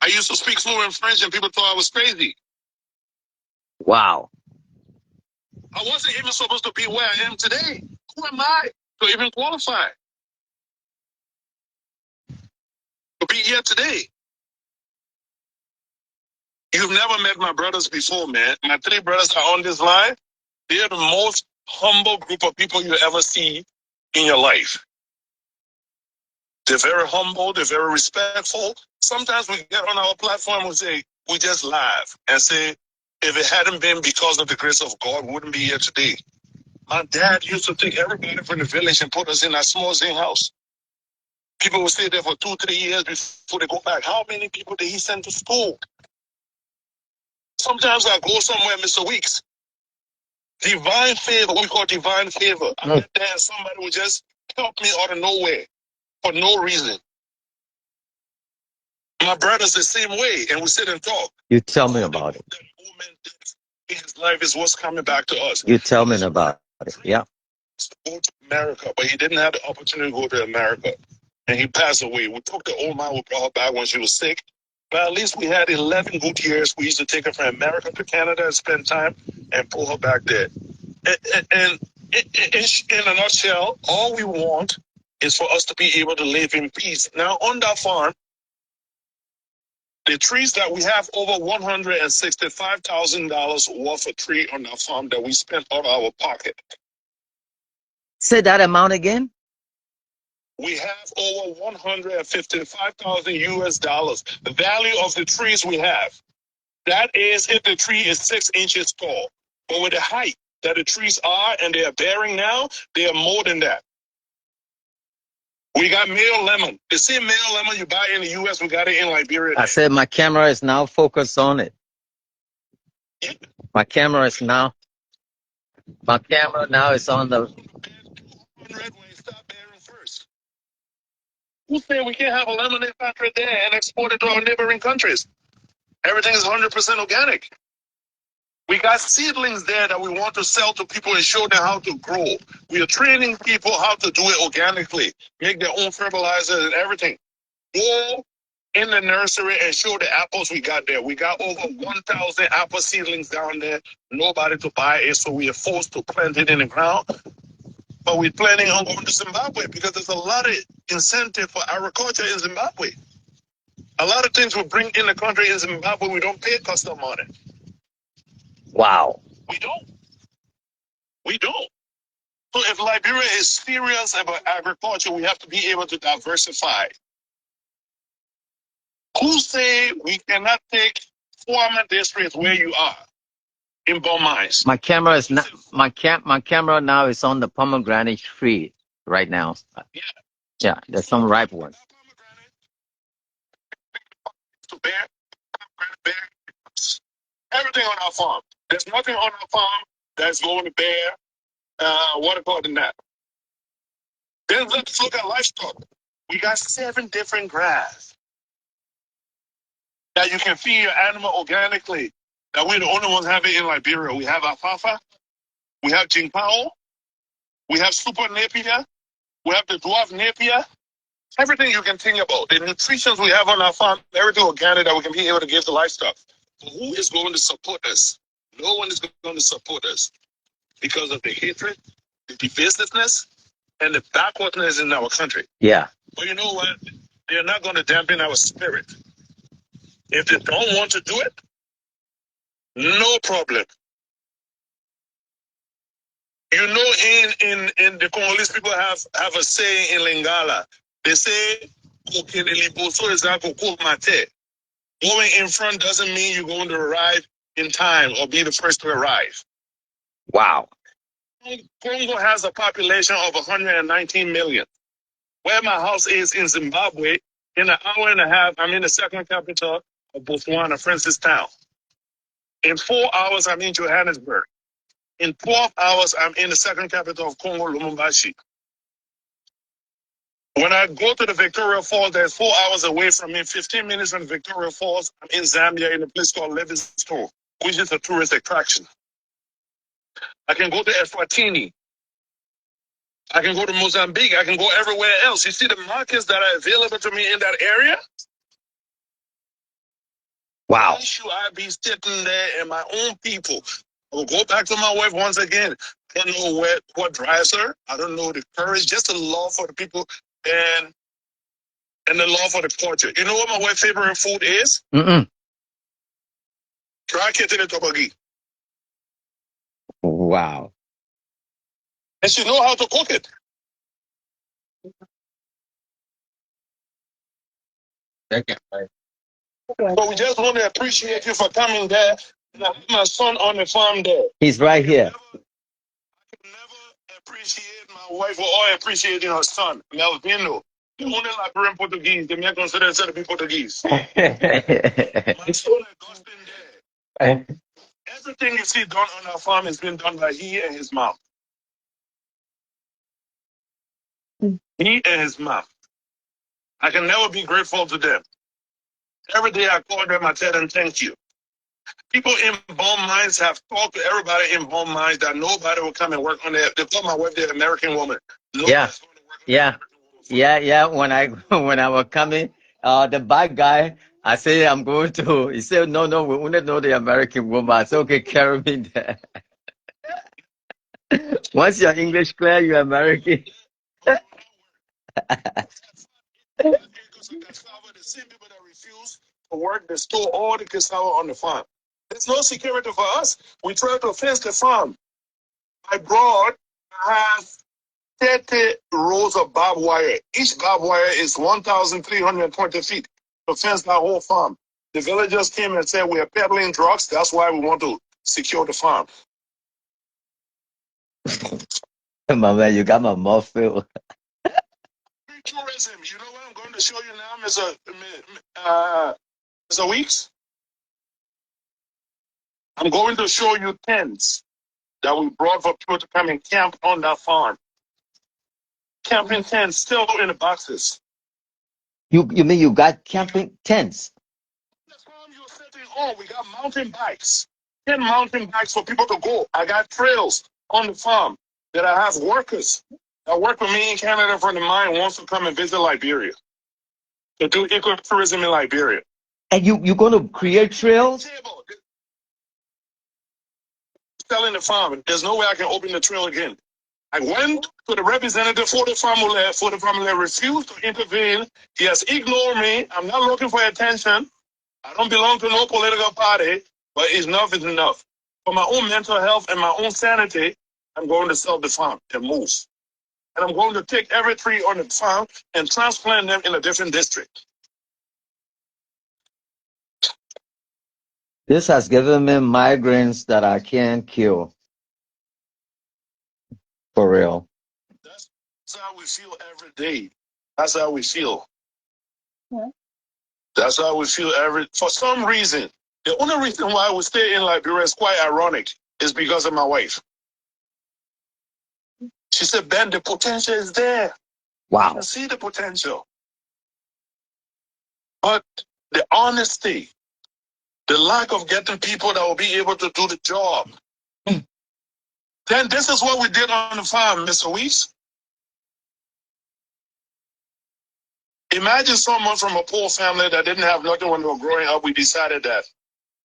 I used to speak fluent French, and people thought I was crazy.
Wow.
I wasn't even supposed to be where I am today. Who am I to even qualify to be here today? You've never met my brothers before, man. My three brothers are on this line. They're the most humble group of people you ever see in your life. They're very humble. They're very respectful. Sometimes we get on our platform and say, we just laugh and say, if it hadn't been because of the grace of God, we wouldn't be here today. My dad used to take everybody from the village and put us in that small zinc house. People would stay there for 2-3 years before they go back. How many people did he send to school? Sometimes I go somewhere, Mr. Weeks. Divine favor, what we call divine favor. I get there and somebody would just help me out of nowhere for no reason. My brother's the same way, and we sit and talk.
You tell me about it.
That old man did in his life is what's coming back to us.
You tell me about it. Yeah.
To go to America, but he didn't have the opportunity to go to America. And he passed away. We took the old man, we brought her back when she was sick. But at least we had 11 good years. We used to take her from America to Canada and spend time and pull her back there. And in a nutshell, all we want is for us to be able to live in peace. Now, on that farm, the trees that we have over $165,000 worth of tree on that farm that we spent out of our pocket.
Say that amount again.
We have over 155,000 US dollars. The value of the trees we have. That is if the tree is 6 inches tall. But with the height that the trees are and they are bearing now, they are more than that. We got male lemon. The same male lemon you buy in the US, we got it in Liberia.
I said my camera is now focused on it.
Yeah.
My camera now is on the.
When it start bearing first. Who said we can't have a lemonade factory there and export it to our neighboring countries? Everything is 100% organic. We got seedlings there that we want to sell to people and show them how to grow. We are training people how to do it organically, make their own fertilizers and everything. Go in the nursery and show the apples we got there. We got over 1,000 apple seedlings down there. Nobody to buy it, so we are forced to plant it in the ground. But we're planning on going to Zimbabwe because there's a lot of incentive for agriculture in Zimbabwe. A lot of things we bring in the country in Zimbabwe, we don't pay custom on it.
Wow.
We don't. We don't. So if Liberia is serious about agriculture, we have to be able to diversify. Who say we cannot take former districts where you are in Beaumont?
My camera is not. My camera now is on the pomegranate tree right now.
Yeah.
Yeah, there's some ripe ones.
To bear, everything on our farm. There's nothing on our farm that's going to bear what according to that. Then let's look at livestock. We got 7 different grass that you can feed your animal organically. That we're the only ones have it in Liberia. We have alfalfa, we have jinkpao, we have super napier, we have the dwarf napier. Everything you can think about. The nutrition we have on our farm, everything organic that we can be able to give to livestock. But who is going to support us? No one is going to support us because of the hatred, the divisiveness, and the backwardness in our country.
Yeah.
But you know what? They're not going to dampen our spirit. If they don't want to do it, no problem. You know, in the Congolese people have a saying in Lingala. They say, going in front doesn't mean you're going to arrive in time or be the first to arrive.
Wow.
Congo has a population of 119 million. Where my house is in Zimbabwe, in an hour and a half, I'm in the second capital of Botswana, Francistown. In 4 hours, I'm in Johannesburg. In 12 hours, I'm in the second capital of Congo, Lumumbashi. When I go to the Victoria Falls, that's 4 hours away from me, 15 minutes from Victoria Falls. I'm in Zambia in a place called Livingstone, which is a tourist attraction. I can go to Eswatini. I can go to Mozambique. I can go everywhere else. You see the markets that are available to me in that area?
Wow.
Why should I be sitting there and my own people? I will go back to my wife once again. I don't know what drives her. I don't know the courage, just the love for the people and the love for the culture. You know what my wife's favorite food is?
Mm-mm.
Dry kitchen tobagi.
Wow.
And she know how to cook it.
Okay.
So we just want to appreciate you for coming there. And I have my son on the farm there.
He's right here.
I can never appreciate my wife or all appreciating her son, Melvino. The only Liberian Portuguese, they may consider themselves to be Portuguese. My son Augustine there. Everything you see done on our farm has been done by he and his mom. He and his mom. I can never be grateful to them. Every day I call them, I tell them thank you. People in Bone Mines have talked to everybody in Bone Mines that nobody will come and work on there. They call my wife the American woman.
Yeah. Yeah. Yeah. When I when I was coming, the bad guy, I said I'm going to. He said, no, we want to know the American woman. I said, okay, carry me there. Once you're English clear, you're American.
The same people that refuse to work, they store all the cassava on the farm. There's no security for us. We try to fence the farm. My broad has 30 rows of barbed wire. Each barbed wire is 1,320 feet to fence that whole farm. The villagers came and said, we are peddling drugs. That's why we want to secure the farm.
My man, you got my mouth filled.
Tourism. You know what I'm going to show you now, Mr. Weeks? I'm going to show you tents that we brought for people to come and camp on that farm. Camping tents still in the boxes.
You mean you got camping tents?
The farm you're sitting on, we got mountain bikes. 10 mountain bikes for people to go. I got trails on the farm that I have workers that work with me in Canada from the mine wants to come and visit Liberia to do ecotourism in Liberia.
And you're going to create trails?
Selling the farm. There's no way I can open the trail again. I went to the representative for the family refused to intervene. He has ignored me. I'm not looking for attention. I don't belong to no political party, but enough is enough. For my own mental health and my own sanity, I'm going to sell the farm and move. And I'm going to take every tree on the farm and transplant them in a different district.
This has given me migraines that I can't cure. For real.
That's how we feel every day. That's how we feel. Yeah. That's how we feel for some reason. The only reason why we stay in Liberia is quite ironic. Is because of my wife. She said, Ben, the potential is there.
Wow.
I see the potential. But the honesty, the lack of getting people that will be able to do the job. Then this is what we did on the farm, Mr. Weiss. Imagine someone from a poor family that didn't have nothing when they were growing up. We decided that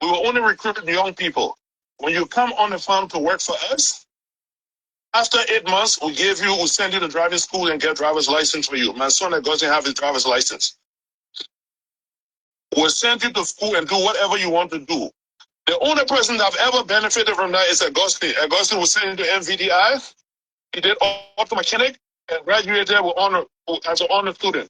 we will only recruit young people. When you come on the farm to work for us, after 8 months, we send you to driving school and get driver's license for you. My son doesn't have his driver's license. We'll send you to school and do whatever you want to do. The only person that have ever benefited from that is Augustine. Augustine was sent into MVDI. He did auto mechanic and graduated with honor as an honor student.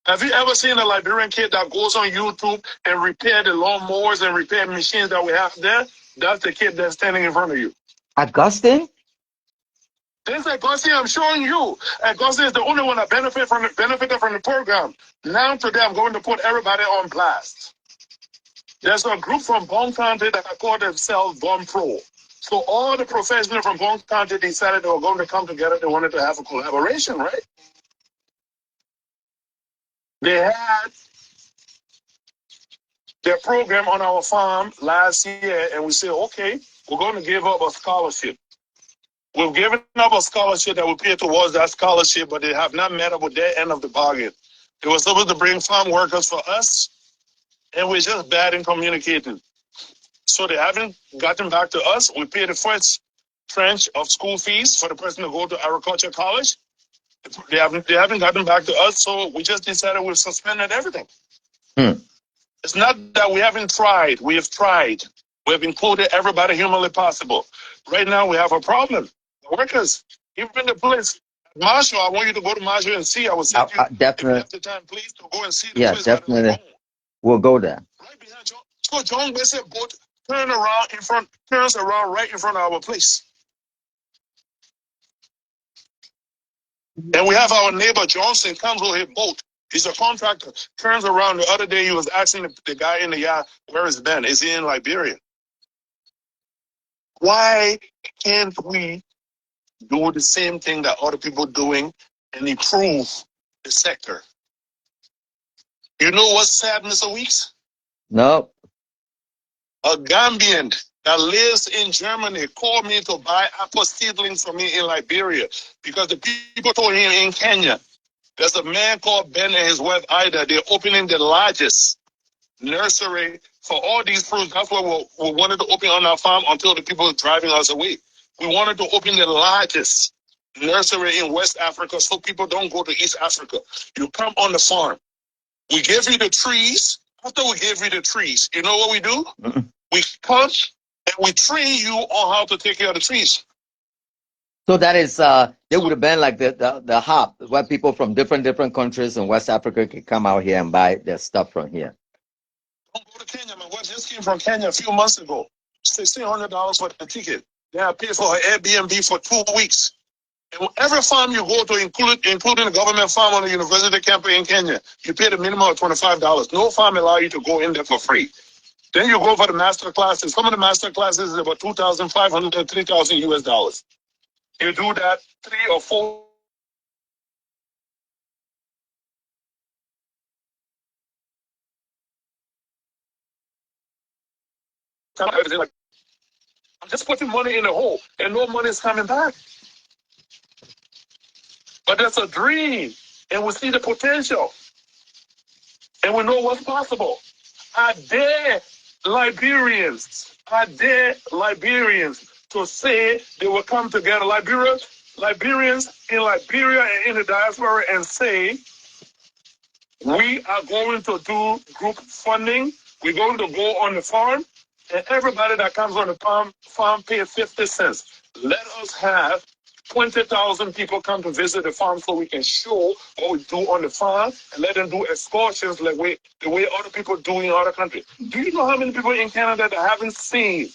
Have you ever seen a Liberian kid that goes on YouTube and repair the lawnmowers and repair machines that we have there? That's the kid that's standing in front of you.
Augustine?
This Augustine I'm showing you. Augustine is the only one that benefited from the program. Now today I'm going to put everybody on blast. There's a group from Bond County that call themselves Bond Pro. So all the professionals from Bone County decided they were going to come together. They wanted to have a collaboration, right? They had their program on our farm last year, and we said, okay, we're going to give up a scholarship. We've given up a scholarship that we pay towards that scholarship, but they have not met up with their end of the bargain. They were supposed to bring farm workers for us, and we're just bad in communicating. So they haven't gotten back to us. We paid the first tranche of school fees for the person to go to agriculture college. They haven't gotten back to us, so we just decided we've suspended everything. It's not that we haven't tried. We have tried. We have included everybody humanly possible. Right now, we have a problem. The workers, even the place. Marshall, I want you to go to Marshall and see. I will send you, if you have the time, please, to go and see the place.
Definitely. We'll go there.
Right behind John. So John Bessie boat turns around right in front of our place. And we have our neighbor Johnson comes with his boat. He's a contractor. Turns around. The other day he was asking the guy in the yard, where is Ben? Is he in Liberia? Why can't we do the same thing that other people are doing and improve the sector? You know what's sad, Mr. Weeks?
No.
A Gambian that lives in Germany called me to buy apple seedlings for me in Liberia because the people told him in Kenya, there's a man called Ben and his wife Ida. They're opening the largest nursery for all these fruits. That's why we wanted to open on our farm until the people are driving us away. We wanted to open the largest nursery in West Africa so people don't go to East Africa. You come on the farm. We give you the trees. After we give you the trees, you know what we do? We come and we train you on how to take care of the trees.
So that is, they would have been like the hub where people from different countries in West Africa can come out here and buy their stuff from here.
Don't go to Kenya. My wife just came from Kenya a few months ago. $1,600 for the ticket. They have paid for her Airbnb for 2 weeks. And every farm you go to, including the government farm on the university campus in Kenya, you pay the minimum of $25. No farm allows you to go in there for free. Then you go for the master classes. Some of the master classes is about $2,500 to $3,000 US dollars. You do that 3 or 4 times. Like, I'm just putting money in the hole, and no money is coming back. But that's a dream, and we see the potential, and we know what's possible. I dare Liberians to say they will come together. Liberians in Liberia and in the diaspora and say, we are going to do group funding. We're going to go on the farm, and everybody that comes on the farm pay 50 cents. Let us have 20,000 people come to visit the farm so we can show what we do on the farm and let them do excursions like the way other people do in other countries. Do you know how many people in Canada that haven't seen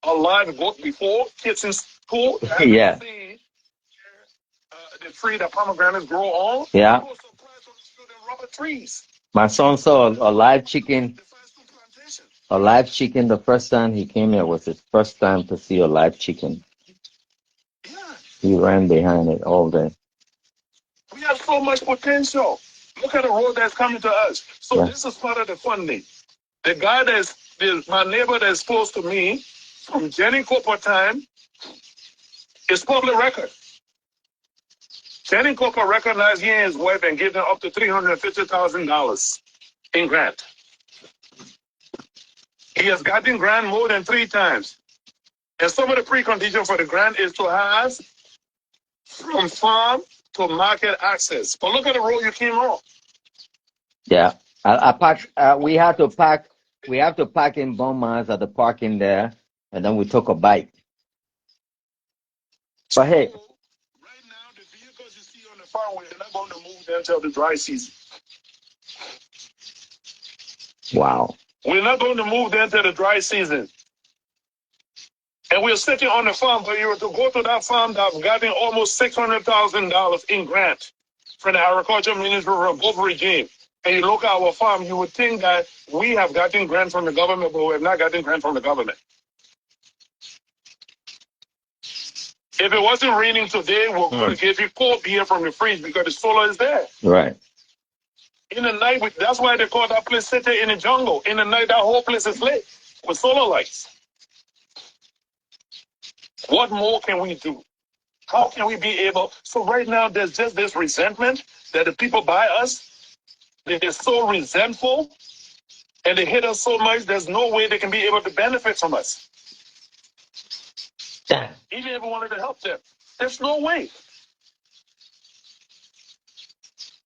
a live goat before? Kids in school that haven't seen the tree that pomegranates grow on?
Yeah.
People are surprised when they show them rubber trees.
My son saw a live chicken. A live chicken. The first time he came here was his first time to see a live chicken.
Yeah.
He ran behind it all day.
We have so much potential. Look at the road that's coming to us. So this is part of the funding. The guy my neighbor that's close to me from Jenny Cooper time is public record. Jenny Cooper recognized he and his wife and gave them up to $350,000 in grant. He has gotten grant more than 3 times. And some of the preconditions for the grant is to have from farm to market access. But look at the road you came on.
Yeah. I packed, we have to pack in Beaumont at the parking there, and then we took a bite. But hey.
Right now, the vehicles you see on the farm, we're not going to move them until the dry season.
Wow.
We're not going to move them to the dry season. And we're sitting on the farm, but you were to go to that farm that's gotten almost $600,000 in grant from the agriculture ministry from both regime. And you look at our farm, you would think that we have gotten grant from the government, but we have not gotten grant from the government. If it wasn't raining today, we're going to give you cold beer from the fridge because the solar is there.
Right.
In the night, that's why they call that place City in the Jungle. In the night, that whole place is lit with solar lights. What more can we do? How can we be able? So right now, there's just this resentment that the people by us, they're so resentful and they hate us so much, there's no way they can be able to benefit from us.
Damn.
Even if we wanted to help them, there's no way.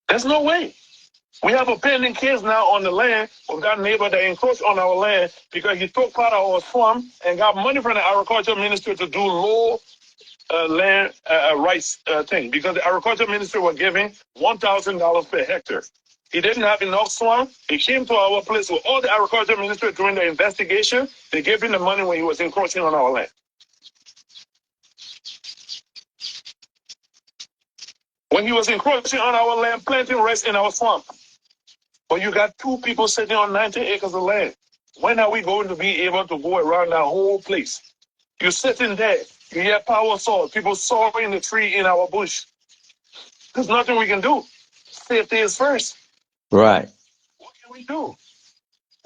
There's no way. We have a pending case now on the land of that neighbor that encroached on our land because he took part of our farm and got money from the agriculture ministry to do low land rights thing because the agriculture ministry was giving $1,000 per hectare. He didn't have enough swamp. He came to our place with all the agriculture ministry during the investigation. They gave him the money when he was encroaching on our land. When he was encroaching on our land, planting rice in our swamp. But you got two people sitting on 19 acres of land. When are we going to be able to go around that whole place? You're sitting there. You hear power saw, people sawing the tree in our bush. There's nothing we can do. Safety is first.
Right.
What can we do?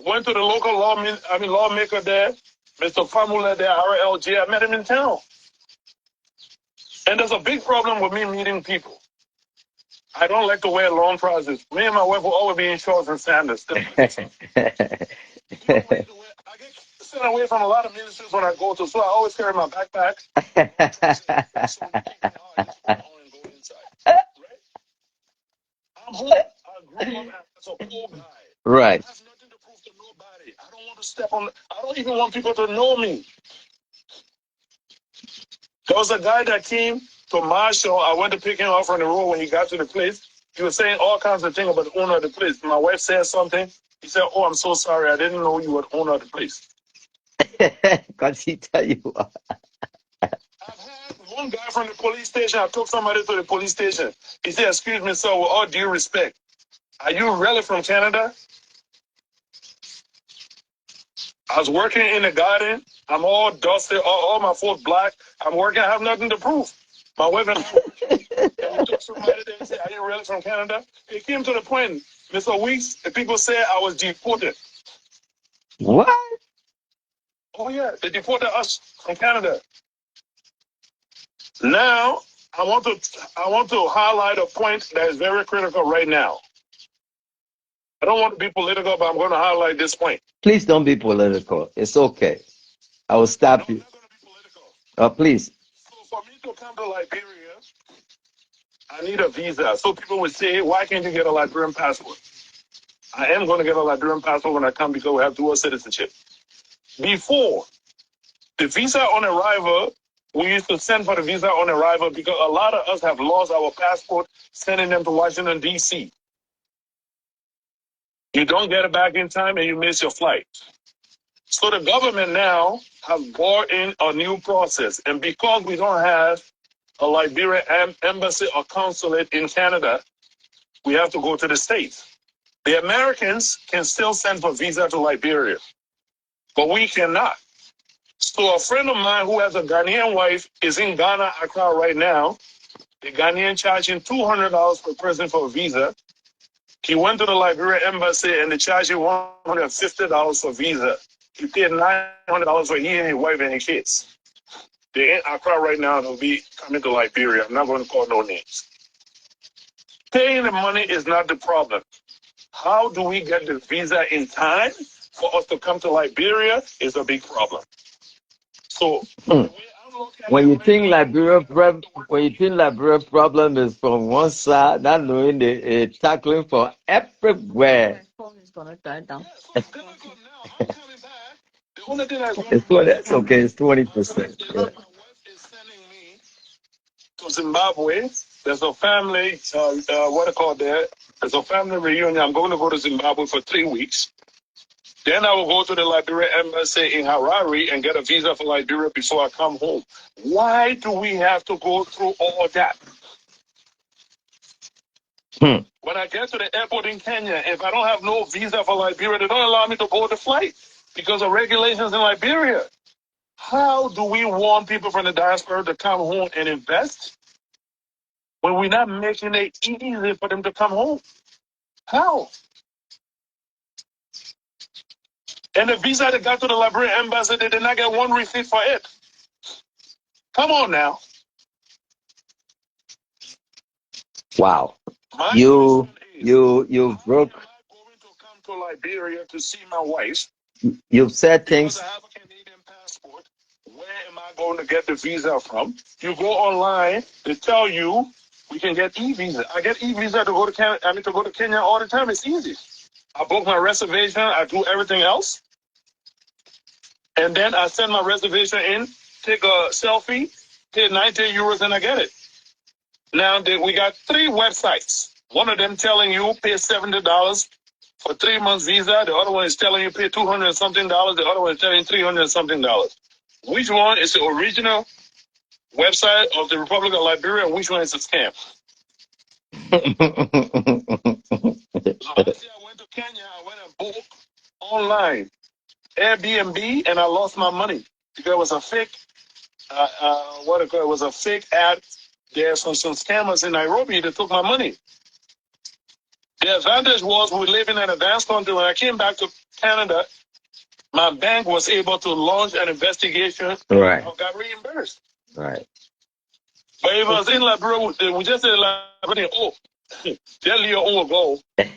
Went to the local lawmaker there, Mr. Famula there, RLG. I met him in town. And there's a big problem with me meeting people. I don't like to wear long trousers. Me and my wife will always be in shorts and sandals. I get sent away from a lot of ministries when I go to, so I always carry my backpack. I'm home. I grew up as a poor guy.
Right.
I have nothing to prove to nobody. I don't want to step on. I don't even want people to know me. There was a guy that came to Marshall. I went to pick him up on the road when he got to the place. He was saying all kinds of things about the owner of the place. My wife said something. He said, "Oh, I'm so sorry. I didn't know you were the owner of the place."
Because he tell you what.
I've had one guy from the police station. I took somebody to the police station. He said, "Excuse me, sir, with all due respect, are you really from Canada?" I was working in the garden. I'm all dusty, all my folks black. I'm working. I have nothing to prove. My wife and I working. And we took somebody there and said, "Are you really from Canada?" It came to the point, Mr. Weeks, the people said I was deported.
What?
Oh, yeah, they deported us from Canada. Now, I want to highlight a point that is very critical right now. I don't want to be political, but I'm going to highlight this point.
Please don't be political. It's okay. I will stop you.
I'm not going to be political.
Please.
So for me to come to Liberia, I need a visa. So people would say, "Why can't you get a Liberian passport?" I am going to get a Liberian passport when I come because we have dual citizenship. Before, the visa on arrival, we used to send for the visa on arrival because a lot of us have lost our passport sending them to Washington, D.C. You don't get it back in time and you miss your flight. So the government now has brought in a new process. And because we don't have a Liberian embassy or consulate in Canada, we have to go to the States. The Americans can still send for visa to Liberia, but we cannot. So a friend of mine who has a Ghanaian wife is in Ghana, Accra right now. The Ghanaian charging $200 per person for a visa. He went to the Liberian embassy and they charged him $150 for visa. He paid $900 for he and his wife and his kids. They're in Accra right now. They'll be coming to Liberia. I'm not going to call no names. Paying the money is not the problem. How do we get the visa in time for us to come to Liberia is a big problem. So
when you think Liberia problem is from one side, not knowing the tackling for everywhere.
It's difficult now. I'm coming back. The only thing that's
It's 20, that's okay. It's 20%. Yeah.
My wife is sending me to Zimbabwe. There's a family, what I call there. There's a family reunion. I'm going to go to Zimbabwe for 3 weeks. Then I will go to the Liberian embassy in Harare and get a visa for Liberia before I come home. Why do we have to go through all that? When I get to the airport in Kenya, if I don't have no visa for Liberia, they don't allow me to board the flight because of regulations in Liberia. How do we want people from the diaspora to come home and invest when we're not making it easy for them to come home? How? And the visa that got to the Liberian embassy, they did not get one receipt for it. Come on now.
Wow.
My
You
question is,
you broke.
how am I going to come to Liberia to see my wife
You've said
because I
things.
have a Canadian passport? Where am I going to get the visa from? You go online, they tell you we can get e-visa. I get e-visa to go to Canada. I mean to go to Kenya all the time. It's easy. I book my reservation. I do everything else, and then I send my reservation in, take a selfie, pay 90 euros, and I get it. Now we got 3 websites. One of them telling you pay $70 for 3 months visa. The other one is telling you pay $200 and something. The other one is telling you $300 and something. Which one is the original website of the Republic of Liberia, and which one is a scam? So obviously, I went to Kenya. I went and booked online Airbnb, and I lost my money because it was a fake. It was a fake ad. There's some scammers in Nairobi that took my money. The advantage was we live in an advanced country. When I came back to Canada, my bank was able to launch an investigation.
Right.
I got reimbursed.
Right.
But if I was in Liberia, we just said Liberia, oh, tell your own goal. And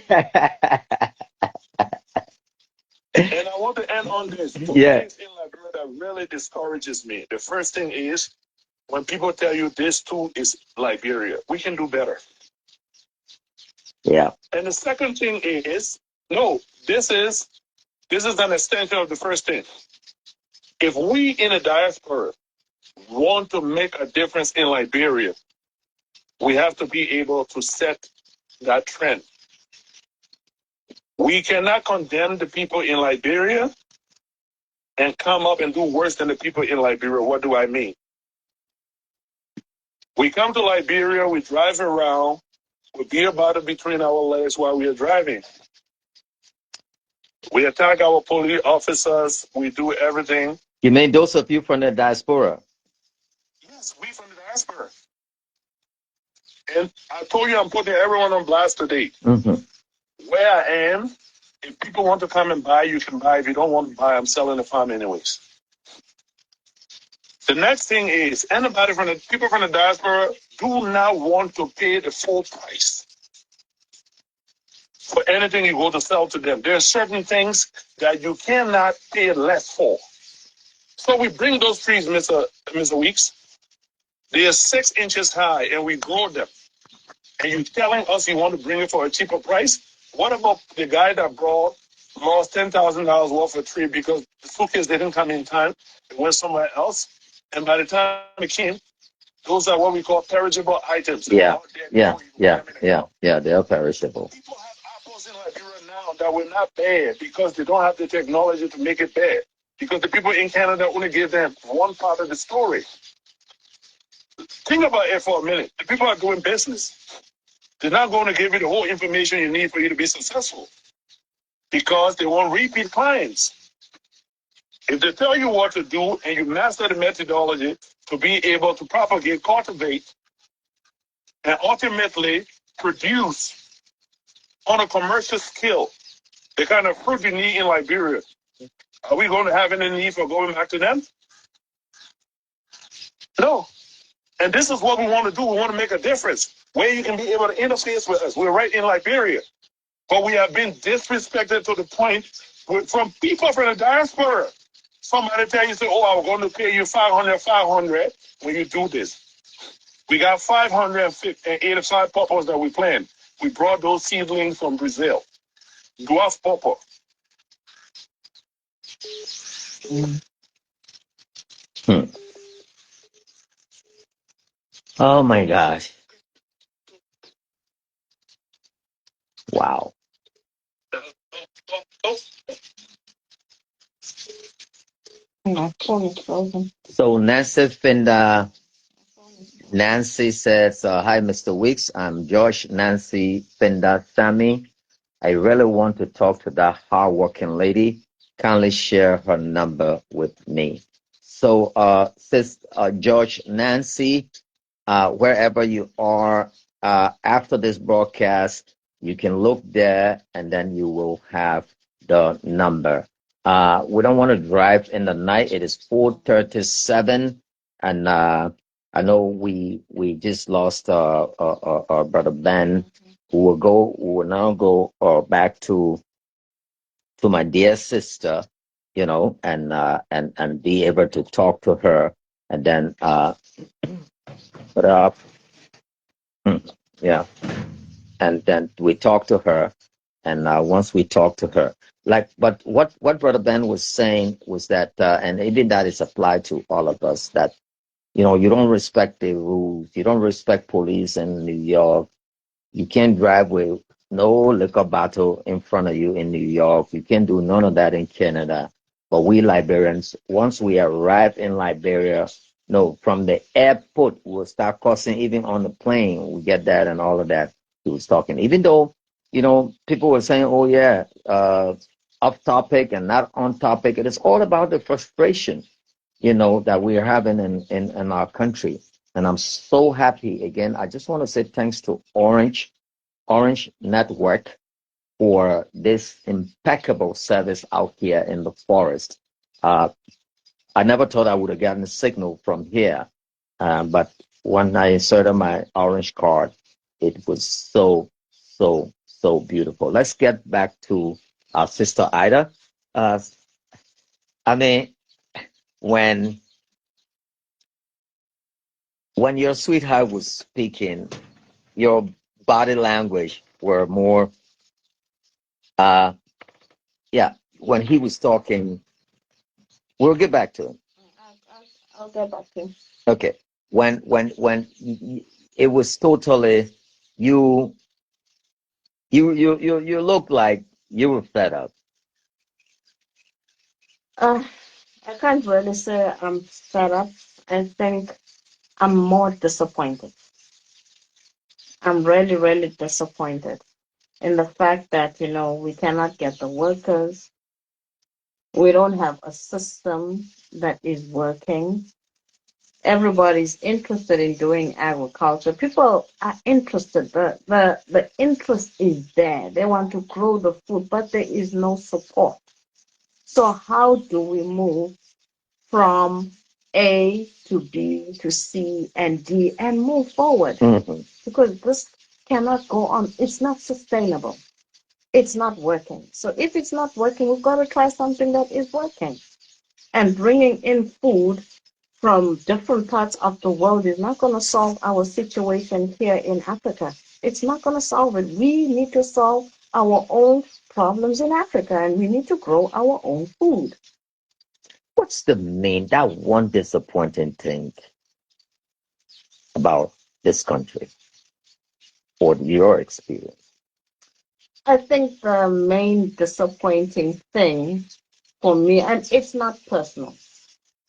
I want to end on this. Two things in Liberia that really discourages me. The first thing is when people tell you this too is Liberia. We can do better.
Yeah.
And the second thing is, no, this is an extension of the first thing. If we in a diaspora want to make a difference in Liberia, we have to be able to set that trend. We cannot condemn the people in Liberia and come up and do worse than the people in Liberia. What do I mean? We come to Liberia, we drive around with beer bottle between our legs while we are driving. We attack our police officers. We do everything.
You mean those of you from the diaspora?
Yes, we from the diaspora. And I told you I'm putting everyone on blast today.
Mm-hmm.
Where I am, if people want to come and buy, you can buy. If you don't want to buy, I'm selling the farm anyways. The next thing is, anybody from the people from the diaspora do not want to pay the full price for anything you go to sell to them. There are certain things that you cannot pay less for. So we bring those trees, Mr. Weeks. They are 6 inches high, and we grow them. And you're telling us you want to bring it for a cheaper price? What about the guy that lost $10,000 worth of tree because the suitcase didn't come in time? It went somewhere else. And by the time it came, those are what we call perishable items.
They are perishable.
People have apples in Liberia now that will not bear because they don't have the technology to make it bear. Because the people in Canada only give them one part of the story. Think about it for a minute. The people are doing business. They're not going to give you the whole information you need for you to be successful because they want repeat clients. If they tell you what to do and you master the methodology to be able to propagate, cultivate, and ultimately produce on a commercial scale the kind of fruit you need in Liberia, are we going to have any need for going back to them? No. And this is what we want to do. We want to make a difference where you can be able to interface with us. We're right in Liberia. But we have been disrespected to the point from people from the diaspora. Somebody tell you, say, oh, I'm going to pay you 500 when you do this. We got 585 purples that we planted. We brought those seedlings from Brazil. Dwarf purple.
Oh my gosh. Wow. So Nancy says, hi, Mr. Weeks. I'm Josh Nancy Fender Sammy. I really want to talk to that hardworking lady. Kindly share her number with me. So, sis, George, Nancy, wherever you are, after this broadcast, you can look there and then you will have the number. We don't want to drive in the night. It is 4:37, and I know we just lost brother Ben. We will now go back to my dear sister, and be able to talk to her, and then but yeah, and then we talk to her, and once we talk to her, but what brother Ben was saying was that, and even that is applied to all of us, that you don't respect the rules, you don't respect police in New York. You can't drive with no liquor bottle in front of you in New York. You can't do none of that in Canada. But we Liberians, once we arrive in Liberia, no, from the airport, we'll start cussing. Even on the plane, we get that and all of that. He was talking. Even though, people were saying, oh, yeah, off topic and not on topic. It is all about the frustration, that we are having in our country. And I'm so happy. Again, I just want to say thanks to Orange Network for this impeccable service out here in the forest. Uh, I never thought I would have gotten a signal from here, but when I inserted my orange card, it was so, so, so beautiful. Let's get back to our sister Ida. Uh, I mean, when your sweetheart was speaking, your body language were more, uh, yeah, when he was talking, we'll get back to him.
I'll get back to him.
Okay. It was totally, you you look like you were fed up.
Uh, I can't really say I'm fed up. I think I'm more disappointed. I'm really, really disappointed in the fact that, we cannot get the workers. We don't have a system that is working. Everybody's interested in doing agriculture. People are interested. The interest is there. They want to grow the food, but there is no support. So how do we move from A to B to C and D and move forward?
Mhm.
Because this cannot go on. It's not sustainable. It's not working. So if it's not working, we've got to try something that is working. And bringing in food from different parts of the world is not going to solve our situation here in Africa. It's not going to solve it. We need to solve our own problems in Africa, and we need to grow our own food.
What's that one disappointing thing about this country or your experience?
I think the main disappointing thing for me, and it's not personal,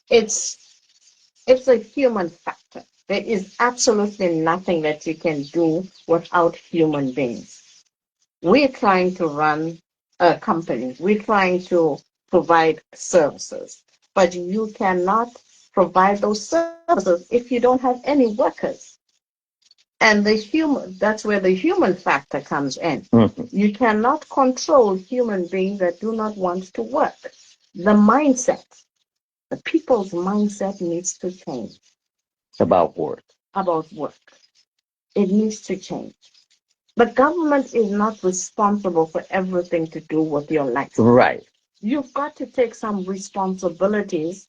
it's it's a human factor. There is absolutely nothing that you can do without human beings. We're trying to run a company. We're trying to provide services, but you cannot provide those services if you don't have any workers. And that's where the human factor comes in.
Mhm.
You cannot control human beings that do not want to work. The mindset, the people's mindset needs to change
About work.
about work. It needs to change. The government is not responsible for everything to do with your life.
Right.
You've got to take some responsibilities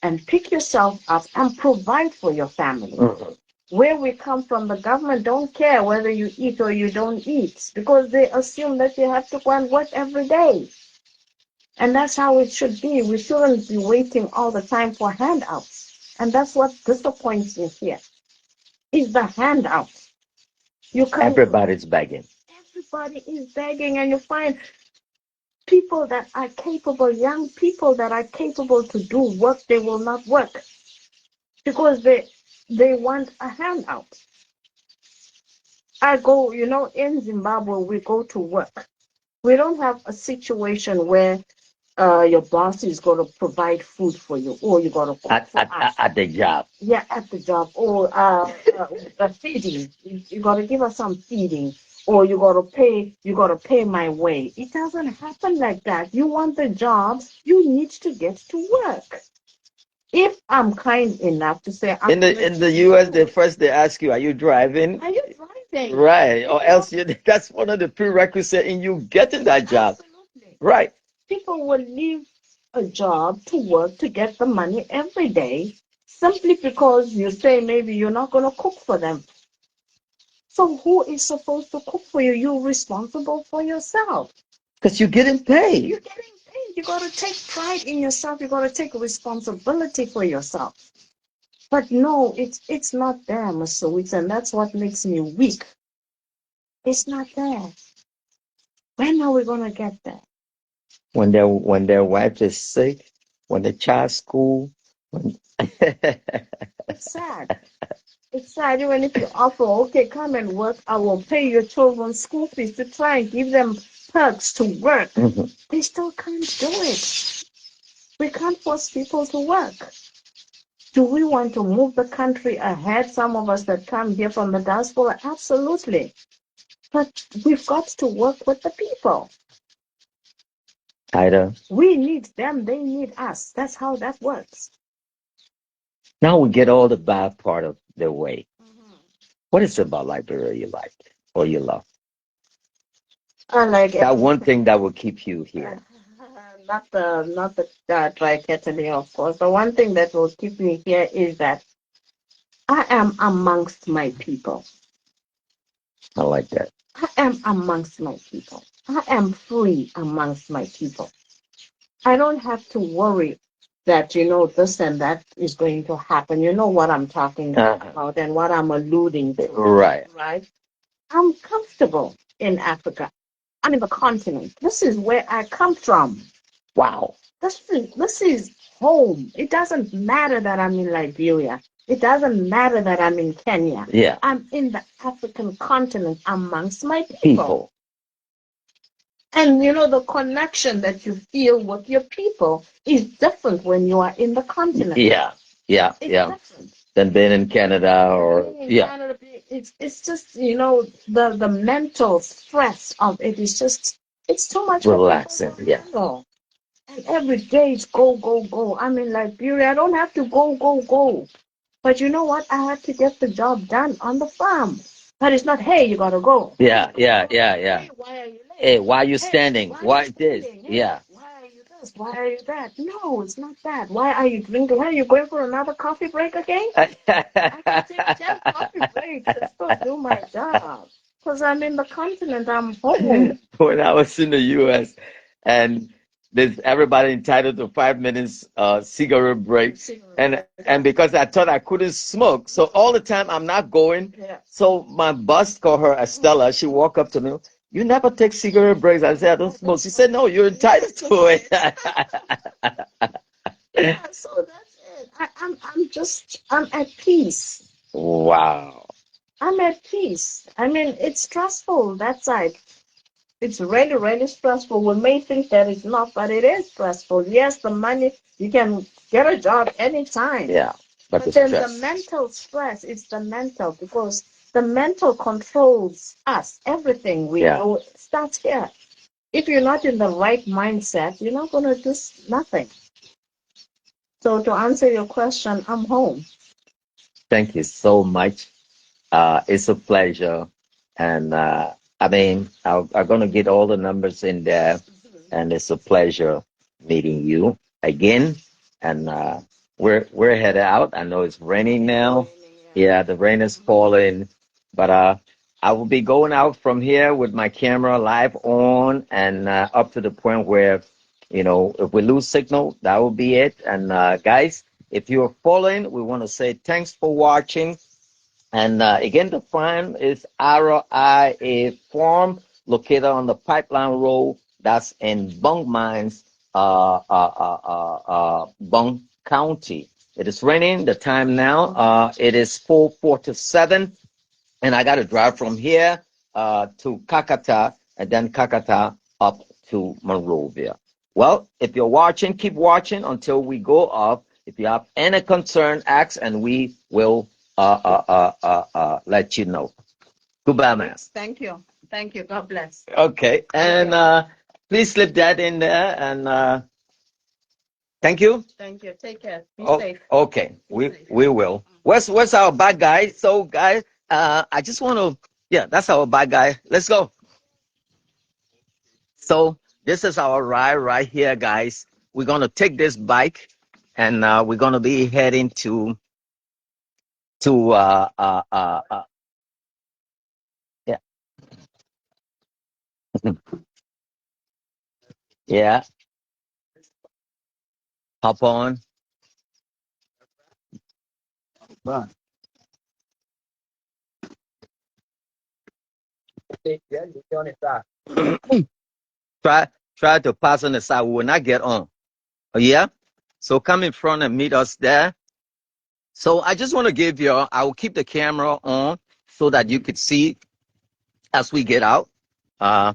and pick yourself up and provide for your family.
Mhm.
Where we come from, the government don't care whether you eat or you don't eat because they assume that you have to go and work every day. And that's how it should be. We shouldn't be waiting all the time for handouts. And that's what disappoints me here, is the handout. You come,
Everybody's begging.
everybody is begging, and you find people that are capable, young people that are capable to do work, they will not work because they want a handout. I go, in Zimbabwe, we go to work. We don't have a situation where your boss is going to provide food for you, or you got to cook for us.
At the job.
Yeah, at the job, or feeding. You got to give us some feeding, or you got to pay my way. It doesn't happen like that. You want the jobs, you need to get to work. If I'm kind enough to say, I'm
In the US, they ask you, are you driving?
are you driving?
Right, or else that's one of the prerequisites in you getting that job.
Absolutely.
Right.
People will leave a job to work to get the money every day simply because you say maybe you're not going to cook for them. So who is supposed to cook for you? You're responsible for yourself.
Because you're getting paid.
You're getting paid. You got to take pride in yourself. You got to take responsibility for yourself. But no, it's not there, Mr. Weeks, and that's what makes me weak. It's not there. When are we going to get there?
When their wife is sick, when the child's school, when
It's sad. It's sad. Even if you offer, okay, come and work, I will pay your children's school fees to try and give them perks to work. They still can't do it. We can't force people to work. Do we want to move the country ahead? Some of us that come here from the diaspora, absolutely. But we've got to work with the people.
Ida,
We need them, they need us. That's how that works.
now we get all the bad part of the way. What is it about Liberia you like or you love?
I like
That one thing that will keep you here.
not the trichotillomania, of course. The one thing that will keep me here is that I am amongst my people.
I like that.
I am amongst my people. I am free amongst my people. I don't have to worry that, this and that is going to happen. You know what I'm talking about and what I'm alluding to.
Right.
Right? I'm comfortable in Africa. I'm in the continent. This is where I come from.
Wow.
This is home. It doesn't matter that I'm in Liberia. It doesn't matter that I'm in Kenya.
Yeah.
I'm in the African continent amongst my people. And the connection that you feel with your people is different when you are in the continent.
Yeah. Yeah.
It's
yeah.
different.
Than being in Canada or
Canada, it's just the mental stress of it is just it's too much
relaxing.
For people to handle. And every day it's go, go, go. I'm in Liberia. I don't have to go, go, go. But you know what? I have to get the job done on the farm. But it's not, hey, you gotta go.
Yeah.
Hey, why are you late?
Hey, why are you standing? Why this?
Hey,
Yeah.
why are you this? Why are you that? No, it's not that. Why are you drinking? Why are you going for another coffee break again? I can take 10 coffee breaks and still do my job. Because I'm in the continent, I'm home.
When I was in the US and there's everybody entitled to 5 minutes cigarette break. And because I thought I couldn't smoke, so all the time I'm not going.
Yeah.
So my boss called her Estella. She walked up to me. You never take cigarette breaks. I said, I don't smoke. She said, no, you're entitled to it.
Yeah, so that's it. I'm at peace.
Wow.
I'm at peace. I mean, it's stressful, that side. It's really, really stressful. We may think that it's not, but it is stressful. Yes, the money, you can get a job anytime.
Yeah. But
then the mental stress, it's the mental, because the mental controls us. Everything we do starts here. If you're not in the right mindset, you're not going to do nothing. So to answer your question, I'm home.
Thank you so much. It's a pleasure. And I mean, I'm going to get all the numbers in there. And it's a pleasure meeting you again. And we're headed out. I know it's raining now. Yeah, the rain is falling. But I will be going out from here with my camera live on and up to the point where, if we lose signal, that will be it. And guys, if you're following, we want to say thanks for watching. And again, the farm is RIA Farm, located on the Pipeline Road. That's in Bung Mines, Bung County. It is raining. The time now, it is 4:47, and I got to drive from here to Kakata, and then Kakata up to Monrovia. Well, if you're watching, keep watching until we go off. If you have any concern, ask, and we will let you know. Goodbye, man.
Thank you. Thank you. God bless.
Okay, and please slip that in there, and thank you.
Thank you. Take care. Be
Oh,
safe.
okay,
Be
we
safe.
we will. Where's our bad guy? So, guys, I just want to, yeah, that's our bad guy. Let's go. So this is our ride right here, guys. We're gonna take this bike, and we're gonna be heading to yeah. Yeah, hop on. Right. try try to pass on the side. We will not get on. Oh, yeah. So come in front and meet us there. So I just want to give you. I will keep the camera on so that you could see as we get out. Uh,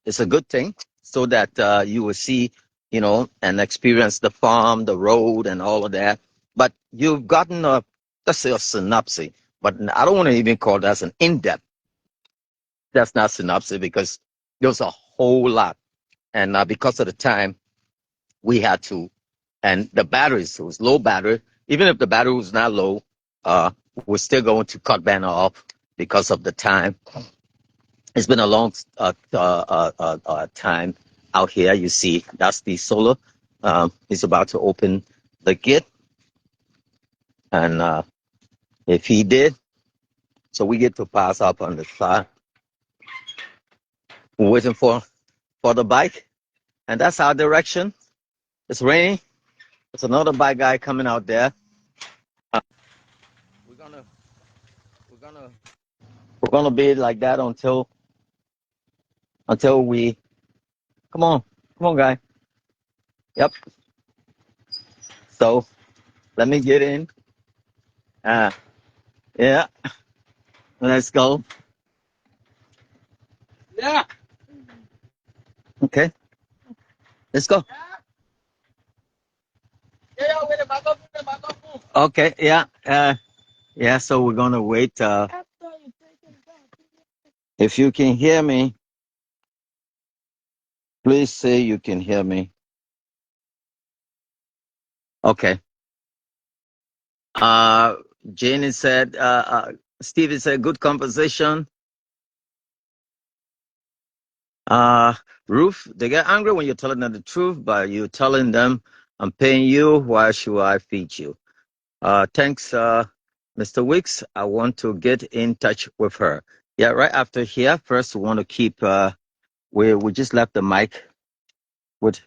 it's a good thing so that you will see, and experience the farm, the road, and all of that. But you've gotten let's say a synopsis. But I don't want to even call that an in-depth. That's not synopsis because there's a whole lot. And because of the time, we had to, and the batteries, it was low battery. Even if the battery was not low, we're still going to cut banner off because of the time. It's been a long time out here. You see, that's the solar. He's about to open the gate, and if he did, so we get to pass up on the side. We're waiting for the bike, and that's our direction. It's raining. There's another bike guy coming out there. Uh, we're gonna we're gonna we're gonna be like that until we come on, guy. Yep. So let me get in. Uh, yeah. Let's go. Yeah. Okay. Let's go. Okay. Yeah. Yeah. So we're gonna wait. If you can hear me, please say you can hear me. Okay. Uh, Janie said. Steven said, "Good conversation." Uh, Ruth, they get angry when you're telling them the truth, but you're telling them, "I'm paying you. Why should I feed you?" Thanks, Mr. Wicks. I want to get in touch with her. Yeah, right after here. First, we want to keep. We just left the mic with.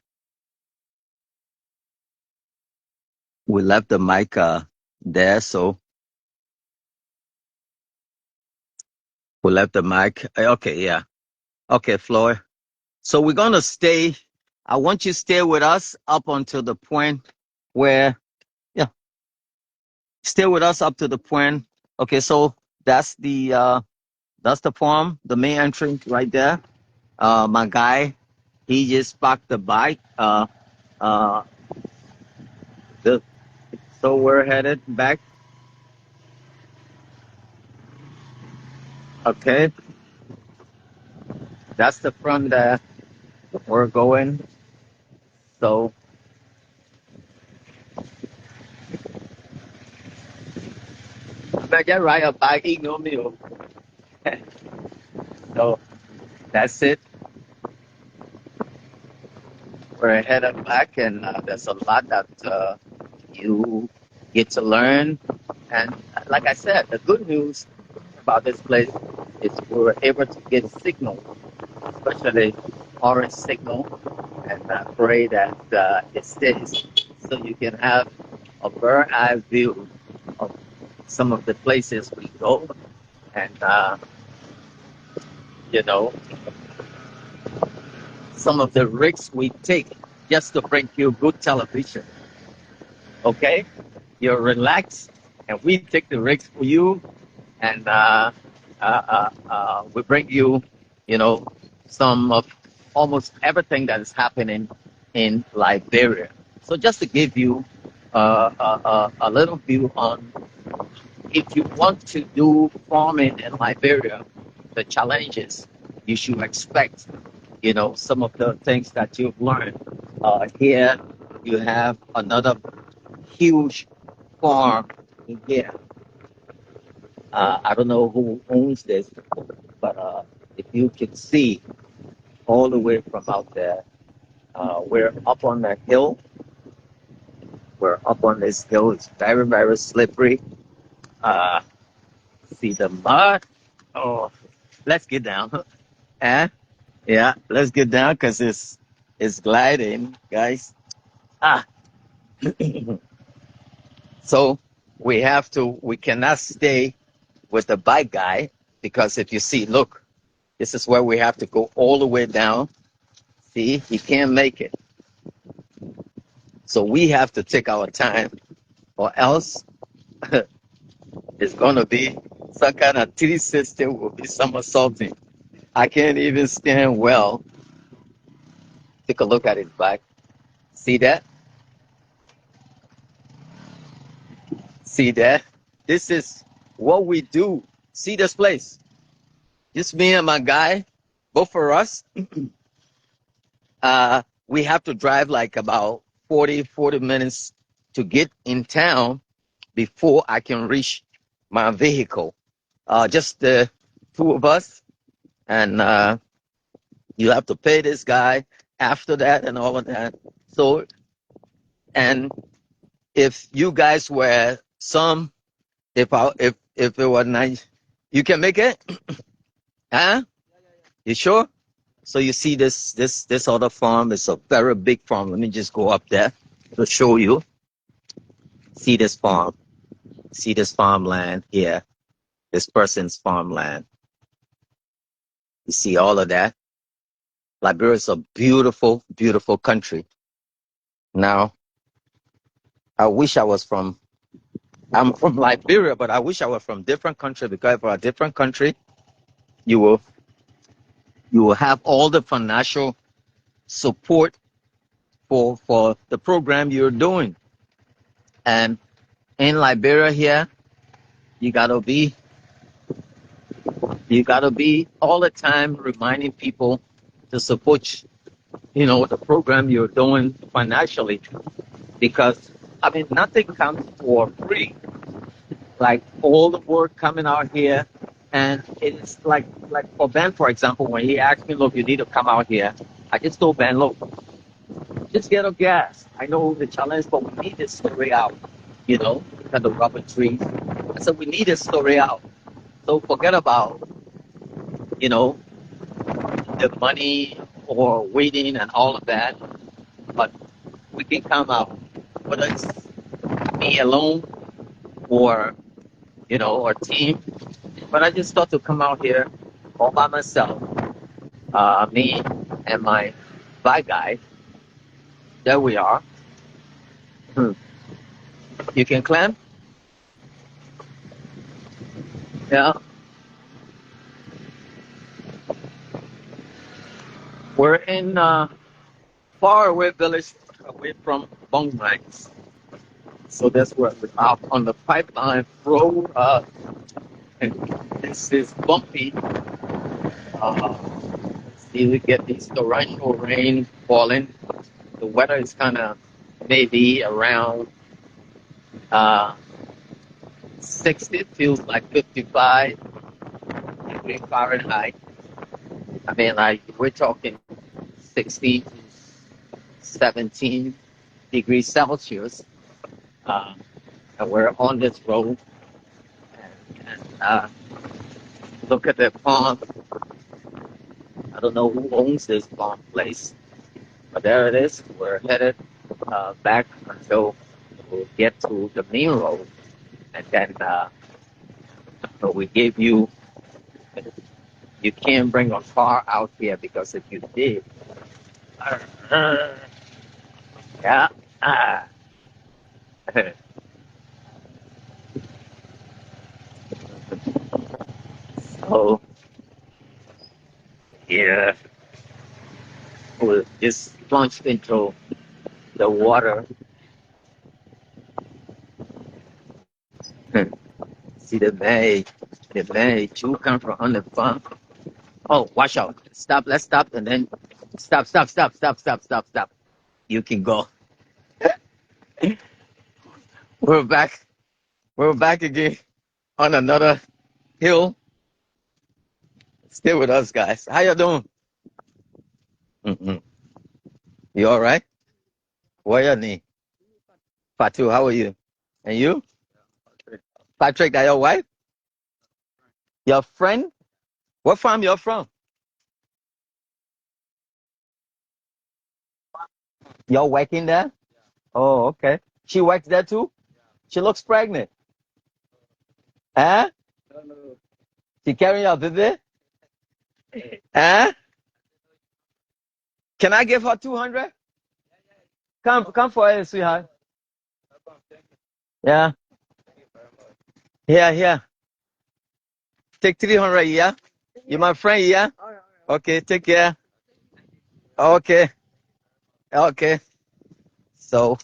We left the mic there, so we left the mic. Okay, yeah. Okay, Floyd. So we're gonna stay. I want you to stay with us up until the point where, yeah, stay with us up to the point. Okay, so that's the farm, the main entrance right there. My guy, he just parked the bike. Uh, the, so we're headed back. Okay, that's the front that we're going. So, I get right a bike, ignore me. So that's it. We're headed back, and there's a lot that you get to learn. And like I said, the good news about this place is we were able to get signal, especially orange signal, and I pray that it stays so you can have a bird's eye view of some of the places we go, and you know some of the risks we take just to bring you good television. Okay, you're relaxed, and we take the risks for you, and we bring you, you know, some of almost everything that is happening in Liberia. So just to give you a little view on if you want to do farming in Liberia, the challenges you should expect, some of the things that you've learned. Here you have another huge farm in here. I don't know who owns this, but if you can see all the way from out there, we're up on the hill. We're up on this hill. It's very, very slippery. Uh, see the mud? Oh, let's get down. Eh? Yeah, let's get down because it's gliding, guys. Ah, so we cannot stay with the bike guy because if you see, look, this is where we have to go all the way down. See, he can't make it. So we have to take our time or else it's going to be some kind of tree system will be somersaulting. I can't even stand well. Take a look at his back. See that? See that? This is what we do. See this place? Just me and my guy, both for us. We have to drive like about 40 minutes to get in town before I can reach my vehicle. Just the two of us. And you have to pay this guy after that and all of that. So, and if you guys were if it was nice, you can make it, huh? You sure? So you see this other farm is a very big farm. Let me just go up there to show you. See this farm. See this farmland here. This person's farmland. You see all of that. Liberia is a beautiful, beautiful country. Now, I wish I'm from Liberia, but I wish I were from different country because for a different country, you will have all the financial support for the program you're doing. And in Liberia here, you gotta be all the time reminding people to support the program you're doing financially because I mean nothing comes for free. Like all the work coming out here, and it's like for Ben, for example, when he asked me, look, you need to come out here. I just told Ben, look, just get a gas. I know the challenge, but we need this story out. Cut the rubber trees. I said we need this story out. So forget about the money or waiting and all of that. But we can come out, whether it's me alone or or team. But I just thought to come out here all by myself, me and my bike guy. There we are. Hmm. You can climb? Yeah. We're in far away village away from Bong Mines. So that's where we're out on the pipeline road. And this is bumpy. See, we get these torrential rain falling. The weather is kind of maybe around 60. Feels like 55 degrees Fahrenheit. I mean, like we're talking 60 to 17 degrees Celsius. Uh, and we're on this road. And look at the farm. I don't know who owns this farm place, but there it is. We're headed back until we get to the main road. And then we gave you can't bring a car out here because if you did, yeah, so yeah, will just plunge into the water. See the man, you come from on the farm. Oh, watch out. Stop, let's stop, and then stop. You can go. We're back. We're back again on another hill. Stay with us, guys. How you doing? Mm-mm. You all right? What your name? Fatu, how are you? And you? Patrick, that your wife? Your friend? What farm you're from? You're working there? Oh, okay. She works there too? She looks pregnant. Huh? She carrying your baby? Huh? Can I give her 200? Come for it, sweetheart. Yeah. Here. Take 300, yeah? You my friend, yeah? Okay, take care. Okay. Okay. So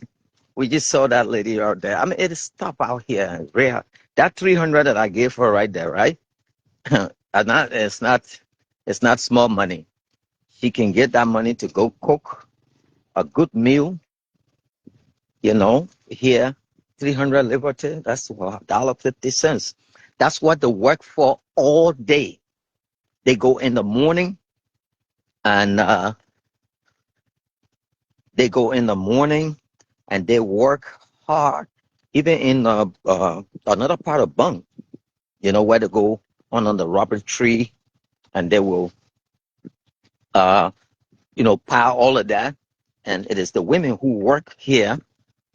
we just saw that lady out there. I mean, it is tough out here. Real. That 300 that I gave her right there, right? It's not small money. She can get that money to go cook a good meal, here, 300 liberty, that's $1.50. That's what they work for all day. They go in the morning and they work hard, even in another part of Bung, where they go on the rubber tree and they will, pile all of that. And it is the women who work here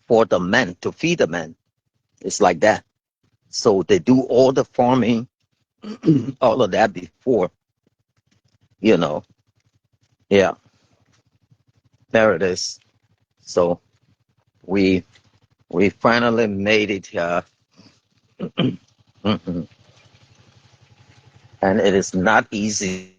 for the men to feed the men. It's like that. So they do all the farming, all of that before, you know. Yeah, there it is. So we we finally made it here. Mhm. And it is not easy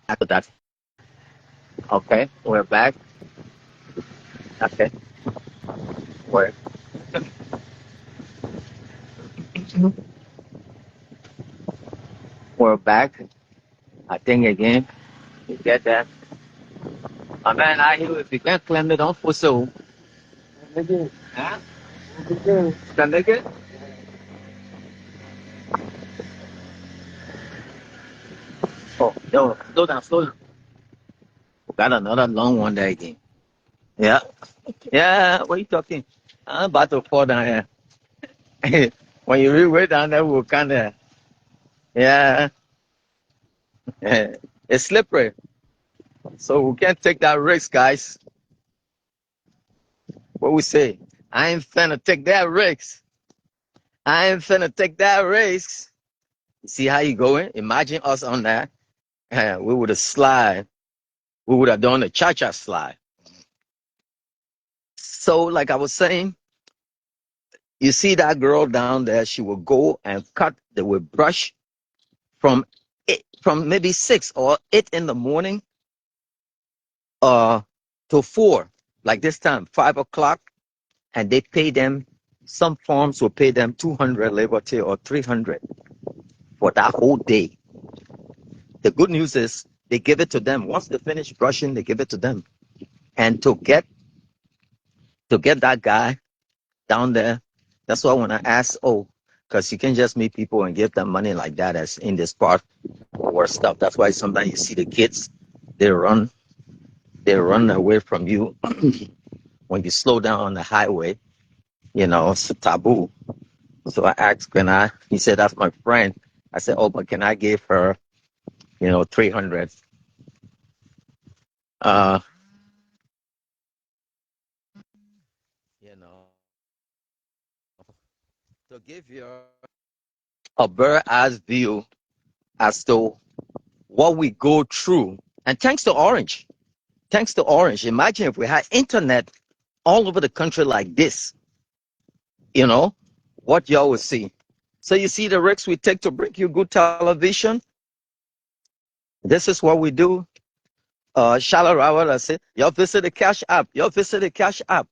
after that. Okay, we're back. Okay, we're we're back. I think again, you get that. Man, I hear if you can't claim it on for so. Huh? Can they get? Oh, no, slow down. We got another long one there again. Yeah. Yeah, what are you talking? I'm about to fall down here. When you reach way down there, we'll kind of, yeah, it's slippery. So we can't take that risk, guys. What we say? I ain't finna take that risk. I ain't finna take that risk. See how you going? Imagine us on that. We would have slide. We would have done a cha-cha slide. So, like I was saying, you see that girl down there, she will go and cut, they will brush from maybe 6 or 8 in the morning uh to 4, like this time, 5 o'clock, and they pay them, some farms will pay them 200 liberty or 300 for that whole day. The good news is they give it to them. Once they finish brushing, they give it to them. And to get that guy down there, that's why when I ask, because you can just meet people and give them money like that as in this part or stuff. That's why sometimes you see the kids, they run away from you when you slow down on the highway. It's a taboo. So I asked, he said, that's my friend. I said, but can I give her, 300? Uh, you know, to give you a bird's view as to what we go through. And thanks to Orange. thanks to Orange. Imagine if we had internet all over the country like this, you know, what y'all would see. So you see the risks we take to bring you good television. This is what we do. Shallow Rawal, I said, y'all visit the Cash App. Y'all visit the Cash App.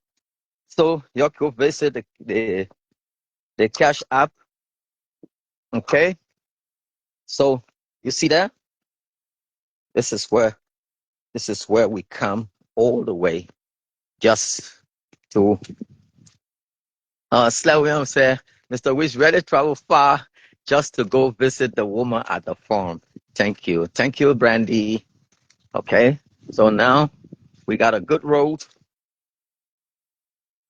So y'all go visit the Cash App. Okay. So you see that? This is where we come all the way just to Slow William said, Mr. Wish ready to travel far just to go visit the woman at the farm. Thank you. Thank you, Brandy. Okay. So now we got a good road.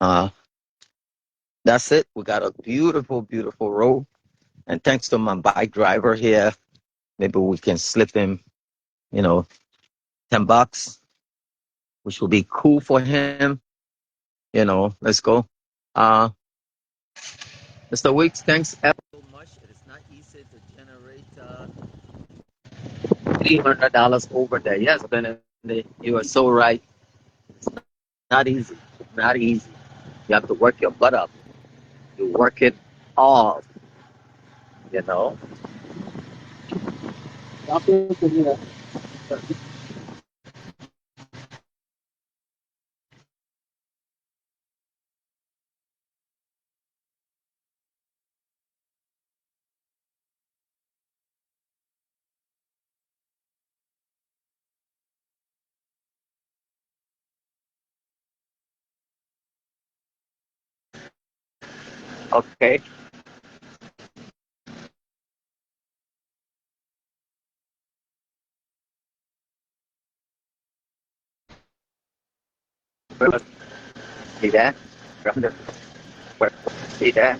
That's it. We got a beautiful, beautiful road. And thanks to my bike driver here, maybe we can slip him, $10, which will be cool for him. Let's go. Uh, Mr. Weeks, thanks ever so much. It is not easy to generate $300 over there. Yes, Benedict, you are so right. It's not easy. Not easy. You have to work your butt up. You work it off, you know. Okay. See that? See that?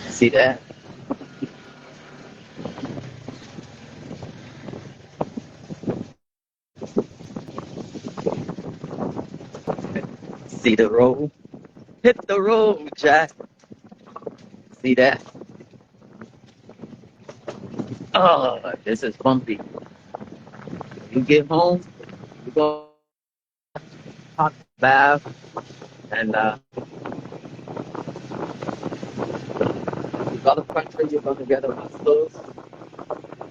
See that? See the road? Hit the road, Jack. See that? Oh, this is bumpy. You get home, you go hot bath, and in other country you're going to get a muscles,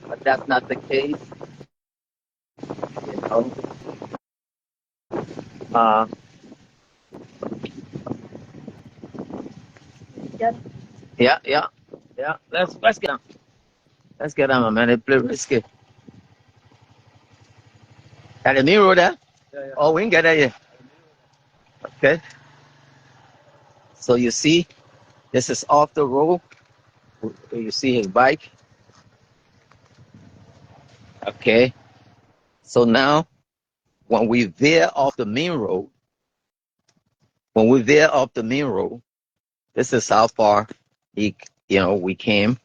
but that's not the case. You know. Uh, yeah, yeah, yeah. Let's get on. Let's get on, man. It play risky. At the mirror there? Oh, we can get there yet. Okay. So you see, this is off the road. You see his bike. Okay. So now, when we veer off the main road, this is how far we came.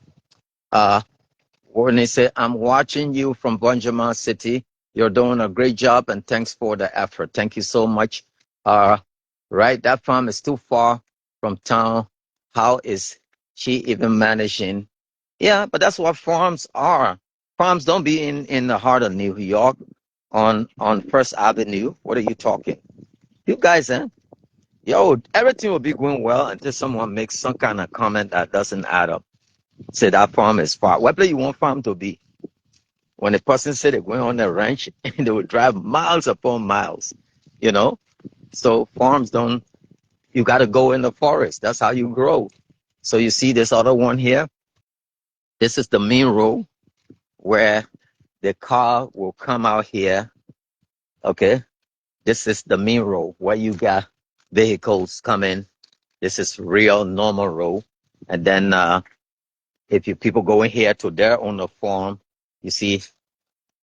When they say, I'm watching you from Bonjaman City. You're doing a great job and thanks for the effort. Thank you so much. Right, that farm is too far from town. How is she even managing? Yeah, but that's what farms are. Farms don't be in the heart of New York on First Avenue. What are you talking? You guys, yo, everything will be going well until someone makes some kind of comment that doesn't add up. Say that farm is far. What place you want farm to be? When a person said they're going on a ranch and they would drive miles upon miles, you know? So farms don't, you got to go in the forest. That's how you grow. So you see this other one here? This is the main road where the car will come out here. Okay. This is the main road where you got vehicles coming. This is real normal road. And then if you people go in here to their own farm, you see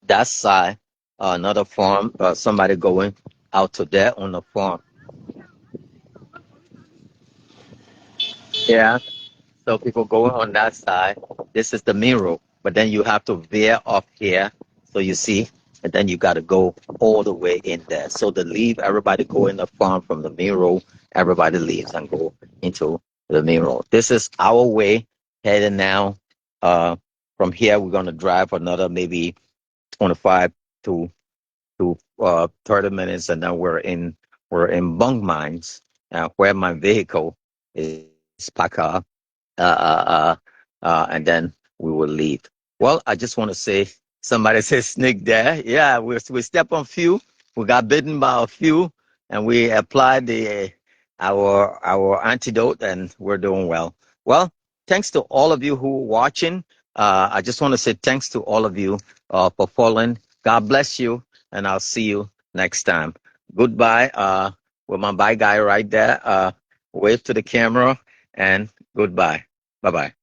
that side, another farm, somebody going out to their own farm. Yeah. So people going on that side. This is the main road. But then you have to veer off here. So you see and then you got to go all the way in there. So to leave, everybody go in the farm from the main road. Everybody leaves and go into the main road. This is our way heading now. From here, we're gonna drive another maybe 25 to 30 minutes, and then we're in Bunk Mines, where my vehicle is parked up, and then we will leave. Well, I just want to say, somebody says snake there. Yeah, we step on few. We got bitten by a few, and we applied our antidote, and we're doing well. Well, thanks to all of you who are watching. I just want to say thanks to all of you for following. God bless you, and I'll see you next time. Goodbye. With my bye guy right there. Wave to the camera, and goodbye. Bye bye.